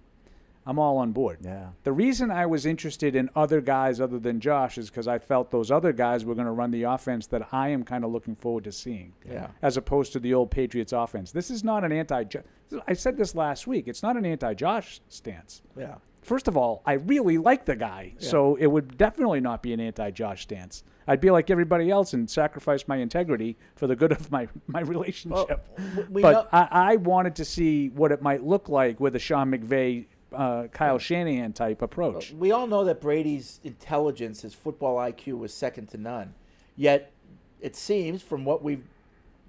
I'm all on board. Yeah. The reason I was interested in other guys other than Josh is because I felt those other guys were going to run the offense that I am kind of looking forward to seeing. Yeah. As opposed to the old Patriots offense. This is not an I said this last week. It's not an anti-Josh stance. Yeah. First of all, I really like the guy, so it would definitely not be an anti-Josh stance. I'd be like everybody else and sacrifice my integrity for the good of my relationship. But I wanted to see what it might look like with a Sean McVay, Kyle Shanahan type approach. We all know that Brady's intelligence, his football IQ, was second to none. Yet, it seems from what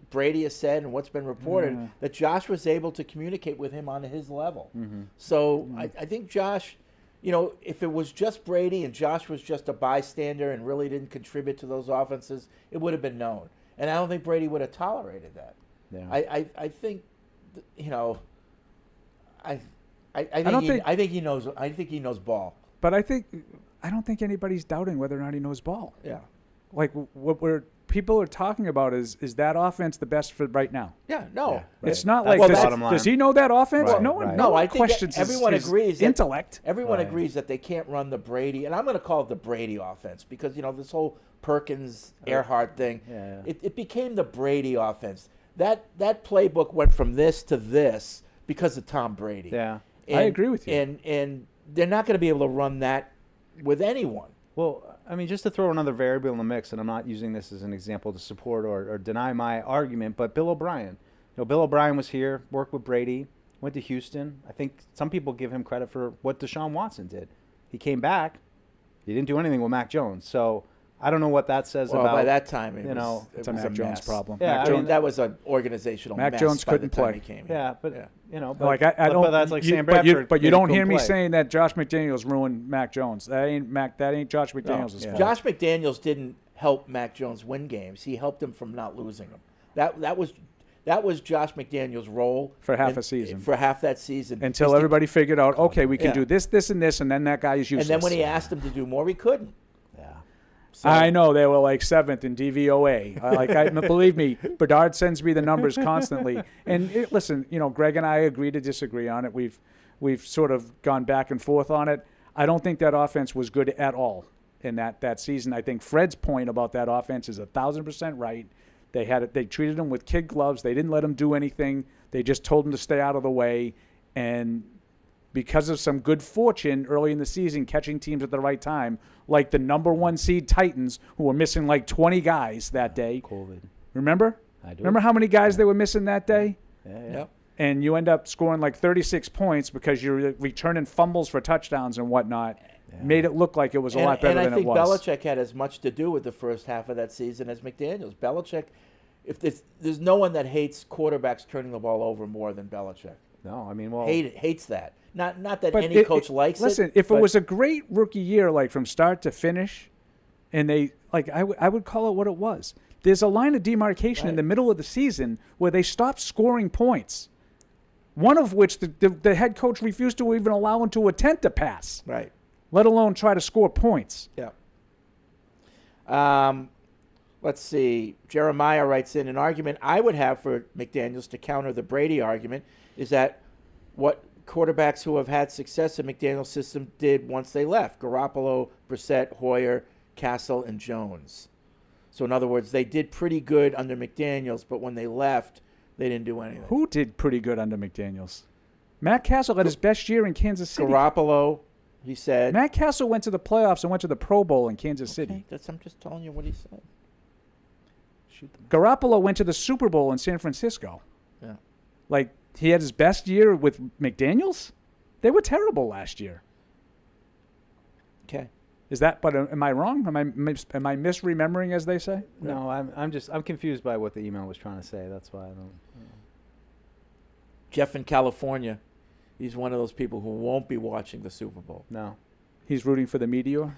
Brady has said and what's been reported that Josh was able to communicate with him on his level. So I think Josh, if it was just Brady and Josh was just a bystander and really didn't contribute to those offenses, it would have been known. And I don't think Brady would have tolerated that. Yeah. I think, I think he knows. I think he knows ball. But I don't think anybody's doubting whether or not he knows ball. Yeah. Like what people are talking about is that offense the best for right now? Yeah. No. Yeah, It's right. not That's like the bottom line. does he know that offense? Right, No one. right. No I one think questions everyone his agrees. intellect. Everyone Right. agrees that they can't run the Brady, and I'm going to call it the Brady offense because this whole Perkins Earhart thing. Yeah. It became the Brady offense. That playbook went from this to this because of Tom Brady. Yeah. I agree with you. And they're not going to be able to run that with anyone. Well, I mean, just to throw another variable in the mix, and I'm not using this as an example to support or deny my argument, but Bill O'Brien. Bill O'Brien was here, worked with Brady, went to Houston. I think some people give him credit for what Deshaun Watson did. He came back. He didn't do anything with Mac Jones. So I don't know what that says Well, about. by that time, it it's a was Mac Jones mess. problem. Yeah, Mac I mean, Jones, that was an organizational Mac mess Jones by couldn't the time play. he came here. Yeah, but but like I don't. But that's like you, Sam but Bradford. you don't hear me couldn't play. saying that Josh McDaniels ruined Mac Jones. That ain't Josh McDaniels' fault. Josh McDaniels didn't help Mac Jones win games. He helped him from not losing them. That was Josh McDaniels' role for half a season. For half that season, until everybody figured out, okay, we can Yeah. do this, and this, and then that guy is useless. And then when he asked him to do more, he couldn't. So, I know they were like 7th in DVOA. Believe me, Bedard sends me the numbers constantly. And listen, Greg and I agree to disagree on it. We've sort of gone back and forth on it. I don't think that offense was good at all in that season. I think Fred's point about that offense is 1,000% right. They treated him with kid gloves. They didn't let him do anything. They just told him to stay out of the way. And because of some good fortune early in the season, catching teams at the right time, like the number 1 seed Titans, who were missing like 20 guys that day. COVID. Remember? I do. Remember how many guys they were missing that day? Yeah. Yep. And you end up scoring like 36 points because you're returning fumbles for touchdowns and whatnot. Yeah. Made it look like it was a lot better than it was. And I think Belichick had as much to do with the first half of that season as McDaniels. Belichick, if there's no one that hates quarterbacks turning the ball over more than Belichick. No, I mean, hates that. Not that any coach likes listen, it. Listen, if it was a great rookie year, like from start to finish, and they I would call it what it was. There's a line of demarcation in the middle of the season where they stopped scoring points. One of which the head coach refused to even allow him to attempt a pass. Right. Let alone try to score points. Yeah. Let's see. Jeremiah writes in, an argument I would have for McDaniels to counter the Brady argument is that what quarterbacks who have had success in McDaniels' system did once they left. Garoppolo, Brissett, Hoyer, Castle, and Jones. So in other words, they did pretty good under McDaniels, but when they left, they didn't do anything. Who did pretty good under McDaniels? Matt Castle had his best year in Kansas City. Garoppolo, he said. Matt Castle went to the playoffs and went to the Pro Bowl in Kansas City. I'm just telling you what he said. Garoppolo went to the Super Bowl in San Francisco. Yeah. Like, he had his best year with McDaniels? They were terrible last year. Okay. Is that, but am I wrong? Am I misremembering, as they say? No, I'm confused by what the email was trying to say. That's why I don't. Jeff in California, he's one of those people who won't be watching the Super Bowl. No. He's rooting for the Meteor?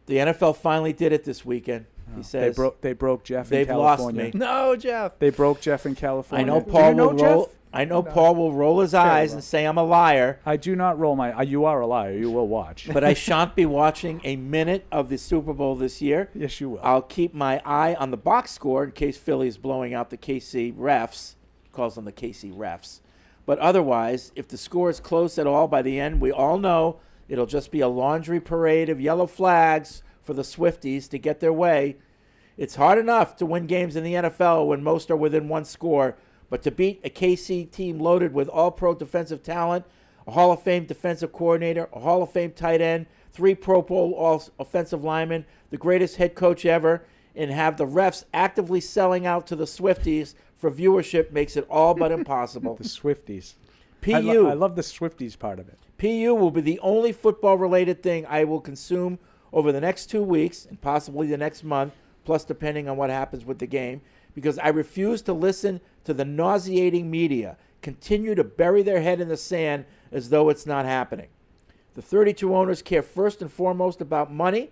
The NFL finally did it this weekend. He says they broke Jeff in they've California. lost me. No, Jeff. They broke Jeff in California. I know Paul will roll. Jeff? I know Paul will roll his eyes and say I'm a liar. I do not roll my. You are a liar. You will watch. But I shan't be watching a minute of the Super Bowl this year. Yes, you will. I'll keep my eye on the box score in case Philly is blowing out the KC refs. He calls them the KC refs. But otherwise, if the score is close at all by the end, we all know it'll just be a laundry parade of yellow flags for the Swifties to get their way. It's hard enough to win games in the NFL when most are within one score, but to beat a KC team loaded with all-pro defensive talent, a Hall of Fame defensive coordinator, a Hall of Fame tight end, 3 Pro Bowl offensive linemen, the greatest head coach ever, and have the refs actively selling out to the Swifties for viewership makes it all but impossible. The Swifties. PU. I love the Swifties part of it. PU will be the only football-related thing I will consume over the next 2 weeks and possibly the next month, plus depending on what happens with the game, because I refuse to listen to the nauseating media continue to bury their head in the sand as though it's not happening. The 32 owners care first and foremost about money,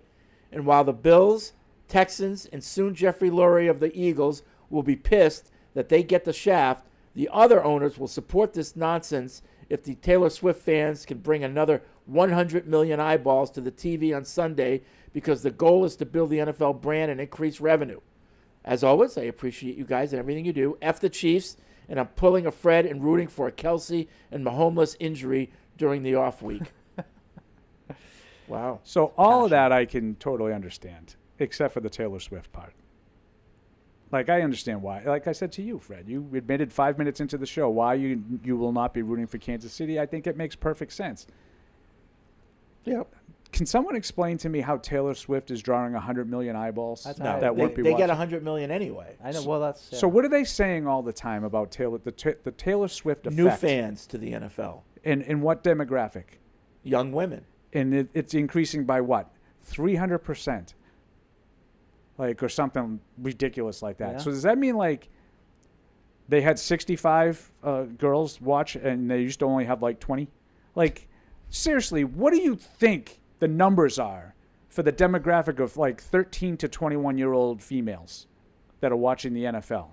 and while the Bills, Texans, and soon Jeffrey Lurie of the Eagles will be pissed that they get the shaft, the other owners will support this nonsense if the Taylor Swift fans can bring another 100 million eyeballs to the TV on Sunday, because the goal is to build the NFL brand and increase revenue. As always, I appreciate you guys and everything you do. F the Chiefs, and I'm pulling a Fred and rooting for a Kelsey and Mahomes injury during the off week. Wow. So all of that I can totally understand, except for the Taylor Swift part. Like, I understand why. Like I said to you, Fred, you admitted 5 minutes into the show why you will not be rooting for Kansas City. I think it makes perfect sense. Yep. Can someone explain to me how Taylor Swift is drawing 100 million eyeballs No, that won't be they watching? get 100 million anyway. I know. Well, that's So what are they saying all the time about the Taylor Swift effect? New fans to the NFL. In what demographic? Young women. And it's increasing by what? 300%. like, or something ridiculous like that. Yeah. So does that mean like they had 65 girls watch and they used to only have like 20? Like, seriously, what do you think the numbers are for the demographic of like 13 to 21-year-old females that are watching the NFL?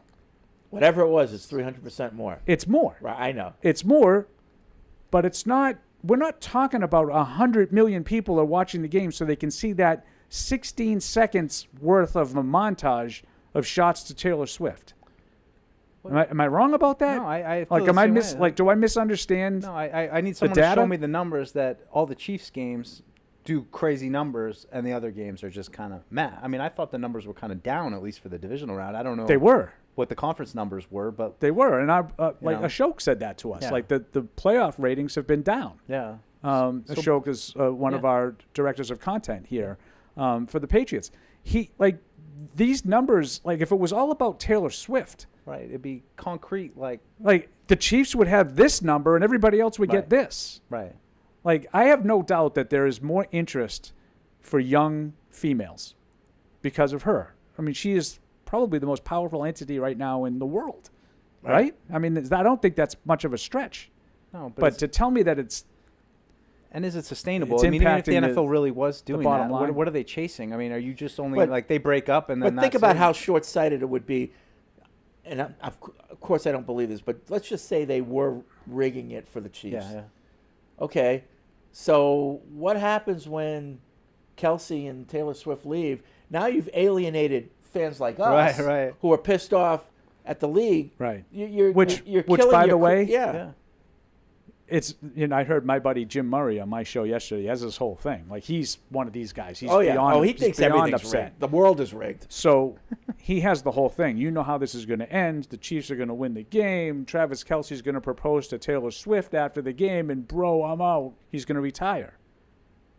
Whatever it was, it's 300% more. It's more. Right, I know. It's more, but it's not. We're not talking about 100 million people are watching the game so they can see that 16 seconds worth of a montage of shots to Taylor Swift. Am I wrong about that? No, I feel like, the am I same miss way. like, do I misunderstand? No, I need someone the to data? show me the numbers that all the Chiefs games do crazy numbers and the other games are just kind of meh. I mean, I thought the numbers were kind of down, at least for the divisional round. I don't know. They were. What the conference numbers were, but They were, and like know. Ashok said that to us. Yeah. Like the playoff ratings have been down. Yeah. Ashok is one of our directors of content here for the Patriots. These numbers, like if it was all about Taylor Swift, right, it'd be concrete. Like the Chiefs would have this number and everybody else would get this. Right. Like, I have no doubt that there is more interest for young females because of her. I mean, she is probably the most powerful entity right now in the world, right? I mean, I don't think that's much of a stretch. No, but to tell me that it's and is it sustainable? It's I mean, even if the impacting NFL really was doing bottom that, line. what are they chasing? I mean, are you just only But- like they break up and then But think that's about it? how short-sighted it would be. And of course, I don't believe this, but let's just say they were rigging it for the Chiefs. Yeah. Okay, so what happens when Kelsey and Taylor Swift leave? Now you've alienated fans like us, Right. who are pissed off at the league. Right. You're Which, killing by your the way, yeah. it's, I heard my buddy Jim Murray on my show yesterday. He has this whole thing. Like, he's one of these guys. He's Oh, yeah. beyond, Oh, he he's thinks beyond everything's upset. rigged. The world is rigged. So he has the whole thing. You know how this is going to end. The Chiefs are going to win the game. Travis Kelce's going to propose to Taylor Swift after the game, and bro, I'm out. He's going to retire.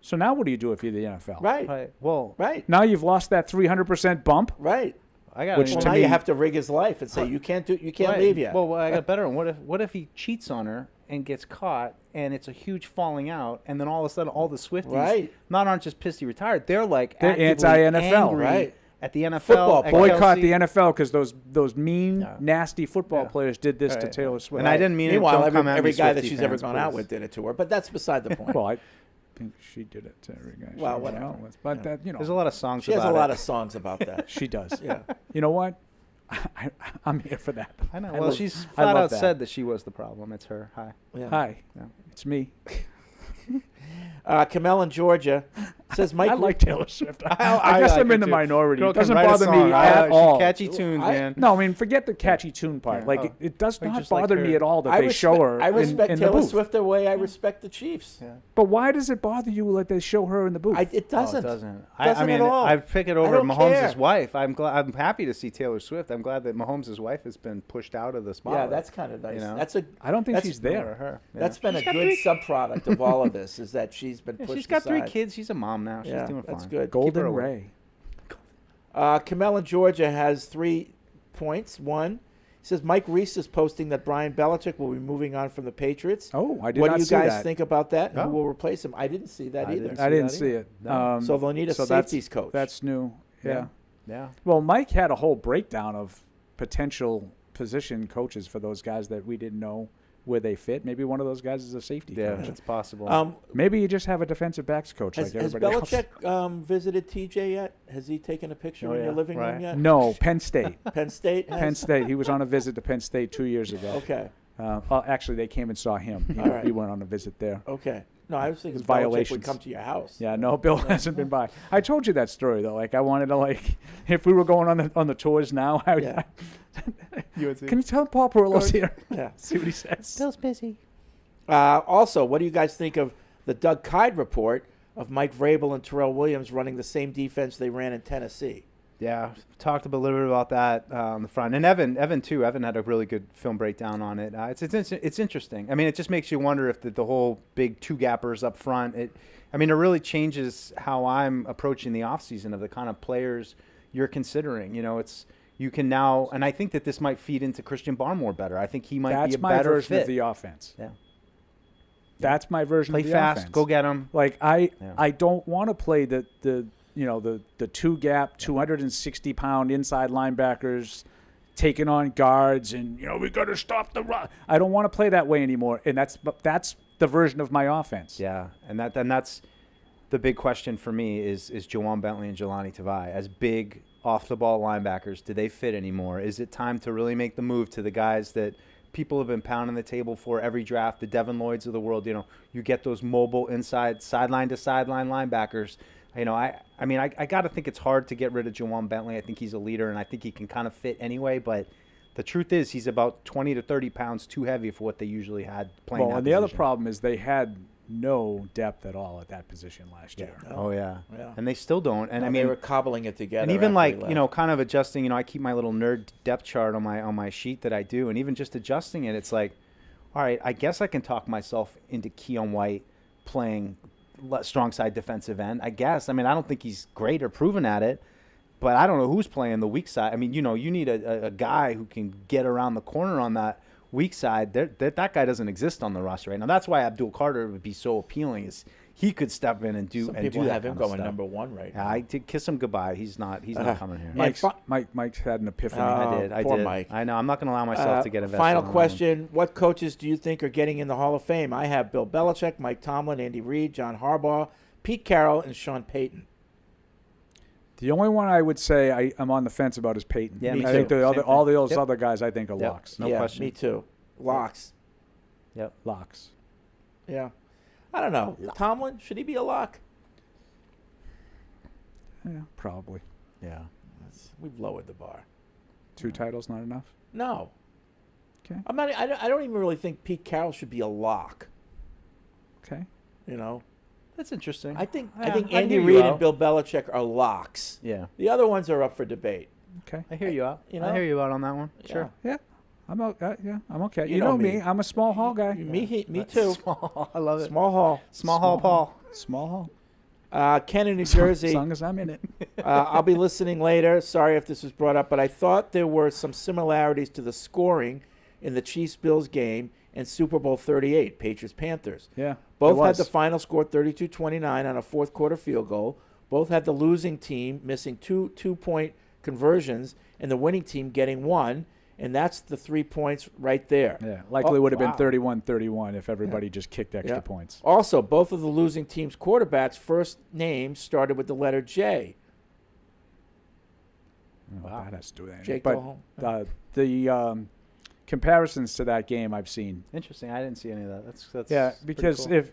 So now what do you do if you're the NFL? Right. Well, right. Now you've lost that 300% bump. Right. I got Which Well, to now me, you have to rig his life and say you can't Right. leave yet. Well, I got a better one. What if he cheats on her and gets caught and it's a huge falling out, and then all of a sudden all the Swifties Right. not aren't just pissed he retired, they're like They're actively anti-NFL, angry right. at the NFL, Football at boycott Kelsey. the NFL because those mean, nasty football players did this to Right. Taylor Swift. And I didn't mean it. Meanwhile, Don't come at every me, guy that Swiftie she's ever fans, gone out please. with did it to her, but that's beside the point. Well, I think she did it to every guy. Well, she went whatever. out with. But that, There's a lot of songs She has about a lot it. of songs about that. She does. Yeah. You know what? I'm here for that. I know. I Well, love- she's I flat love out that. said that she was the problem. It's her. Hi. Yeah. Hi, Yeah. it's me. Camille in Georgia says Mike. I like Taylor Swift. I I guess like I'm her in the too. minority. Girl It can doesn't write a bother song. me I at like- she all. catchy tunes, man. No, I mean, forget the catchy tune part. Yeah. Like, it does Like, not just like bother her. me at all that I they respect, show her I respect in the Taylor booth. Swift the way I respect the Chiefs. Yeah. But why does it bother you that they show her in the booth? It doesn't. Oh, it doesn't. Doesn't I mean, at all. I'd pick it I over don't Mahomes' care. wife. I'm glad. I'm happy to see Taylor Swift. I'm glad that Mahomes' wife has been pushed out of the spotlight. Yeah, that's kind of nice. You know? That's a. I don't think that's- she's there. Her. Yeah. That's been She's a got good subproduct of all of this. Is that she's been Yeah, pushed she's got aside. 3 kids. She's a mom now. She's Yeah, doing fine. that's good. Keep her Golden away. Ray. Camille in Georgia has 3 points. One, he says Mike Reese is posting that Brian Belichick will be moving on from the Patriots. Oh, I did What not do you see guys that. think about that? And No. who will replace him? I didn't see that I either. didn't I didn't that see either. it. No. So they'll need a so safeties coach. That's new. Yeah. Yeah. Well, Mike had a whole breakdown of potential position coaches for those guys that we didn't know where they fit. Maybe one of those guys is a safety Yeah, coach. it's possible. Maybe you just have a defensive backs coach Has, like has everybody else. Belichick visited TJ yet? Has he taken a picture Oh, in yeah. your living room Right. yet? No, Penn State. Penn State. Has? Penn State. He was on a visit to Penn State 2 years ago. Okay. Actually, they came and saw him. All right. He went on a visit there. Okay. No, I was thinking It's Belichick would violations. come to your house. Yeah, no, Bill hasn't been by. I told you that story though. Like, I wanted to, like, if we were going on the tours now, I would. Yeah. Can you tell Paul Perillo's here? Yeah. See what he says. Bill's busy. Also, what do you guys think of the Doug Kyde report of Mike Vrabel and Terrell Williams running the same defense they ran in Tennessee? Yeah, talked a little bit about that on the front, and Evan too. Evan had a really good film breakdown on it. It's interesting. I mean, it just makes you wonder if the whole big 2 gappers up front. It really changes how I'm approaching the offseason of the kind of players you're considering. You can now, and I think that this might feed into Christian Barmore better. I think he might That's be a my better version fit. of the offense. Yeah. That's my version Play of the fast, offense. go get him. Like, I don't want to play the the two gap, 260-pound inside linebackers taking on guards, and we got to stop the run. I don't want to play that way anymore, and that's the version of my offense. Yeah, and that's the big question for me is Jawan Bentley and Jelani Tavai as big off-the-ball linebackers. Do they fit anymore? Is it time to really make the move to the guys that people have been pounding the table for every draft, the Devin Lloyds of the world? You get those mobile inside sideline to sideline linebackers. I got to think it's hard to get rid of Jawan Bentley. I think he's a leader, and I think he can kind of fit anyway. But the truth is, he's about 20 to 30 pounds too heavy for what they usually had playing. Well, and the other problem is they had no depth at all at that position last year. Oh yeah, and they still don't. And they were cobbling it together. And even kind of adjusting. I keep my little nerd depth chart on my sheet that I do, and even just adjusting it, it's like, all right, I guess I can talk myself into Keon White playing strong side defensive end. I guess. I don't think he's great or proven at it, but I don't know who's playing the weak side. You need a guy who can get around the corner on that weak side. That guy doesn't exist on the roster right now. That's why Abdul Carter would be so appealing. Is he could step in and do. Some and people do that have him kind of going stuff. number one right now. I did kiss him goodbye. He's not coming here. Mike had an epiphany. I poor did. Mike. I know. I'm not going to allow myself to get invested. Final on question: what coaches do you think are getting in the Hall of Fame? I have Bill Belichick, Mike Tomlin, Andy Reid, John Harbaugh, Pete Carroll, and Sean Payton. The only one I would say I'm on the fence about is Payton. Yeah, me I too. think all those other guys I think are locks. No question. Me too. Locks. Yep. Locks. Yeah. I don't know. Tomlin, should he be a lock? Yeah, probably. Yeah. We've lowered the bar. 2 titles not enough? No. Okay. I don't even really think Pete Carroll should be a lock. Okay. That's interesting. I think I Andy hear you Reid out. and Bill Belichick are locks. Yeah. The other ones are up for debate. Okay. I hear you out. I hear you out on that one. Sure. Yeah. I'm okay. You know me. I'm a small hall guy. Me too. Small. I love it. Small hall. Small hall, Paul. Small hall. Ken in New Jersey. As long as I'm in it. I'll be listening later. Sorry if this was brought up, but I thought there were some similarities to the scoring in the Chiefs-Bills game and Super Bowl 38, Patriots-Panthers. Yeah. Both had the final score 32-29 on a fourth-quarter field goal. Both had the losing team missing two two-point conversions and the winning team getting one, and that's the 3 points right there. Yeah, likely would have wow. been 31-31 if everybody just kicked extra points. Also, both of the losing team's quarterbacks' first names started with the letter J. Wow. That has to do with Jake anything. But Gyllenhaal. the comparisons to that game I've seen. Interesting. I didn't see any of that. That's Yeah, because cool.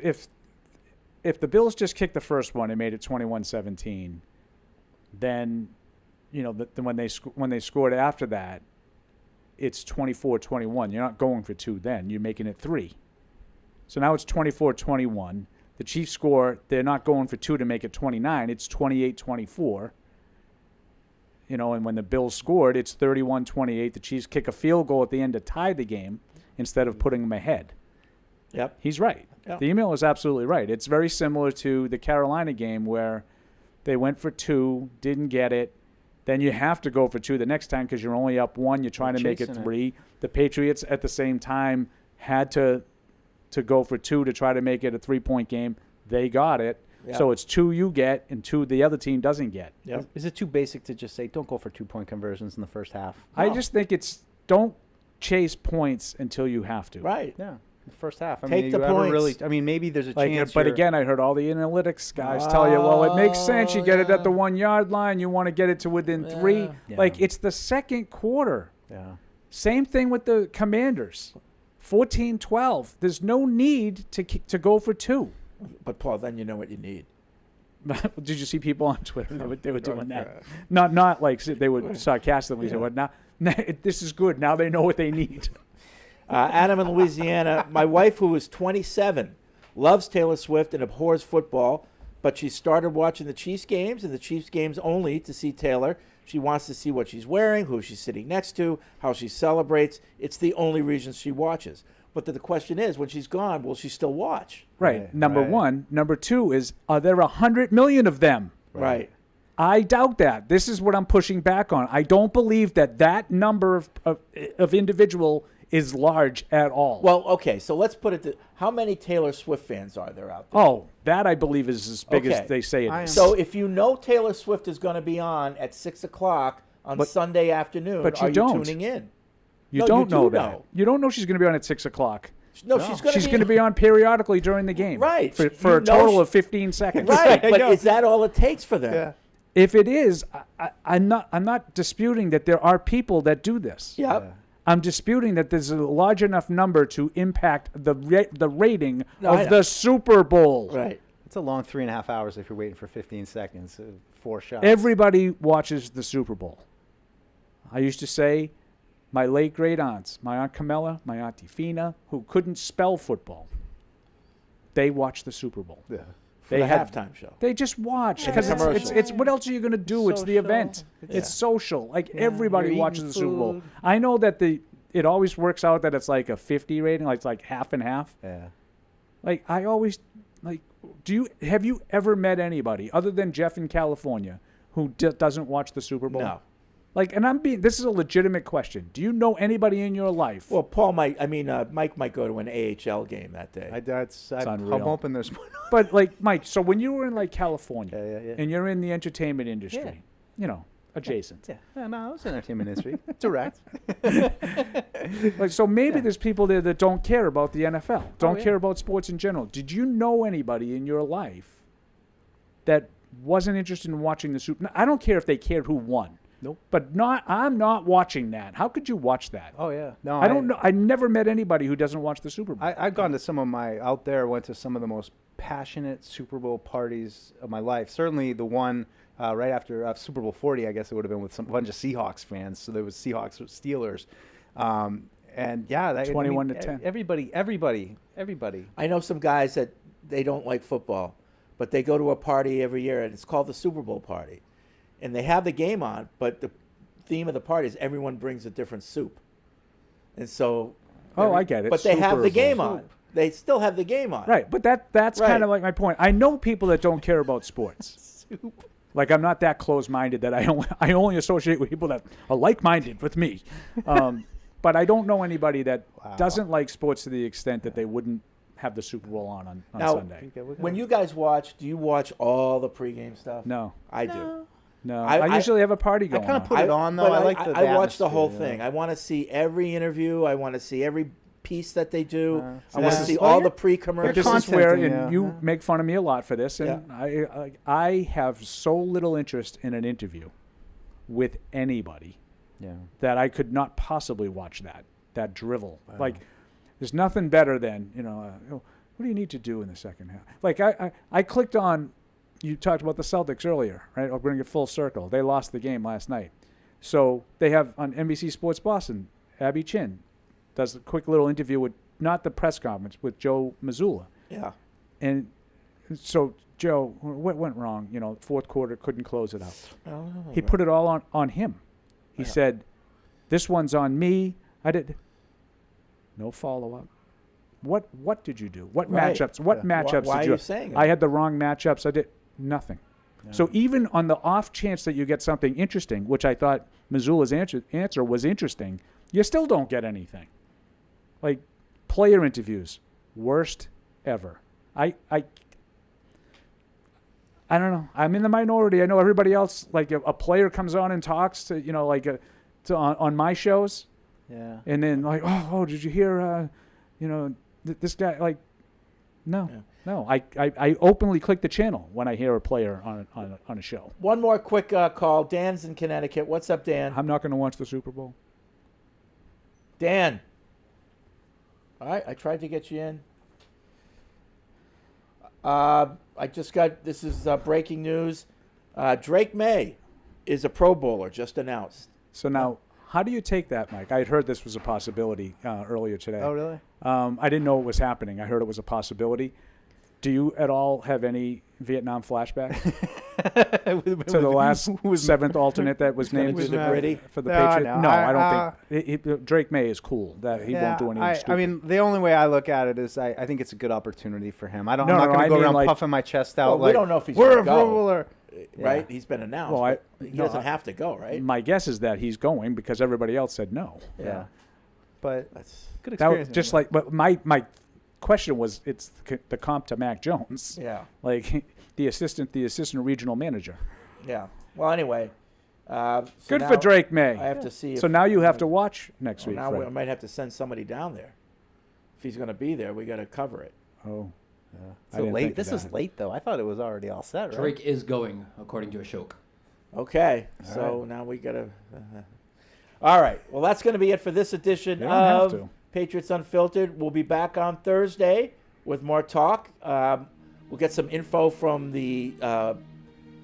if the Bills just kicked the first one and made it 21-17, then when they scored after that, it's 24-21. You're not going for 2 then. You're making it 3. So now it's 24-21. The Chiefs score. They're not going for 2 to make it 29. It's 28-24. And when the Bills scored, it's 31-28. The Chiefs kick a field goal at the end to tie the game instead of putting them ahead. Yep. He's right. Yep. The email is absolutely right. It's very similar to the Carolina game where they went for 2, didn't get it. Then you have to go for 2 the next time because you're only up 1. You're trying to make it 3. The Patriots at the same time had to go for 2 to try to make it a 3-point game. They got it. Yep. So it's 2 you get and 2 the other team doesn't get. Yep. Is it too basic to just say don't go for 2-point conversions in the first half? I just think it's don't chase points until you have to. Right. Yeah. The first half. Take the points. Maybe there's a chance. But again, I heard all the analytics guys tell you, well, it makes sense. You get it at the 1 yard line. You want to get it to within 3. Yeah. It's the second quarter. Yeah. Same thing with the Commanders. 14-12. There's no need to go for 2. But, Paul, then you know what you need. Did you see people on Twitter? They were doing that. Not like they would sarcastically say, well, now this is good. Now they know what they need. Adam in Louisiana, my wife, who is 27, loves Taylor Swift and abhors football, but she started watching the Chiefs games and the Chiefs games only to see Taylor. She wants to see what she's wearing, who she's sitting next to, how she celebrates. It's the only reason she watches. But the question is, when she's gone, will she still watch? Right. Number one. Number 2 is, are there 100 million of them? Right. I doubt that. This is what I'm pushing back on. I don't believe that number of individual is large at all. Well, okay, so let's put it how many Taylor Swift fans are there out there? Oh, that I believe is as big Okay. as they say it is. So if you know Taylor Swift is going to be on at 6 o'clock on Sunday afternoon, but you are don't. you tuning in? You No, don't you know do that. know. You don't know she's going to be on at 6 o'clock. No, she's going to be on periodically during the game. Right. For You a know total of 15 seconds. Right, but is that all it takes for them? Yeah. If it is, I'm not disputing that there are people that do this. Yep. I'm disputing that there's a large enough number to impact the rating I of know. the Super Bowl. Right. It's a long 3.5 hours if you're waiting for 15 seconds, 4 shots. Everybody watches the Super Bowl. I used to say, my late great aunts, my Aunt Camilla, my Auntie Fina, who couldn't spell football, they watched the Super Bowl. Yeah. For the halftime show. They just watch Yeah, because the commercial. it's what else are you going to do? It's the Social. event. Yeah. It's social. Like Yeah, everybody you're watches eating the Super Bowl. food. I know that it always works out that it's like a 50 rating, like it's like half and half. Yeah. Like I always like. Have you ever met anybody other than Jeff in California who doesn't watch the Super Bowl? No. Like, and this is a legitimate question. Do you know anybody in your life? Well, Mike might go to an AHL game that day. I'm unreal. hoping there's But like Mike, so when you were in like California yeah. and you're in the entertainment industry, Yeah. you know, adjacent. Yeah. No, it's entertainment industry. Direct. Like, so maybe there's people there that don't care about the NFL, don't yeah. care about sports in general. Did you know anybody in your life that wasn't interested in watching the Super? I don't care if they cared who won. Nope. But I'm not watching that. How could you watch that? Oh yeah. No, I don't know. I never met anybody who doesn't watch the Super Bowl. I've gone to went to some of the most passionate Super Bowl parties of my life. Certainly the one right after Super Bowl 40, I guess it would have been with some bunch of Seahawks fans. So there was Seahawks Steelers. And yeah, 21 to 10. Everybody. I know some guys that they don't like football, but they go to a party every year, and it's called the Super Bowl party. And they have the game on, but the theme of the party is everyone brings a different soup. And so... I get it. But they have Super the game Bowl. on. They still have the game on. Right, but that's Right. kind of like my point. I know people that don't care about sports. Like, I'm not that close-minded that I only associate with people that are like-minded with me. But I don't know anybody that doesn't like sports to the extent that they wouldn't have the Super Bowl on Now, Sunday. when you guys watch, do you watch all the pregame stuff? No. I do. No, I usually have a party going kinda on. put it on, though. but I like the I watch the atmosphere, whole you know. thing. I want to see every interview. I want to see every piece that they do. I want this to is- see well, all yeah. the But pre-commercials. this is where, and yeah. you make fun of me a lot for this, and I have so little interest in an interview with anybody Yeah. that I could not possibly watch that drivel. Like, there's nothing better than, what do you need to do in the second half? Like, I clicked on, you talked about the Celtics earlier, right? I'll bring it full circle. They lost the game last night. So they have on NBC Sports Boston, Abby Chin does a quick little interview with, not the press conference, with Joe Mazzulla. Yeah. And so, Joe, what went wrong? Fourth quarter, couldn't close it out. He put it all on him. He said, this one's on me. I did. No follow-up. What did you do? What Right. matchups? What Yeah. matchups Why did are you? you saying I that? had the wrong matchups. I did nothing. So even on the off chance that you get something interesting, which I thought Missoula's answer was interesting, you still don't get anything. Like player interviews, worst ever. I don't know. I'm in the minority. I know everybody else. Like a player comes on and talks to on my shows. Yeah. And then like, oh, did you hear? This guy, like, no. I openly click the channel when I hear a player on a show. One more quick call. Dan's in Connecticut. What's up, Dan? I'm not going to watch the Super Bowl. Dan. All right, I tried to get you in. I just got, this is breaking news. Drake May is a Pro Bowler, just announced. So now, how do you take that, Mike? I had heard this was a possibility earlier today. Oh, really? I didn't know it was happening. I heard it was a possibility. Do you at all have any Vietnam flashback to the last seventh alternate that was named do the gritty? for the No, Patriots? no, No, I- I don't think Drake May is cool. That he won't do anything stupid. I mean, the only way I look at it is I think it's a good opportunity for him. I'm not No, going to I go mean, around like- puffing my chest out. Well, we like, don't know if he's we're going to a Pro go. Bowler. Right? Yeah. He's been announced. Well, but he no, doesn't have to go, right? My guess is that he's going because everybody else said no. Yeah. but That's good That experience. was just like, but my question was, it's the comp to Mac Jones. Yeah. Like the assistant regional manager. Yeah. Well, anyway. So Good now for Drake May. I have to see. So now you have to watch next week. Now Fred. I might have to send somebody down there. If he's going to be there, we got to cover it. Oh. so late. This is late though. I thought it was already all set. Right? Drake is going, according to Ashok. Okay. All So right. now we got to. All right. Well, that's going to be it for this edition You don't have of to. Patriots Unfiltered. We'll be back on Thursday with more talk. We'll get some info from the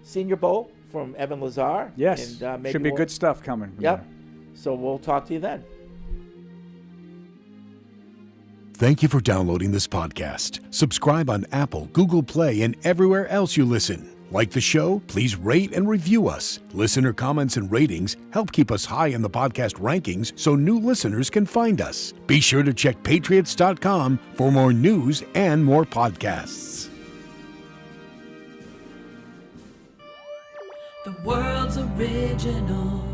Senior Bowl from Evan Lazar. Yes. And, maybe Should be we'll- good stuff coming. from Yep. there. So we'll talk to you then. Thank you for downloading this podcast. Subscribe on Apple, Google Play, and everywhere else you listen. Like the show? Please rate and review us. Listener comments and ratings help keep us high in the podcast rankings so new listeners can find us. Be sure to check Patriots.com for more news and more podcasts. The world's original